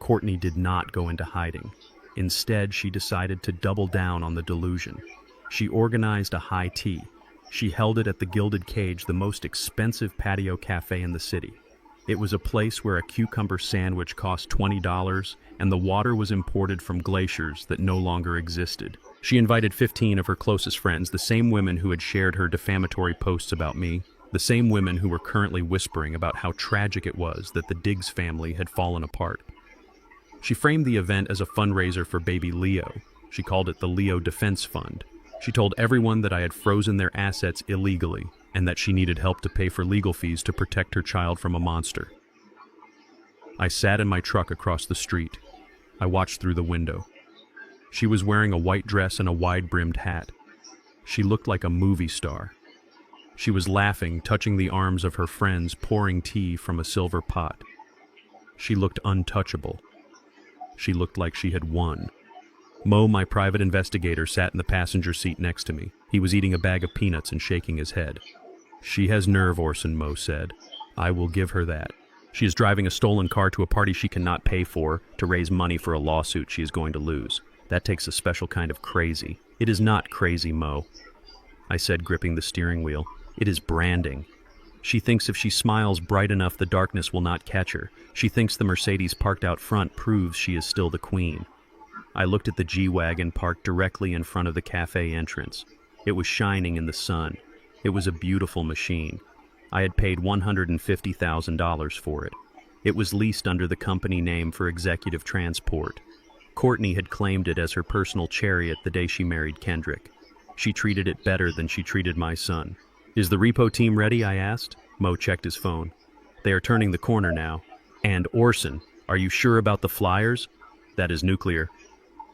Courtney did not go into hiding. Instead, she decided to double down on the delusion. She organized a high tea. She held it at the Gilded Cage, the most expensive patio cafe in the city. It was a place where a cucumber sandwich cost $20, and the water was imported from glaciers that no longer existed. She invited 15 of her closest friends, the same women who had shared her defamatory posts about me, the same women who were currently whispering about how tragic it was that the Diggs family had fallen apart. She framed the event as a fundraiser for baby Leo. She called it the Leo Defense Fund. She told everyone that I had frozen their assets illegally and that she needed help to pay for legal fees to protect her child from a monster. I sat in my truck across the street. I watched through the window. She was wearing a white dress and a wide-brimmed hat. She looked like a movie star. She was laughing, touching the arms of her friends, pouring tea from a silver pot. She looked untouchable. She looked like she had won. Mo, my private investigator, sat in the passenger seat next to me. He was eating a bag of peanuts and shaking his head. "She has nerve," Orson, Mo said. "I will give her that. She is driving a stolen car to a party she cannot pay for to raise money for a lawsuit she is going to lose. That takes a special kind of crazy." "It is not crazy, Mo," I said, gripping the steering wheel. "It is branding. She thinks if she smiles bright enough, the darkness will not catch her. She thinks the Mercedes parked out front proves she is still the queen." I looked at the G-Wagon parked directly in front of the cafe entrance. It was shining in the sun. It was a beautiful machine. I had paid $150,000 for it. It was leased under the company name for executive transport. Courtney had claimed it as her personal chariot the day she married Kendrick. She treated it better than she treated my son. "Is the repo team ready?" I asked. Mo checked his phone. "They are turning the corner now." "And Orson, are you sure about the flyers?" "That is nuclear."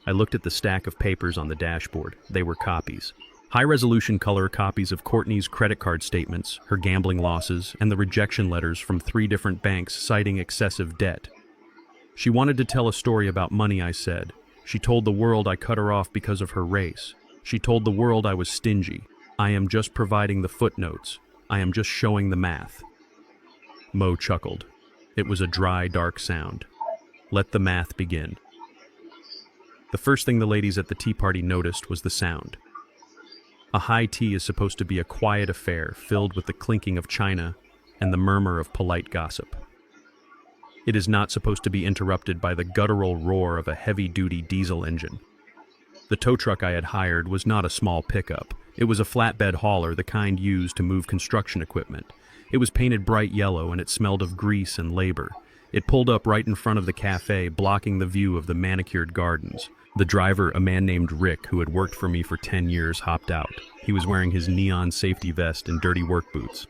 I looked at the stack of papers on the dashboard. They were copies. High-resolution color copies of Courtney's credit card statements, her gambling losses, and the rejection letters from 3 different banks citing excessive debt. "She wanted to tell a story about money," I said. "She told the world I cut her off because of her race. She told the world I was stingy. I am just providing the footnotes. I am just showing the math." Mo chuckled. It was a dry, dark sound. "Let the math begin." The first thing the ladies at the tea party noticed was the sound. A high tea is supposed to be a quiet affair filled with the clinking of china and the murmur of polite gossip. It is not supposed to be interrupted by the guttural roar of a heavy-duty diesel engine. The tow truck I had hired was not a small pickup. It was a flatbed hauler, the kind used to move construction equipment. It was painted bright yellow and it smelled of grease and labor. It pulled up right in front of the cafe, blocking the view of the manicured gardens. The driver, a man named Rick, who had worked for me for 10 years, hopped out. He was wearing his neon safety vest and dirty work boots.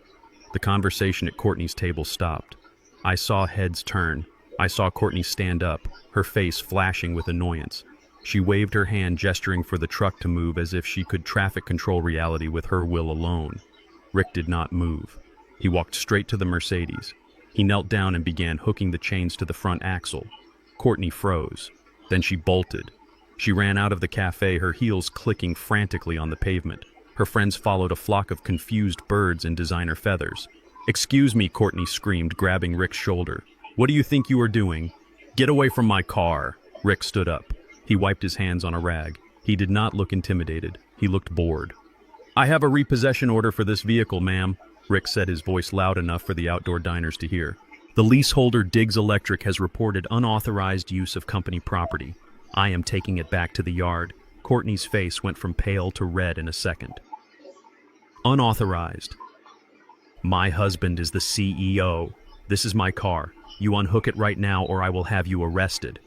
The conversation at Courtney's table stopped. I saw heads turn. I saw Courtney stand up, her face flashing with annoyance. She waved her hand, gesturing for the truck to move as if she could traffic control reality with her will alone. Rick did not move. He walked straight to the Mercedes. He knelt down and began hooking the chains to the front axle. Courtney froze. Then she bolted. She ran out of the cafe, her heels clicking frantically on the pavement. Her friends followed a flock of confused birds in designer feathers. "Excuse me," Courtney screamed, grabbing Rick's shoulder. "What do you think you are doing? Get away from my car!" Rick stood up. He wiped his hands on a rag. He did not look intimidated. He looked bored. "I have a repossession order for this vehicle, ma'am," Rick said, his voice loud enough for the outdoor diners to hear. "The leaseholder, Diggs Electric, has reported unauthorized use of company property. I am taking it back to the yard." Courtney's face went from pale to red in a second. "Unauthorized. My husband is the CEO. This is my car. You unhook it right now or I will have you arrested."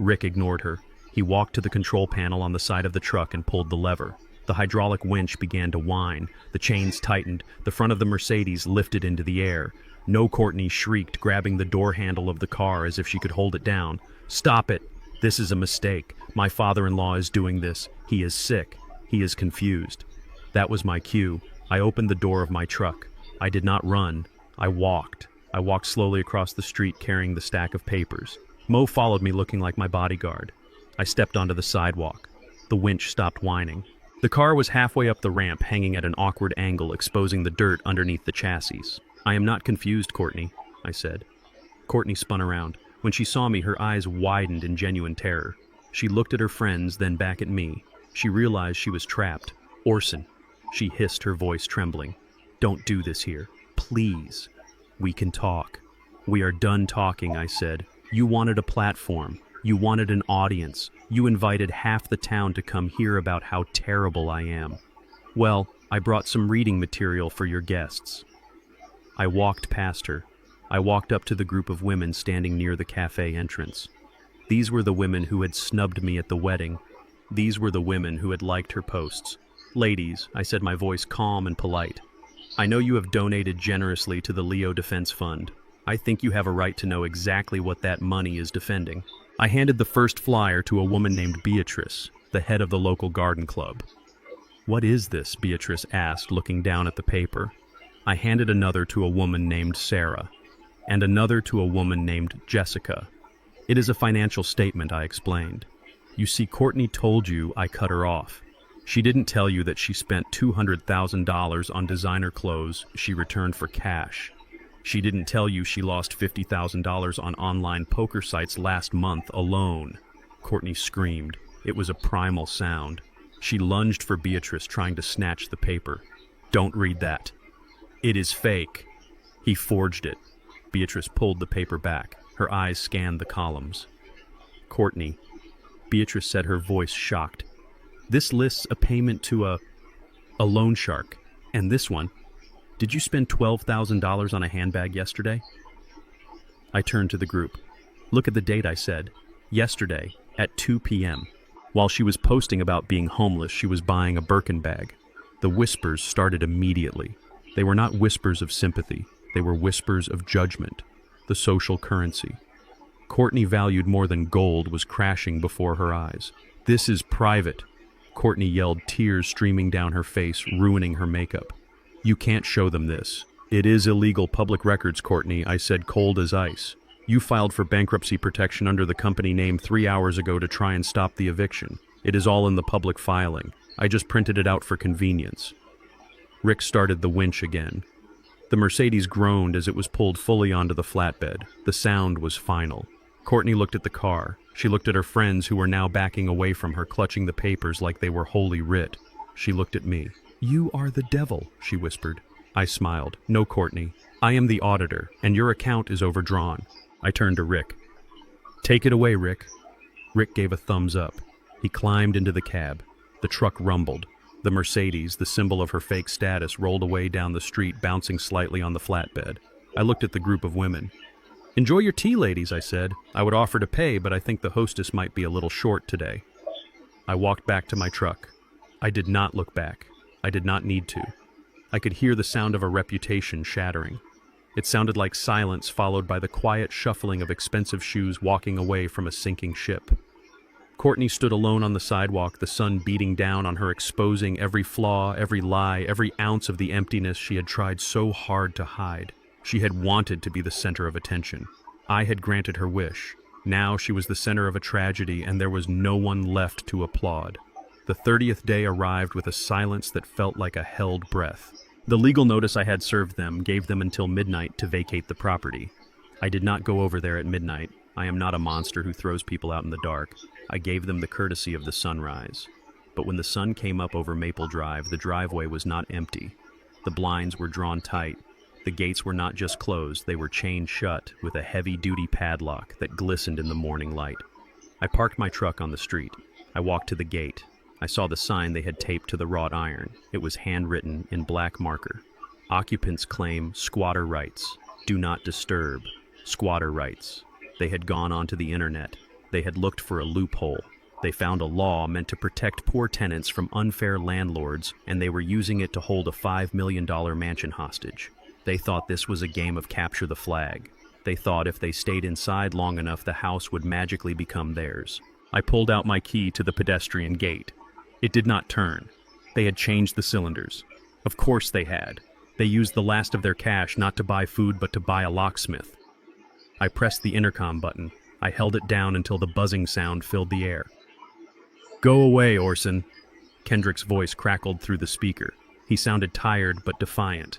Rick ignored her. He walked to the control panel on the side of the truck and pulled the lever. The hydraulic winch began to whine. The chains tightened. The front of the Mercedes lifted into the air. "No," Courtney shrieked, grabbing the door handle of the car as if she could hold it down. "Stop it. This is a mistake. My father-in-law is doing this. He is sick. He is confused." That was my cue. I opened the door of my truck. I did not run. I walked. I walked slowly across the street carrying the stack of papers. Mo followed me looking like my bodyguard. I stepped onto the sidewalk. The winch stopped whining. The car was halfway up the ramp, hanging at an awkward angle, exposing the dirt underneath the chassis. "I am not confused, Courtney," I said. Courtney spun around. When she saw me, her eyes widened in genuine terror. She looked at her friends, then back at me. She realized she was trapped. "Orson," she hissed, her voice trembling. "Don't do this here. Please. We can talk." "We are done talking," I said. "You wanted a platform. You wanted an audience. You invited half the town to come hear about how terrible I am. Well, I brought some reading material for your guests." I walked past her. I walked up to the group of women standing near the cafe entrance. These were the women who had snubbed me at the wedding. These were the women who had liked her posts. "Ladies," I said, my voice calm and polite, "I know you have donated generously to the Leo Defense Fund. I think you have a right to know exactly what that money is defending." I handed the first flyer to a woman named Beatrice, the head of the local garden club. "What is this?" Beatrice asked, looking down at the paper. I handed another to a woman named Sarah, and another to a woman named Jessica. "It is a financial statement," I explained. "You see, Courtney told you I cut her off. She didn't tell you that she spent $200,000 on designer clothes she returned for cash. She didn't tell you she lost $50,000 on online poker sites last month alone." Courtney screamed. It was a primal sound. She lunged for Beatrice, trying to snatch the paper. "Don't read that. It is fake. He forged it." Beatrice pulled the paper back. Her eyes scanned the columns. "Courtney," Beatrice said, her voice shocked. "This lists a payment to a loan shark. And this one. Did you spend $12,000 on a handbag yesterday?" I turned to the group. "Look at the date," I said. "Yesterday, at 2 p.m. While she was posting about being homeless, she was buying a Birkin bag." The whispers started immediately. They were not whispers of sympathy. They were whispers of judgment, the social currency. Courtney valued more than gold was crashing before her eyes. "This is private," Courtney yelled, tears streaming down her face, ruining her makeup. "You can't show them this. It is illegal public records, Courtney," I said, cold as ice. "You filed for bankruptcy protection under the company name 3 hours ago to try and stop the eviction. It is all in the public filing. I just printed it out for convenience." Rick started the winch again. The Mercedes groaned as it was pulled fully onto the flatbed. The sound was final. Courtney looked at the car. She looked at her friends who were now backing away from her, clutching the papers like they were holy writ. She looked at me. "You are the devil," she whispered. I smiled. "No, Courtney. I am the auditor, and your account is overdrawn." I turned to Rick. "Take it away, Rick." Rick gave a thumbs up. He climbed into the cab. The truck rumbled. The Mercedes, the symbol of her fake status, rolled away down the street, bouncing slightly on the flatbed. I looked at the group of women. "Enjoy your tea, ladies," I said. "I would offer to pay, but I think the hostess might be a little short today." I walked back to my truck. I did not look back. I did not need to. I could hear the sound of a reputation shattering. It sounded like silence followed by the quiet shuffling of expensive shoes walking away from a sinking ship. Courtney stood alone on the sidewalk, the sun beating down on her, exposing every flaw, every lie, every ounce of the emptiness she had tried so hard to hide. She had wanted to be the center of attention. I had granted her wish. Now she was the center of a tragedy, and there was no one left to applaud. The 30th day arrived with a silence that felt like a held breath. The legal notice I had served them gave them until midnight to vacate the property. I did not go over there at midnight. I am not a monster who throws people out in the dark. I gave them the courtesy of the sunrise. But when the sun came up over Maple Drive, the driveway was not empty. The blinds were drawn tight. The gates were not just closed, they were chained shut with a heavy-duty padlock that glistened in the morning light. I parked my truck on the street. I walked to the gate. I saw the sign they had taped to the wrought iron. It was handwritten in black marker. Occupants claim squatter rights. Do not disturb. Squatter rights. They had gone onto the internet. They had looked for a loophole. They found a law meant to protect poor tenants from unfair landlords, and they were using it to hold a $5 million mansion hostage. They thought this was a game of capture the flag. They thought if they stayed inside long enough, the house would magically become theirs. I pulled out my key to the pedestrian gate. It did not turn. They had changed the cylinders. Of course they had. They used the last of their cash not to buy food but to buy a locksmith. I pressed the intercom button. I held it down until the buzzing sound filled the air. "Go away, Orson." Kendrick's voice crackled through the speaker. He sounded tired but defiant.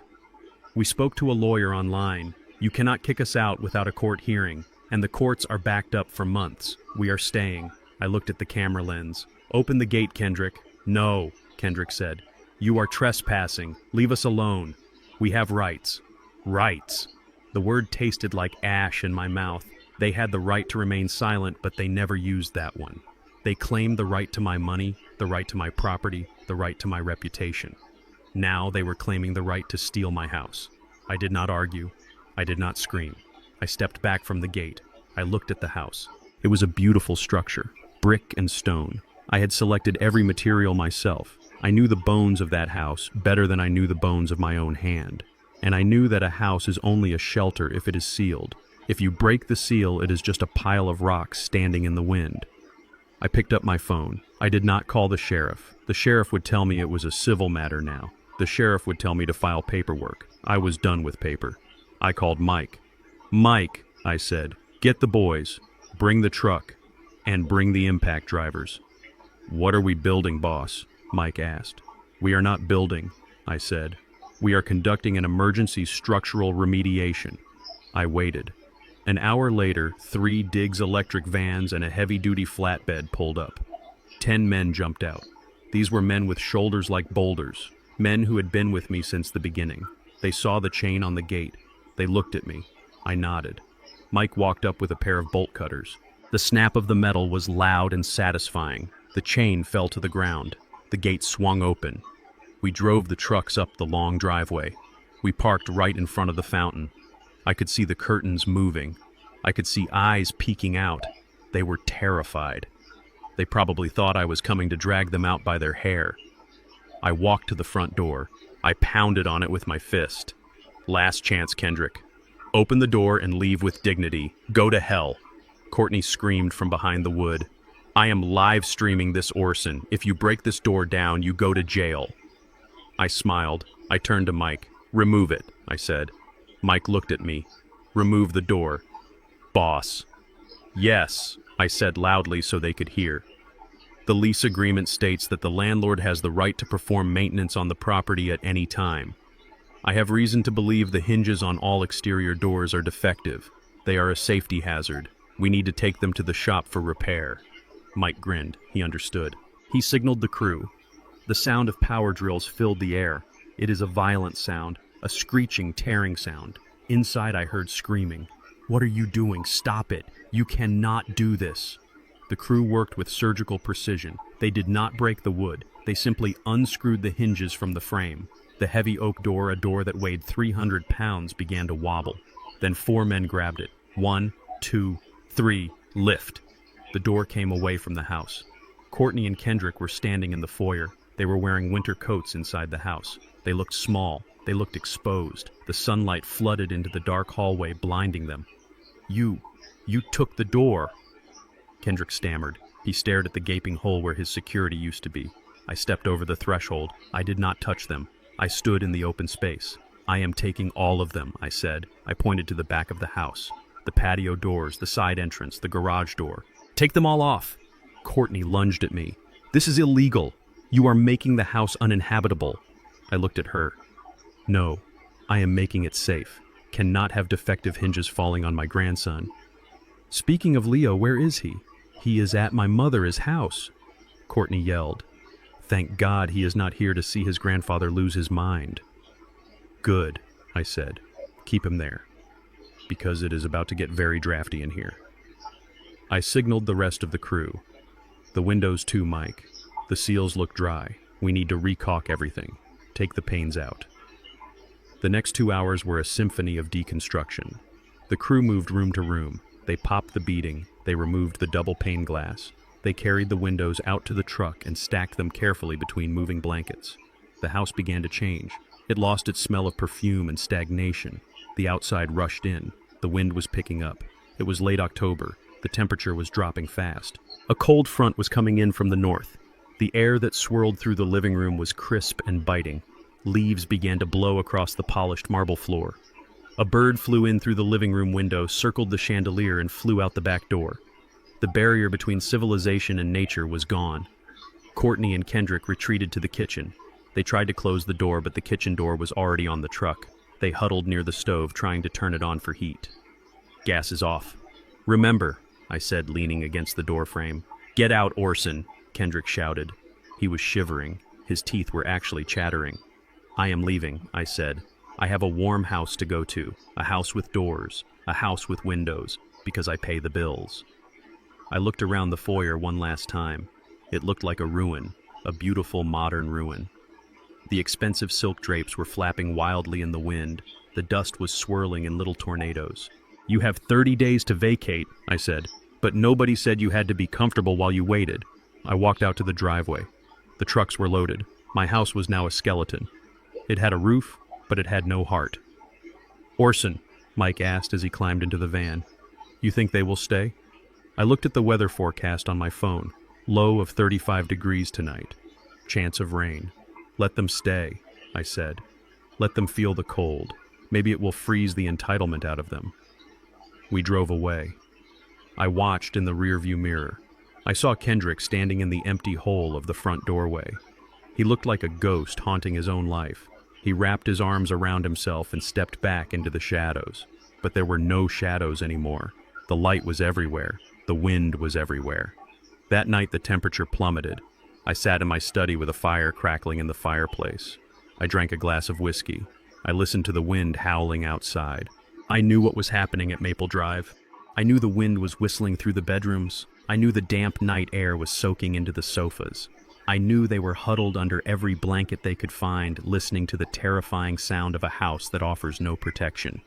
"We spoke to a lawyer online. You cannot kick us out without a court hearing, and the courts are backed up for months. We are staying." I looked at the camera lens. "Open the gate, Kendrick." "No," Kendrick said. "You are trespassing. Leave us alone. We have rights." Rights. The word tasted like ash in my mouth. They had the right to remain silent, but they never used that one. They claimed the right to my money, the right to my property, the right to my reputation. Now they were claiming the right to steal my house. I did not argue. I did not scream. I stepped back from the gate. I looked at the house. It was a beautiful structure, brick and stone. I had selected every material myself. I knew the bones of that house better than I knew the bones of my own hand. And I knew that a house is only a shelter if it is sealed. If you break the seal, it is just a pile of rocks standing in the wind. I picked up my phone. I did not call the sheriff. The sheriff would tell me it was a civil matter now. The sheriff would tell me to file paperwork. I was done with paper. I called Mike. "Mike," I said, "get the boys, bring the truck, and bring the impact drivers." "What are we building, boss?" Mike asked. "We are not building," I said. "We are conducting an emergency structural remediation." I waited. An hour later, 3 Diggs electric vans and a heavy-duty flatbed pulled up. 10 men jumped out. These were men with shoulders like boulders, men who had been with me since the beginning. They saw the chain on the gate. They looked at me. I nodded. Mike walked up with a pair of bolt cutters. The snap of the metal was loud and satisfying. The chain fell to the ground. The gate swung open. We drove the trucks up the long driveway. We parked right in front of the fountain. I could see the curtains moving. I could see eyes peeking out. They were terrified. They probably thought I was coming to drag them out by their hair. I walked to the front door. I pounded on it with my fist. "Last chance, Kendrick. Open the door and leave with dignity. Go to hell." Courtney screamed from behind the wood. "I am live streaming this, Orson. If you break this door down, you go to jail." I smiled. I turned to Mike. "Remove it," I said. Mike looked at me. "Remove the door." "Boss." "Yes," I said loudly so they could hear. "The lease agreement states that the landlord has the right to perform maintenance on the property at any time. I have reason to believe the hinges on all exterior doors are defective. They are a safety hazard. We need to take them to the shop for repair." Mike grinned. He understood. He signaled the crew. The sound of power drills filled the air. It is a violent sound, a screeching, tearing sound. Inside I heard screaming. "What are you doing? Stop it! You cannot do this!" The crew worked with surgical precision. They did not break the wood. They simply unscrewed the hinges from the frame. The heavy oak door, a door that weighed 300 pounds, began to wobble. Then 4 men grabbed it. 1, 2, 3, lift. The door came away from the house. Courtney and Kendrick were standing in the foyer. They were wearing winter coats inside the house. They looked small. They looked exposed. The sunlight flooded into the dark hallway, blinding them. You took the door." Kendrick stammered. He stared at the gaping hole where his security used to be. I stepped over the threshold. I did not touch them. I stood in the open space. "I am taking all of them," I said. I pointed to the back of the house. The patio doors, the side entrance, the garage door. "Take them all off." Courtney lunged at me. This is illegal. You are making the house uninhabitable. I looked at her. No, I am making it safe. Cannot have defective hinges falling on my grandson. Speaking of Leo, where is he? He is at my mother's house, Courtney yelled. Thank God he is not here to see his grandfather lose his mind. Good, I said. Keep him there, because it is about to get very drafty in here. I signaled the rest of the crew. The windows too, Mike. The seals look dry. We need to recaulk everything. Take the panes out. The next 2 hours were a symphony of deconstruction. The crew moved room to room. They popped the beading. They removed the double pane glass. They carried the windows out to the truck and stacked them carefully between moving blankets. The house began to change. It lost its smell of perfume and stagnation. The outside rushed in. The wind was picking up. It was late October. The temperature was dropping fast. A cold front was coming in from the north. The air that swirled through the living room was crisp and biting. Leaves began to blow across the polished marble floor. A bird flew in through the living room window, circled the chandelier, and flew out the back door. The barrier between civilization and nature was gone. Courtney and Kendrick retreated to the kitchen. They tried to close the door, but the kitchen door was already on the truck. They huddled near the stove, trying to turn it on for heat. Gas is off. Remember, I said, leaning against the door frame. Get out, Orson, Kendrick shouted. He was shivering. His teeth were actually chattering. I am leaving, I said. I have a warm house to go to, a house with doors, a house with windows, because I pay the bills. I looked around the foyer one last time. It looked like a ruin, a beautiful modern ruin. The expensive silk drapes were flapping wildly in the wind. The dust was swirling in little tornadoes. You have 30 days to vacate, I said, but nobody said you had to be comfortable while you waited. I walked out to the driveway. The trucks were loaded. My house was now a skeleton. It had a roof, but it had no heart. Orson, Mike asked as he climbed into the van, you think they will stay? I looked at the weather forecast on my phone. Low of 35 degrees tonight. Chance of rain. Let them stay, I said. Let them feel the cold. Maybe it will freeze the entitlement out of them. We drove away. I watched in the rearview mirror. I saw Kendrick standing in the empty hole of the front doorway. He looked like a ghost haunting his own life. He wrapped his arms around himself and stepped back into the shadows. But there were no shadows anymore. The light was everywhere. The wind was everywhere. That night the temperature plummeted. I sat in my study with a fire crackling in the fireplace. I drank a glass of whiskey. I listened to the wind howling outside. I knew what was happening at Maple Drive. I knew the wind was whistling through the bedrooms. I knew the damp night air was soaking into the sofas. I knew they were huddled under every blanket they could find, listening to the terrifying sound of a house that offers no protection.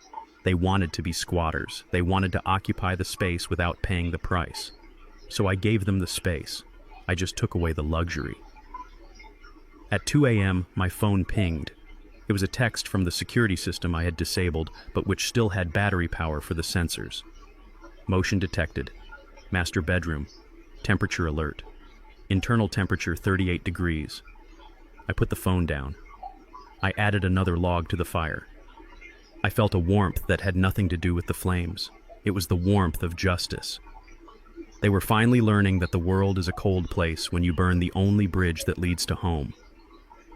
They wanted to be squatters. They wanted to occupy the space without paying the price. So I gave them the space. I just took away the luxury. At 2 a.m., my phone pinged. It was a text from the security system I had disabled, but which still had battery power for the sensors. Motion detected. Master bedroom. Temperature alert. Internal temperature 38 degrees. I put the phone down. I added another log to the fire. I felt a warmth that had nothing to do with the flames. It was the warmth of justice. They were finally learning that the world is a cold place when you burn the only bridge that leads to home.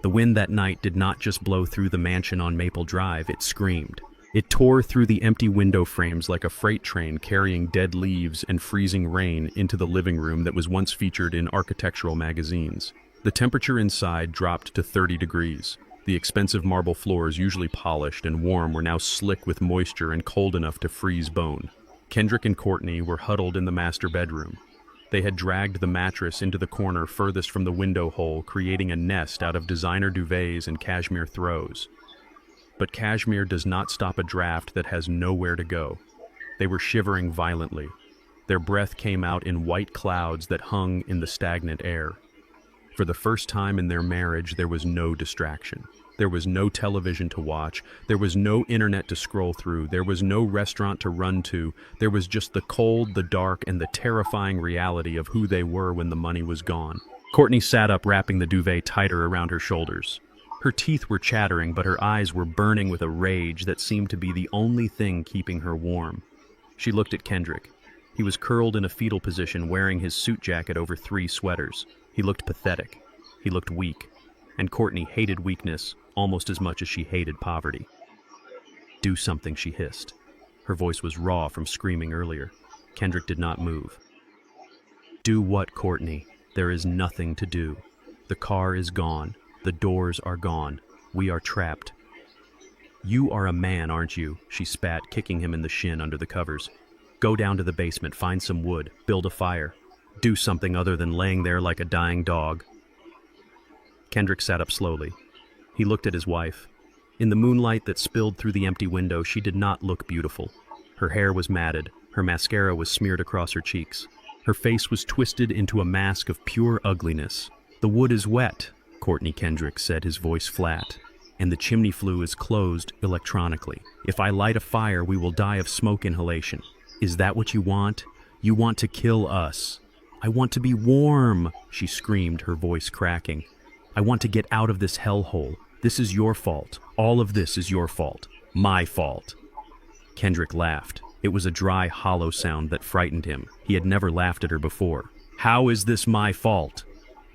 The wind that night did not just blow through the mansion on Maple Drive, it screamed. It tore through the empty window frames like a freight train carrying dead leaves and freezing rain into the living room that was once featured in architectural magazines. The temperature inside dropped to 30 degrees. The expensive marble floors, usually polished and warm, were now slick with moisture and cold enough to freeze bone. Kendrick and Courtney were huddled in the master bedroom. They had dragged the mattress into the corner furthest from the window hole, creating a nest out of designer duvets and cashmere throws. But cashmere does not stop a draft that has nowhere to go. They were shivering violently. Their breath came out in white clouds that hung in the stagnant air. For the first time in their marriage, there was no distraction. There was no television to watch. There was no internet to scroll through. There was no restaurant to run to. There was just the cold, the dark, and the terrifying reality of who they were when the money was gone. Courtney sat up, wrapping the duvet tighter around her shoulders. Her teeth were chattering, but her eyes were burning with a rage that seemed to be the only thing keeping her warm. She looked at Kendrick. He was curled in a fetal position, wearing his suit jacket over 3 sweaters. He looked pathetic. He looked weak. And Courtney hated weakness almost as much as she hated poverty. "Do something," she hissed. Her voice was raw from screaming earlier. Kendrick did not move. "Do what, Courtney? There is nothing to do. The car is gone. The doors are gone. We are trapped." "You are a man, aren't you?" she spat, kicking him in the shin under the covers. "Go down to the basement, find some wood, build a fire. Do something other than laying there like a dying dog." Kendrick sat up slowly. He looked at his wife. In the moonlight that spilled through the empty window, she did not look beautiful. Her hair was matted. Her mascara was smeared across her cheeks. Her face was twisted into a mask of pure ugliness. "The wood is wet," Courtney Kendrick said, his voice flat, "and the chimney flue is closed electronically. If I light a fire, we will die of smoke inhalation. Is that what you want? You want to kill us." "I want to be warm," she screamed, her voice cracking. "I want to get out of this hellhole. This is your fault. All of this is your fault. My fault." Kendrick laughed. It was a dry, hollow sound that frightened him. He had never laughed at her before. "How is this my fault?"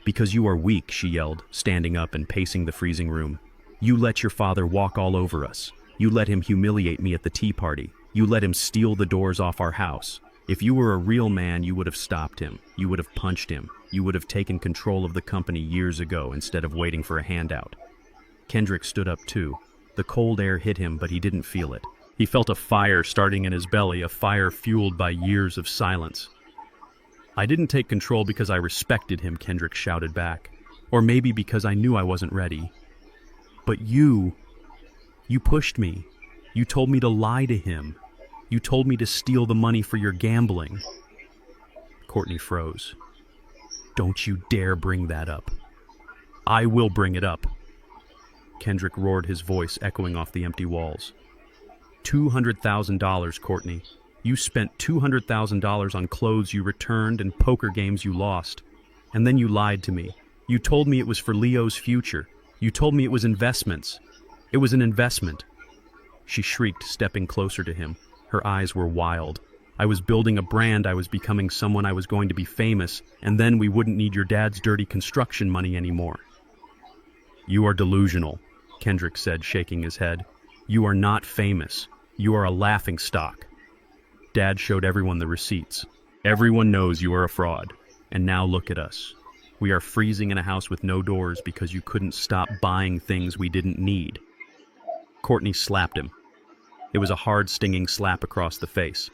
"Because you are weak," she yelled, standing up and pacing the freezing room. "You let your father walk all over us. You let him humiliate me at the tea party. You let him steal the doors off our house. If you were a real man, you would have stopped him. You would have punched him. You would have taken control of the company years ago instead of waiting for a handout." Kendrick stood up too. The cold air hit him, but he didn't feel it. He felt a fire starting in his belly, a fire fueled by years of silence. "I didn't take control because I respected him," Kendrick shouted back. "Or maybe because I knew I wasn't ready. But you pushed me. You told me to lie to him. You told me to steal the money for your gambling." Courtney froze. "Don't you dare bring that up." "I will bring it up." Kendrick roared, his voice echoing off the empty walls. $200,000, Courtney. You spent $200,000 on clothes you returned and poker games you lost. And then you lied to me. You told me it was for Leo's future. You told me it was investments. It was an investment. She shrieked, stepping closer to him. Her eyes were wild. "I was building a brand. I was becoming someone. I was going to be famous. And then we wouldn't need your dad's dirty construction money anymore." "You are delusional," Kendrick said, shaking his head. "You are not famous. You are a laughingstock. Dad showed everyone the receipts. Everyone knows you are a fraud. And now look at us. We are freezing in a house with no doors because you couldn't stop buying things we didn't need." Courtney slapped him. It was a hard, stinging slap across the face.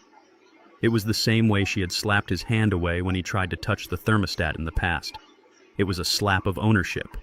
It was the same way she had slapped his hand away when he tried to touch the thermostat in the past. It was a slap of ownership.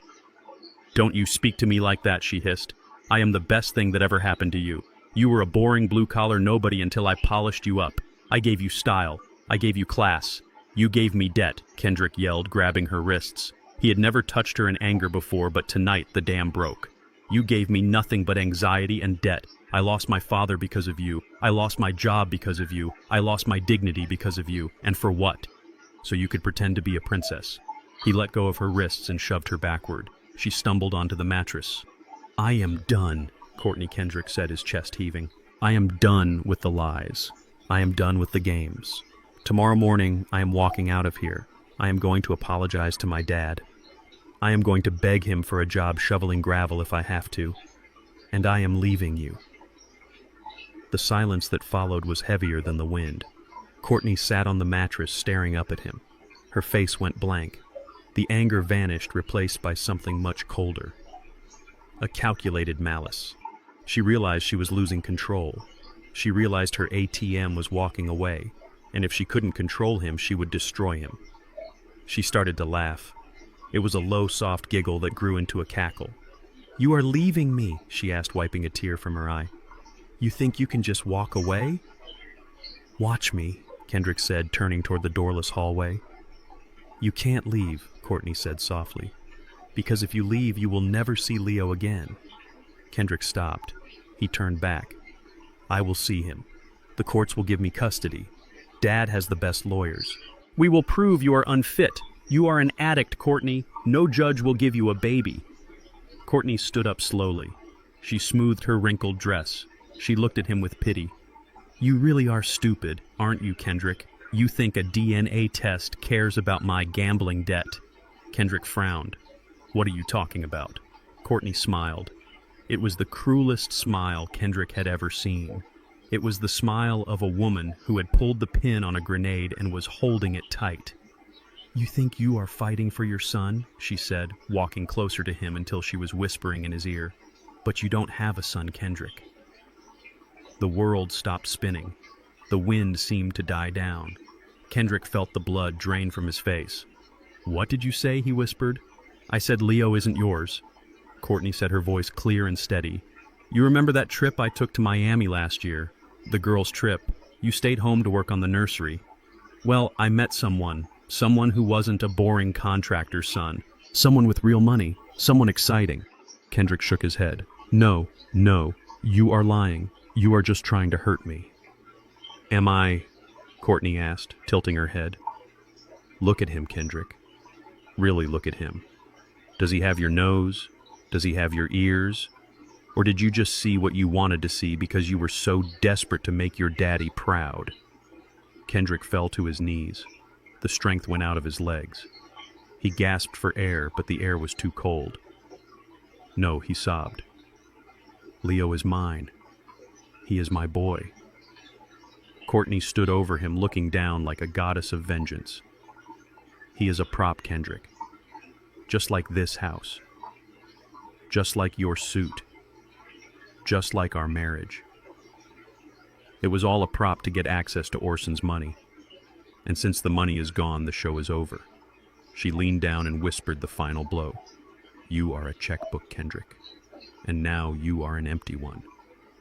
"Don't you speak to me like that," she hissed. "I am the best thing that ever happened to you. You were a boring blue-collar nobody until I polished you up. I gave you style. I gave you class. You gave me debt," Kendrick yelled, grabbing her wrists. He had never touched her in anger before, but tonight the dam broke. "You gave me nothing but anxiety and debt. I lost my father because of you. I lost my job because of you. I lost my dignity because of you. And for what? So you could pretend to be a princess." He let go of her wrists and shoved her backward. She stumbled onto the mattress. "I am done," Courtney Kendrick said, his chest heaving. "I am done with the lies. I am done with the games. Tomorrow morning, I am walking out of here. I am going to apologize to my dad. I am going to beg him for a job shoveling gravel if I have to. And I am leaving you." The silence that followed was heavier than the wind. Courtney sat on the mattress, staring up at him. Her face went blank. The anger vanished, replaced by something much colder. A calculated malice. She realized she was losing control. She realized her ATM was walking away, and if she couldn't control him, she would destroy him. She started to laugh. It was a low, soft giggle that grew into a cackle. "You are leaving me?" she asked, wiping a tear from her eye. "You think you can just walk away?" "Watch me," Kendrick said, turning toward the doorless hallway. "You can't leave," Courtney said softly, "because if you leave, you will never see Leo again." Kendrick stopped. He turned back. "I will see him. The courts will give me custody. Dad has the best lawyers. We will prove you are unfit. You are an addict, Courtney. No judge will give you a baby." Courtney stood up slowly. She smoothed her wrinkled dress. She looked at him with pity. "You really are stupid, aren't you, Kendrick? You think a DNA test cares about my gambling debt. Kendrick frowned. What are you talking about? Courtney smiled. It was the cruelest smile Kendrick had ever seen. It was the smile of a woman who had pulled the pin on a grenade and was holding it tight. You think you are fighting for your son? She said, walking closer to him until she was whispering in his ear. But you don't have a son, Kendrick. The world stopped spinning. The wind seemed to die down. Kendrick felt the blood drain from his face. What did you say? He whispered. I said Leo isn't yours. Courtney said, her voice clear and steady. You remember that trip I took to Miami last year? The girls' trip. You stayed home to work on the nursery. Well, I met someone who wasn't a boring contractor's son. Someone with real money. Someone exciting. Kendrick shook his head. No, you are lying. You are just trying to hurt me. Am I? Courtney asked, tilting her head. Look at him, Kendrick. Really look at him. Does he have your nose? Does he have your ears? Or did you just see what you wanted to see because you were so desperate to make your daddy proud? Kendrick fell to his knees. The strength went out of his legs. He gasped for air, but the air was too cold. No, he sobbed. Leo is mine. He is my boy. Courtney stood over him, looking down like a goddess of vengeance. He is a prop, Kendrick. Just like this house. Just like your suit. Just like our marriage. It was all a prop to get access to Orson's money. And since the money is gone, the show is over. She leaned down and whispered the final blow. You are a checkbook, Kendrick. And now you are an empty one.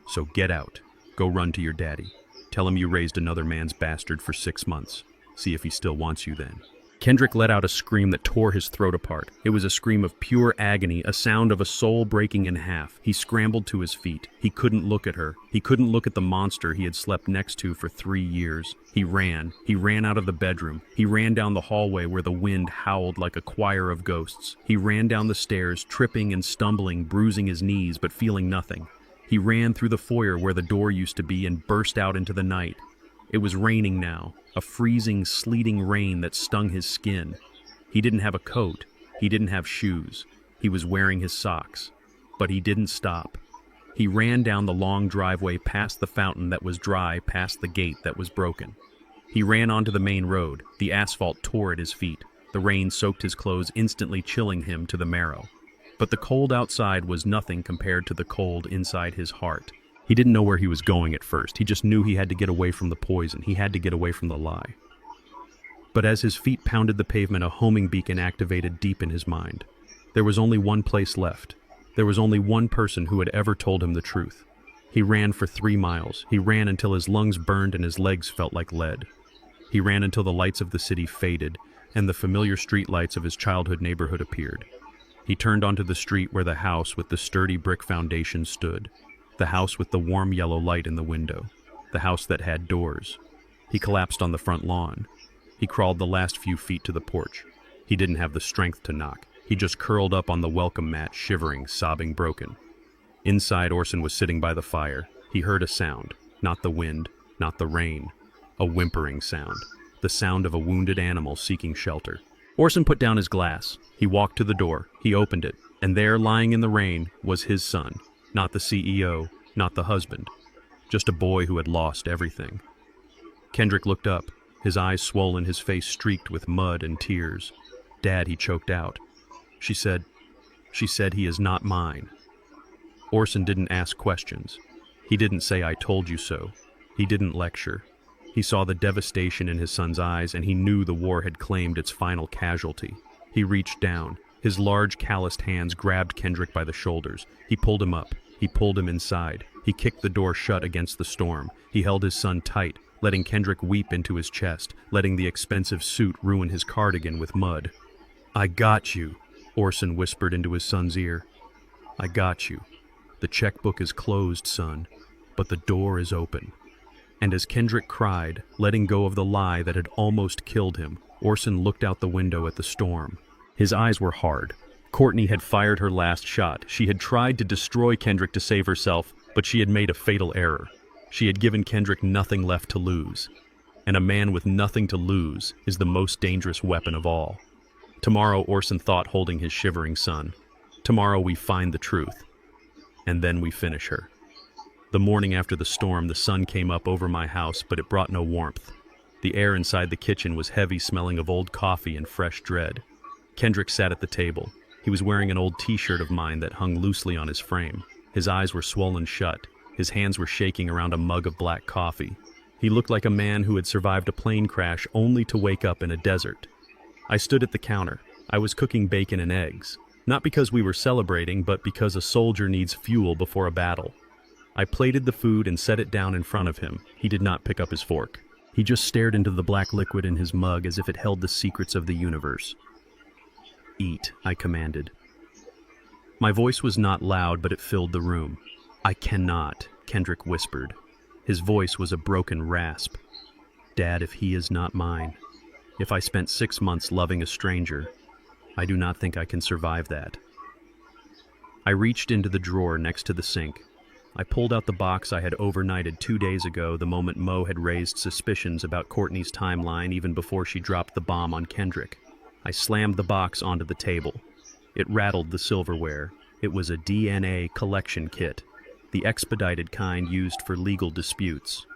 So get out. Go run to your daddy. Tell him you raised another man's bastard for 6 months. See if he still wants you then. Kendrick let out a scream that tore his throat apart. It was a scream of pure agony, a sound of a soul breaking in half. He scrambled to his feet. He couldn't look at her. He couldn't look at the monster he had slept next to for 3 years. He ran. He ran out of the bedroom. He ran down the hallway where the wind howled like a choir of ghosts. He ran down the stairs, tripping and stumbling, bruising his knees, but feeling nothing. He ran through the foyer where the door used to be and burst out into the night. It was raining now, a freezing, sleeting rain that stung his skin. He didn't have a coat. He didn't have shoes. He was wearing his socks. But he didn't stop. He ran down the long driveway past the fountain that was dry, past the gate that was broken. He ran onto the main road. The asphalt tore at his feet. The rain soaked his clothes, instantly chilling him to the marrow. But the cold outside was nothing compared to the cold inside his heart. He didn't know where he was going at first. He just knew he had to get away from the poison. He had to get away from the lie. But as his feet pounded the pavement, a homing beacon activated deep in his mind. There was only one place left. There was only one person who had ever told him the truth. He ran for 3 miles. He ran until his lungs burned and his legs felt like lead. He ran until the lights of the city faded and the familiar street lights of his childhood neighborhood appeared. He turned onto the street where the house with the sturdy brick foundation stood. The house with the warm yellow light in the window. The house that had doors. He collapsed on the front lawn. He crawled the last few feet to the porch. He didn't have the strength to knock. He just curled up on the welcome mat, shivering, sobbing broken. Inside, Orson was sitting by the fire. He heard a sound. Not the wind, not the rain. A whimpering sound. The sound of a wounded animal seeking shelter. Orson put down his glass. He walked to the door. He opened it. And there, lying in the rain, was his son. Not the CEO, not the husband. Just a boy who had lost everything. Kendrick looked up. His eyes swollen, his face streaked with mud and tears. Dad, he choked out. She said he is not mine. Orson didn't ask questions. He didn't say, I told you so. He didn't lecture. He saw the devastation in his son's eyes, and he knew the war had claimed its final casualty. He reached down. His large, calloused hands grabbed Kendrick by the shoulders. He pulled him up. He pulled him inside. He kicked the door shut against the storm. He held his son tight, letting Kendrick weep into his chest, letting the expensive suit ruin his cardigan with mud. I got you, Orson whispered into his son's ear. I got you. The checkbook is closed, son, but the door is open. And as Kendrick cried, letting go of the lie that had almost killed him, Orson looked out the window at the storm. His eyes were hard. Courtney had fired her last shot. She had tried to destroy Kendrick to save herself, but she had made a fatal error. She had given Kendrick nothing left to lose. And a man with nothing to lose is the most dangerous weapon of all. Tomorrow, Orson thought, holding his shivering son. Tomorrow we find the truth. And then we finish her. The morning after the storm, the sun came up over my house, but it brought no warmth. The air inside the kitchen was heavy, smelling of old coffee and fresh dread. Kendrick sat at the table. He was wearing an old t-shirt of mine that hung loosely on his frame. His eyes were swollen shut. His hands were shaking around a mug of black coffee. He looked like a man who had survived a plane crash only to wake up in a desert. I stood at the counter. I was cooking bacon and eggs. Not because we were celebrating, but because a soldier needs fuel before a battle. I plated the food and set it down in front of him. He did not pick up his fork. He just stared into the black liquid in his mug as if it held the secrets of the universe. "Eat," I commanded. My voice was not loud, but it filled the room. "I cannot," Kendrick whispered. His voice was a broken rasp. "Dad, if he is not mine, if I spent 6 months loving a stranger, I do not think I can survive that." I reached into the drawer next to the sink. I pulled out the box I had overnighted 2 days ago, the moment Mo had raised suspicions about Courtney's timeline even before she dropped the bomb on Kendrick. I slammed the box onto the table. It rattled the silverware. It was a DNA collection kit, the expedited kind used for legal disputes.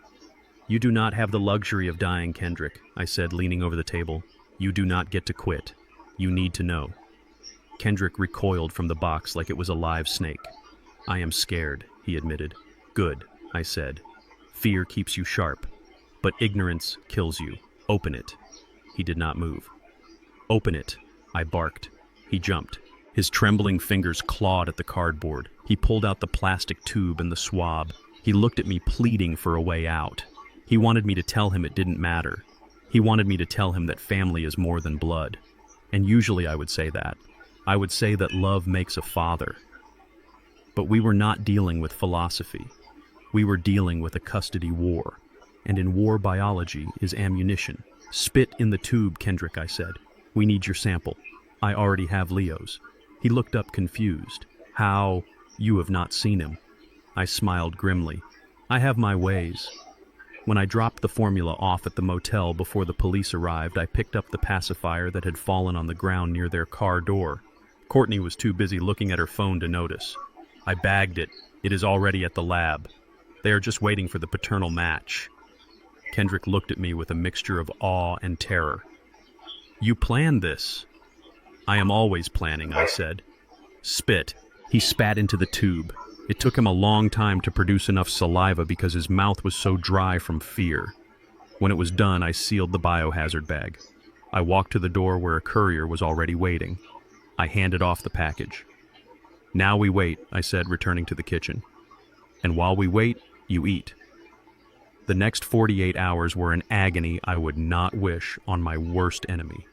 "You do not have the luxury of dying, Kendrick," I said, leaning over the table. "You do not get to quit. You need to know." Kendrick recoiled from the box like it was a live snake. "I am scared," he admitted. "Good," I said. "Fear keeps you sharp, but ignorance kills you. Open it." He did not move. "Open it," I barked. He jumped. His trembling fingers clawed at the cardboard. He pulled out the plastic tube and the swab. He looked at me, pleading for a way out. He wanted me to tell him it didn't matter. He wanted me to tell him that family is more than blood. And usually I would say that. I would say that love makes a father. But we were not dealing with philosophy. We were dealing with a custody war. And in war, biology is ammunition. "Spit in the tube, Kendrick," I said. "We need your sample. I already have Leo's." He looked up confused. "How? You have not seen him." I smiled grimly. "I have my ways." When I dropped the formula off at the motel before the police arrived, I picked up the pacifier that had fallen on the ground near their car door. Courtney was too busy looking at her phone to notice. I bagged it. "It is already at the lab. They are just waiting for the paternal match." Kendrick looked at me with a mixture of awe and terror. "You planned this?" "I am always planning," I said. "Spit." He spat into the tube. It took him a long time to produce enough saliva because his mouth was so dry from fear. When it was done, I sealed the biohazard bag. I walked to the door where a courier was already waiting. I handed off the package. "Now we wait," I said, returning to the kitchen. "And while we wait, you eat." The next 48 hours were an agony I would not wish on my worst enemy.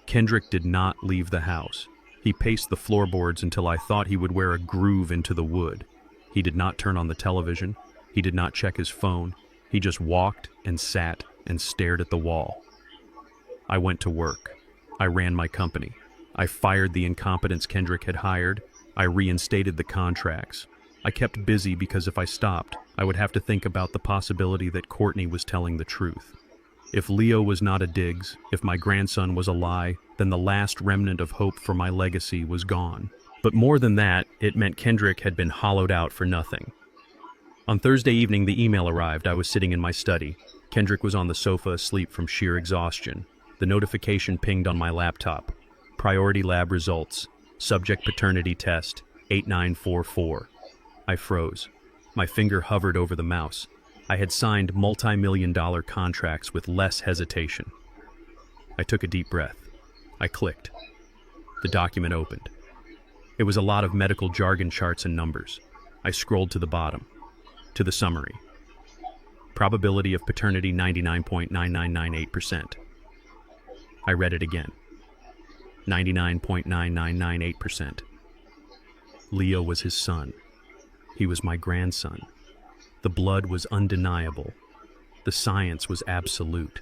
Kendrick did not leave the house. He paced the floorboards until I thought he would wear a groove into the wood. He did not turn on the television. He did not check his phone. He just walked and sat and stared at the wall. I went to work. I ran my company. I fired the incompetents Kendrick had hired. I reinstated the contracts. I kept busy because if I stopped, I would have to think about the possibility that Courtney was telling the truth. If Leo was not a Diggs, if my grandson was a lie, then the last remnant of hope for my legacy was gone. But more than that, it meant Kendrick had been hollowed out for nothing. On Thursday evening, the email arrived. I was sitting in my study. Kendrick was on the sofa asleep from sheer exhaustion. The notification pinged on my laptop. Priority lab results. Subject paternity test, 8944. I froze. My finger hovered over the mouse. I had signed multi-million-dollar contracts with less hesitation. I took a deep breath. I clicked. The document opened. It was a lot of medical jargon charts and numbers. I scrolled to the bottom, to the summary. Probability of paternity 99.9998%. I read it again. 99.9998%. Leo was his son. He was my grandson. The blood was undeniable. The science was absolute.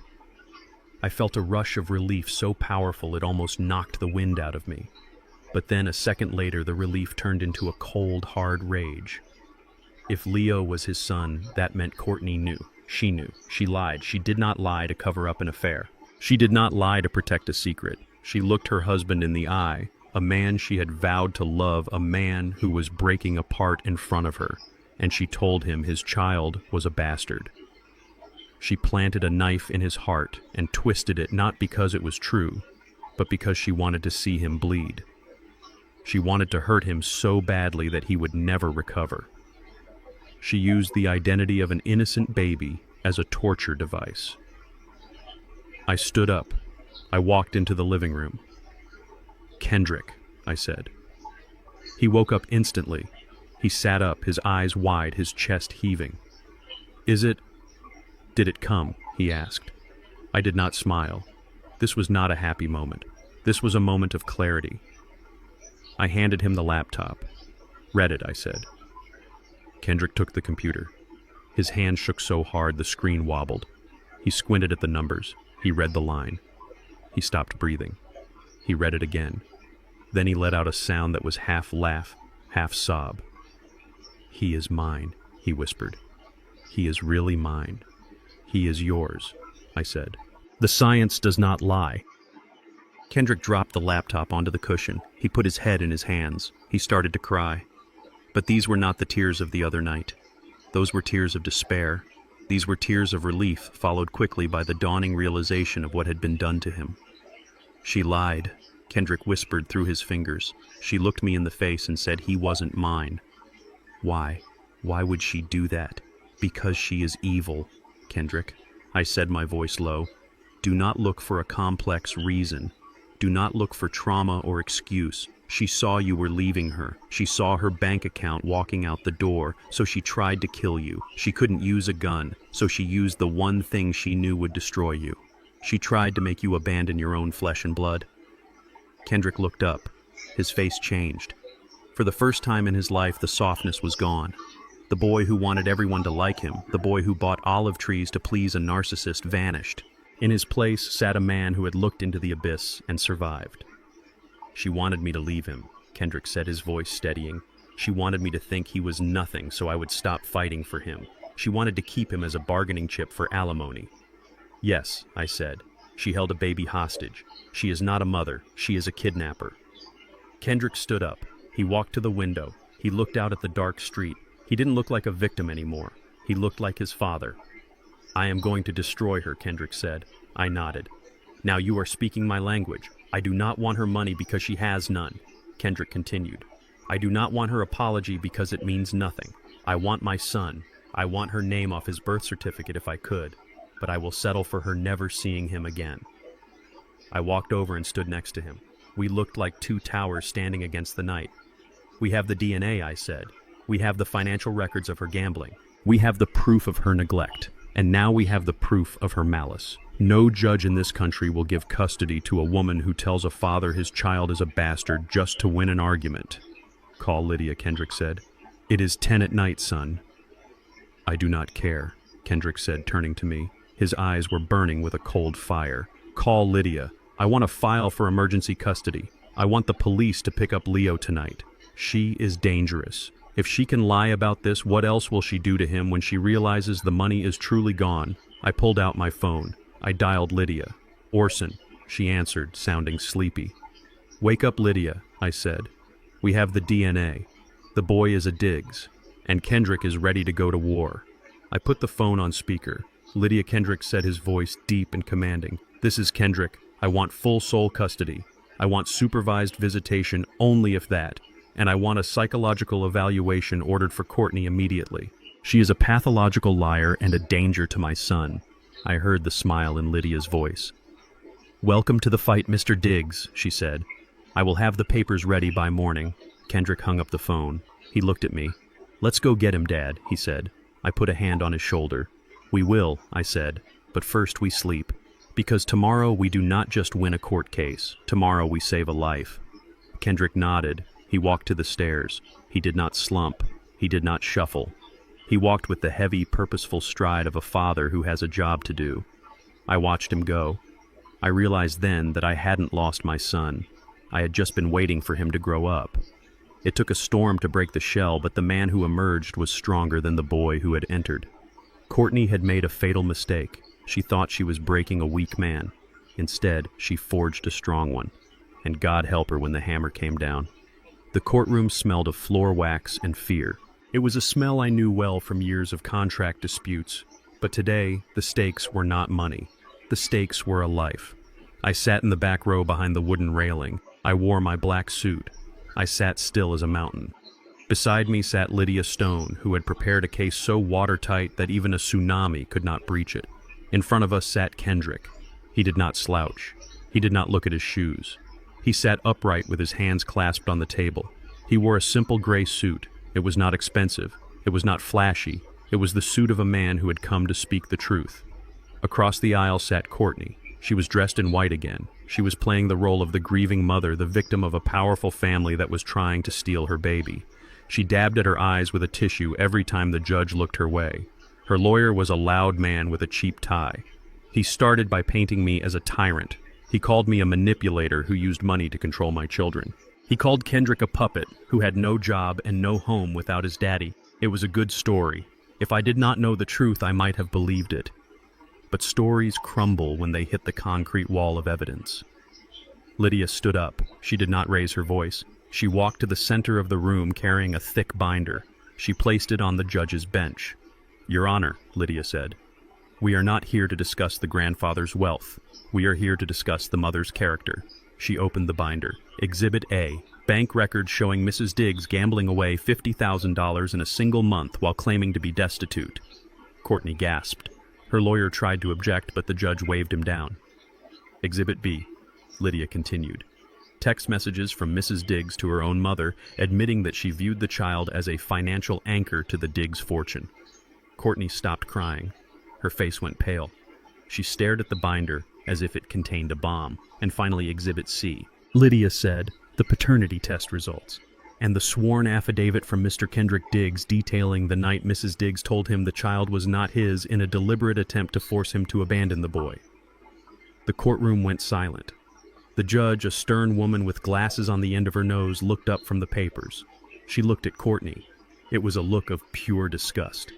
I felt a rush of relief so powerful it almost knocked the wind out of me. But then a second later, the relief turned into a cold, hard rage. If Leo was his son, that meant Courtney knew. She knew. She lied. She did not lie to cover up an affair. She did not lie to protect a secret. She looked her husband in the eye, a man she had vowed to love, a man who was breaking apart in front of her, and she told him his child was a bastard. She planted a knife in his heart and twisted it not because it was true, but because she wanted to see him bleed. She wanted to hurt him so badly that he would never recover. She used the identity of an innocent baby as a torture device. I stood up. I walked into the living room. "Kendrick," I said. He woke up instantly. He sat up, his eyes wide, his chest heaving. Did it come?" he asked. I did not smile. This was not a happy moment. This was a moment of clarity. I handed him the laptop. "Read it," I said. Kendrick took the computer. His hand shook so hard the screen wobbled. He squinted at the numbers. He read the line. He stopped breathing. He read it again. Then he let out a sound that was half laugh, half sob. "He is mine," he whispered. "He is really mine. He is yours," I said. "The science does not lie." Kendrick dropped the laptop onto the cushion. He put his head in his hands. He started to cry. But these were not the tears of the other night. Those were tears of despair. These were tears of relief, followed quickly by the dawning realization of what had been done to him. "She lied," Kendrick whispered through his fingers. "She looked me in the face and said he wasn't mine." "Why? Why would she do that?" "Because she is evil, Kendrick," I said, my voice low. "Do not look for a complex reason. Do not look for trauma or excuse. She saw you were leaving her. She saw her bank account walking out the door, so she tried to kill you. She couldn't use a gun, so she used the one thing she knew would destroy you. She tried to make you abandon your own flesh and blood." Kendrick looked up. His face changed. For the first time in his life, the softness was gone. The boy who wanted everyone to like him, the boy who bought olive trees to please a narcissist, vanished. In his place sat a man who had looked into the abyss and survived. "She wanted me to leave him," Kendrick said, his voice steadying. "She wanted me to think he was nothing so I would stop fighting for him. She wanted to keep him as a bargaining chip for alimony." "Yes," I said. "She held a baby hostage. She is not a mother. She is a kidnapper." Kendrick stood up. He walked to the window. He looked out at the dark street. He didn't look like a victim anymore. He looked like his father. "I am going to destroy her," Kendrick said. I nodded. "Now you are speaking my language. I do not want her money because she has none," Kendrick continued. "I do not want her apology because it means nothing. I want my son. I want her name off his birth certificate if I could, but I will settle for her never seeing him again." I walked over and stood next to him. We looked like two towers standing against the night. "We have the DNA," I said. "We have the financial records of her gambling. We have the proof of her neglect. And now we have the proof of her malice. No judge in this country will give custody to a woman who tells a father his child is a bastard just to win an argument." "Call Lydia," Kendrick said. "It is 10 at night, son." "I do not care," Kendrick said, turning to me. His eyes were burning with a cold fire. "Call Lydia. I want a file for emergency custody. I want the police to pick up Leo tonight. She is dangerous. If she can lie about this, what else will she do to him when she realizes the money is truly gone?" I pulled out my phone. I dialed Lydia. "Orson," she answered, sounding sleepy. "Wake up, Lydia," I said. "We have the DNA. The boy is a Diggs, and Kendrick is ready to go to war." I put the phone on speaker. "Lydia," Kendrick said, his voice deep and commanding. "This is Kendrick. I want full sole custody. I want supervised visitation only if that. And I want a psychological evaluation ordered for Courtney immediately. She is a pathological liar and a danger to my son." I heard the smile in Lydia's voice. "Welcome to the fight, Mr. Diggs," she said. "I will have the papers ready by morning." Kendrick hung up the phone. He looked at me. "Let's go get him, Dad," he said. I put a hand on his shoulder. "We will," I said, "but first we sleep. Because tomorrow we do not just win a court case. Tomorrow we save a life." Kendrick nodded. He walked to the stairs. He did not slump. He did not shuffle. He walked with the heavy, purposeful stride of a father who has a job to do. I watched him go. I realized then that I hadn't lost my son. I had just been waiting for him to grow up. It took a storm to break the shell, but the man who emerged was stronger than the boy who had entered. Courtney had made a fatal mistake. She thought she was breaking a weak man. Instead, she forged a strong one, and God help her when the hammer came down. The courtroom smelled of floor wax and fear. It was a smell I knew well from years of contract disputes, but today, the stakes were not money. The stakes were a life. I sat in the back row behind the wooden railing. I wore my black suit. I sat still as a mountain. Beside me sat Lydia Stone, who had prepared a case so watertight that even a tsunami could not breach it. In front of us sat Kendrick. He did not slouch. He did not look at his shoes. He sat upright with his hands clasped on the table. He wore a simple gray suit. It was not expensive. It was not flashy. It was the suit of a man who had come to speak the truth. Across the aisle sat Courtney. She was dressed in white again. She was playing the role of the grieving mother, the victim of a powerful family that was trying to steal her baby. She dabbed at her eyes with a tissue every time the judge looked her way. Her lawyer was a loud man with a cheap tie. He started by painting me as a tyrant. He called me a manipulator who used money to control my children. He called Kendrick a puppet who had no job and no home without his daddy. It was a good story. If I did not know the truth, I might have believed it. But stories crumble when they hit the concrete wall of evidence. Lydia stood up. She did not raise her voice. She walked to the center of the room carrying a thick binder. She placed it on the judge's bench. "Your Honor," Lydia said, "we are not here to discuss the grandfather's wealth. We are here to discuss the mother's character." She opened the binder. Exhibit A, bank records showing Mrs. Diggs gambling away $50,000 in a single month while claiming to be destitute. Courtney gasped. Her lawyer tried to object, but the judge waved him down. Exhibit B, Lydia continued. Text messages from Mrs. Diggs to her own mother, admitting that she viewed the child as a financial anchor to the Diggs fortune. Courtney stopped crying. Her face went pale. She stared at the binder as if it contained a bomb. And finally, Exhibit C. Lydia said, the paternity test results, and the sworn affidavit from Mr. Kendrick Diggs detailing the night Mrs. Diggs told him the child was not his in a deliberate attempt to force him to abandon the boy. The courtroom went silent. The judge, a stern woman with glasses on the end of her nose, looked up from the papers. She looked at Courtney. It was a look of pure disgust.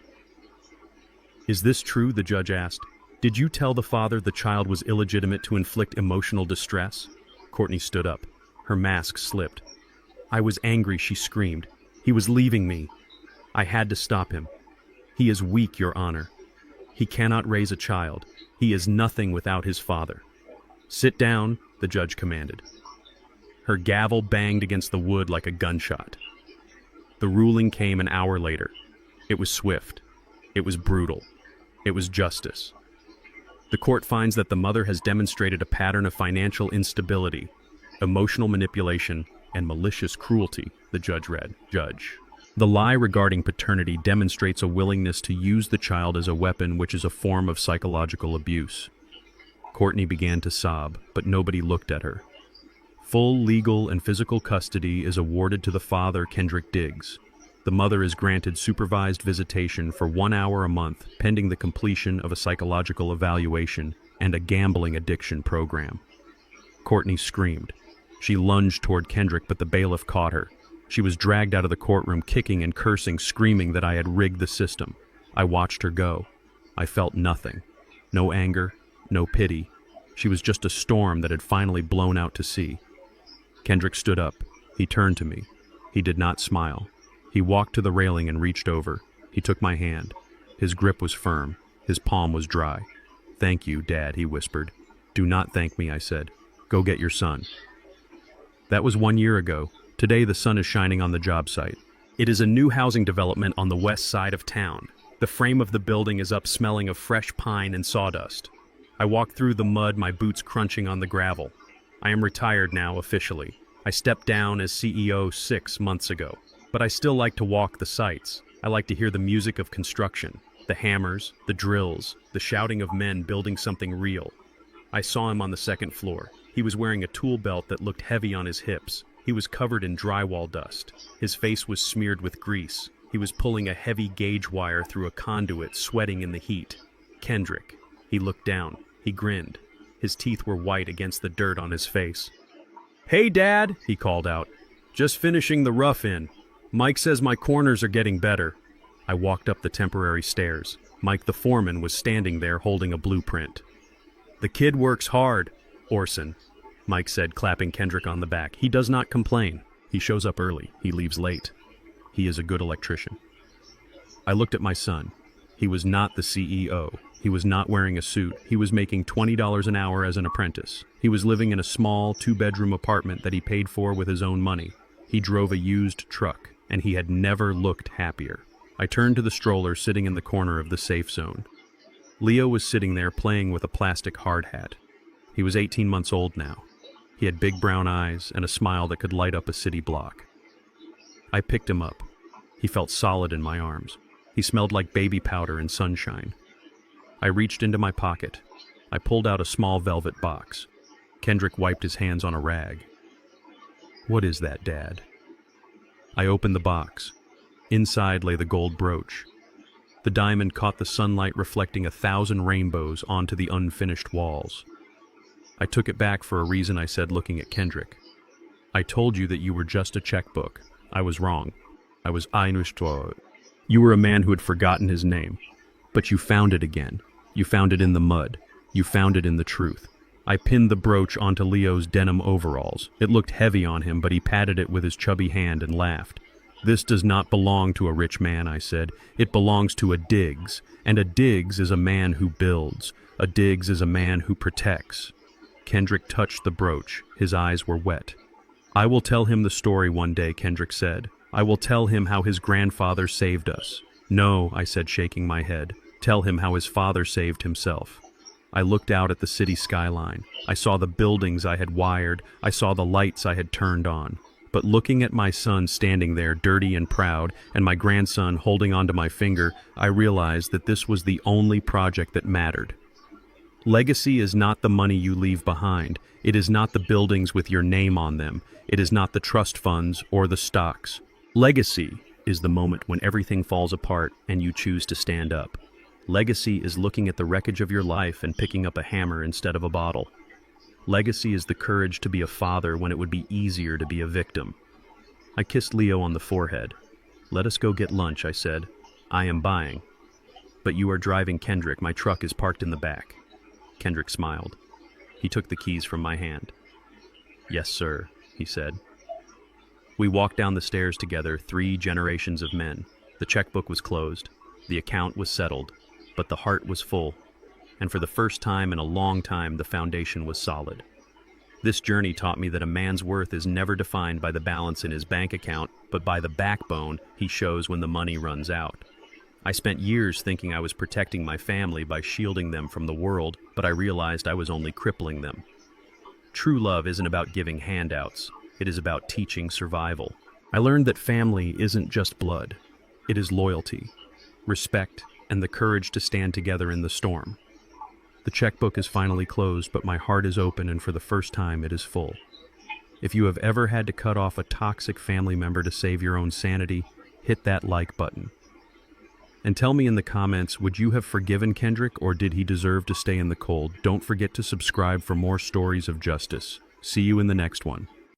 "Is this true?" the judge asked. "Did you tell the father the child was illegitimate to inflict emotional distress?" Courtney stood up. Her mask slipped. "I was angry," she screamed. "He was leaving me. I had to stop him. He is weak, Your Honor. He cannot raise a child. He is nothing without his father." "Sit down," the judge commanded. Her gavel banged against the wood like a gunshot. The ruling came an hour later. It was swift. It was brutal. It was justice. The court finds that the mother has demonstrated a pattern of financial instability, emotional manipulation, and malicious cruelty, the judge read. The lie regarding paternity demonstrates a willingness to use the child as a weapon, which is a form of psychological abuse. Courtney began to sob, but nobody looked at her. Full legal and physical custody is awarded to the father, Kendrick Diggs. The mother is granted supervised visitation for 1 hour a month, pending the completion of a psychological evaluation and a gambling addiction program. Courtney screamed. She lunged toward Kendrick, but the bailiff caught her. She was dragged out of the courtroom, kicking and cursing, screaming that I had rigged the system. I watched her go. I felt nothing. No anger, no pity. She was just a storm that had finally blown out to sea. Kendrick stood up. He turned to me. He did not smile. He walked to the railing and reached over. He took my hand. His grip was firm. His palm was dry. "Thank you, Dad," he whispered. "Do not thank me," I said. "Go get your son." That was 1 year ago. Today the sun is shining on the job site. It is a new housing development on the west side of town. The frame of the building is up, smelling of fresh pine and sawdust. I walk through the mud, my boots crunching on the gravel. I am retired now, officially. I stepped down as CEO 6 months ago. But I still like to walk the sites. I like to hear the music of construction, the hammers, the drills, the shouting of men building something real. I saw him on the second floor. He was wearing a tool belt that looked heavy on his hips. He was covered in drywall dust. His face was smeared with grease. He was pulling a heavy gauge wire through a conduit, sweating in the heat. Kendrick. He looked down. He grinned. His teeth were white against the dirt on his face. "Hey, Dad," he called out. "Just finishing the rough-in. Mike says my corners are getting better." I walked up the temporary stairs. Mike, the foreman, was standing there holding a blueprint. "The kid works hard. Orson, Mike said, clapping Kendrick on the back. He does not complain. He shows up early. He leaves late. He is a good electrician. I looked at my son. He was not the CEO. He was not wearing a suit. He was making $20 an hour as an apprentice. He was living in a small 2-bedroom apartment that he paid for with his own money. He drove a used truck, and he had never looked happier. I turned to the stroller sitting in the corner of the safe zone. Leo was sitting there playing with a plastic hard hat. He was 18 months old now. He had big brown eyes and a smile that could light up a city block. I picked him up. He felt solid in my arms. He smelled like baby powder and sunshine. I reached into my pocket. I pulled out a small velvet box. Kendrick wiped his hands on a rag. "What is that, Dad?" I opened the box. Inside lay the gold brooch. The diamond caught the sunlight reflecting 1,000 rainbows onto the unfinished walls. I took it back for a reason, I said, looking at Kendrick. "I told you that you were just a checkbook. I was wrong. I was einustro. You were a man who had forgotten his name. But you found it again. You found it in the mud. You found it in the truth." I pinned the brooch onto Leo's denim overalls. It looked heavy on him, but he patted it with his chubby hand and laughed. "This does not belong to a rich man," I said. "It belongs to a Diggs. And a Diggs is a man who builds. A Diggs is a man who protects." Kendrick touched the brooch. His eyes were wet. "I will tell him the story one day," Kendrick said. "I will tell him how his grandfather saved us." "No," I said, shaking my head. "Tell him how his father saved himself." I looked out at the city skyline. I saw the buildings I had wired. I saw the lights I had turned on. But looking at my son standing there, dirty and proud, and my grandson holding onto my finger, I realized that this was the only project that mattered. Legacy is not the money you leave behind. It is not the buildings with your name on them. It is not the trust funds or the stocks. Legacy is the moment when everything falls apart and you choose to stand up. Legacy is looking at the wreckage of your life and picking up a hammer instead of a bottle. Legacy is the courage to be a father when it would be easier to be a victim. I kissed Leo on the forehead. "Let us go get lunch," I said. "I am buying." "But you are driving, Kendrick. My truck is parked in the back." Kendrick smiled. He took the keys from my hand. "Yes, sir," he said. We walked down the stairs together, 3 generations of men. The checkbook was closed. The account was settled. But the heart was full. And for the first time in a long time, the foundation was solid. This journey taught me that a man's worth is never defined by the balance in his bank account, but by the backbone he shows when the money runs out. I spent years thinking I was protecting my family by shielding them from the world, but I realized I was only crippling them. True love isn't about giving handouts. It is about teaching survival. I learned that family isn't just blood. It is loyalty, respect, and the courage to stand together in the storm. The checkbook is finally closed, but my heart is open, and for the first time it is full. If you have ever had to cut off a toxic family member to save your own sanity, hit that like button. And tell me in the comments, would you have forgiven Kendrick, or did he deserve to stay in the cold? Don't forget to subscribe for more stories of justice. See you in the next one.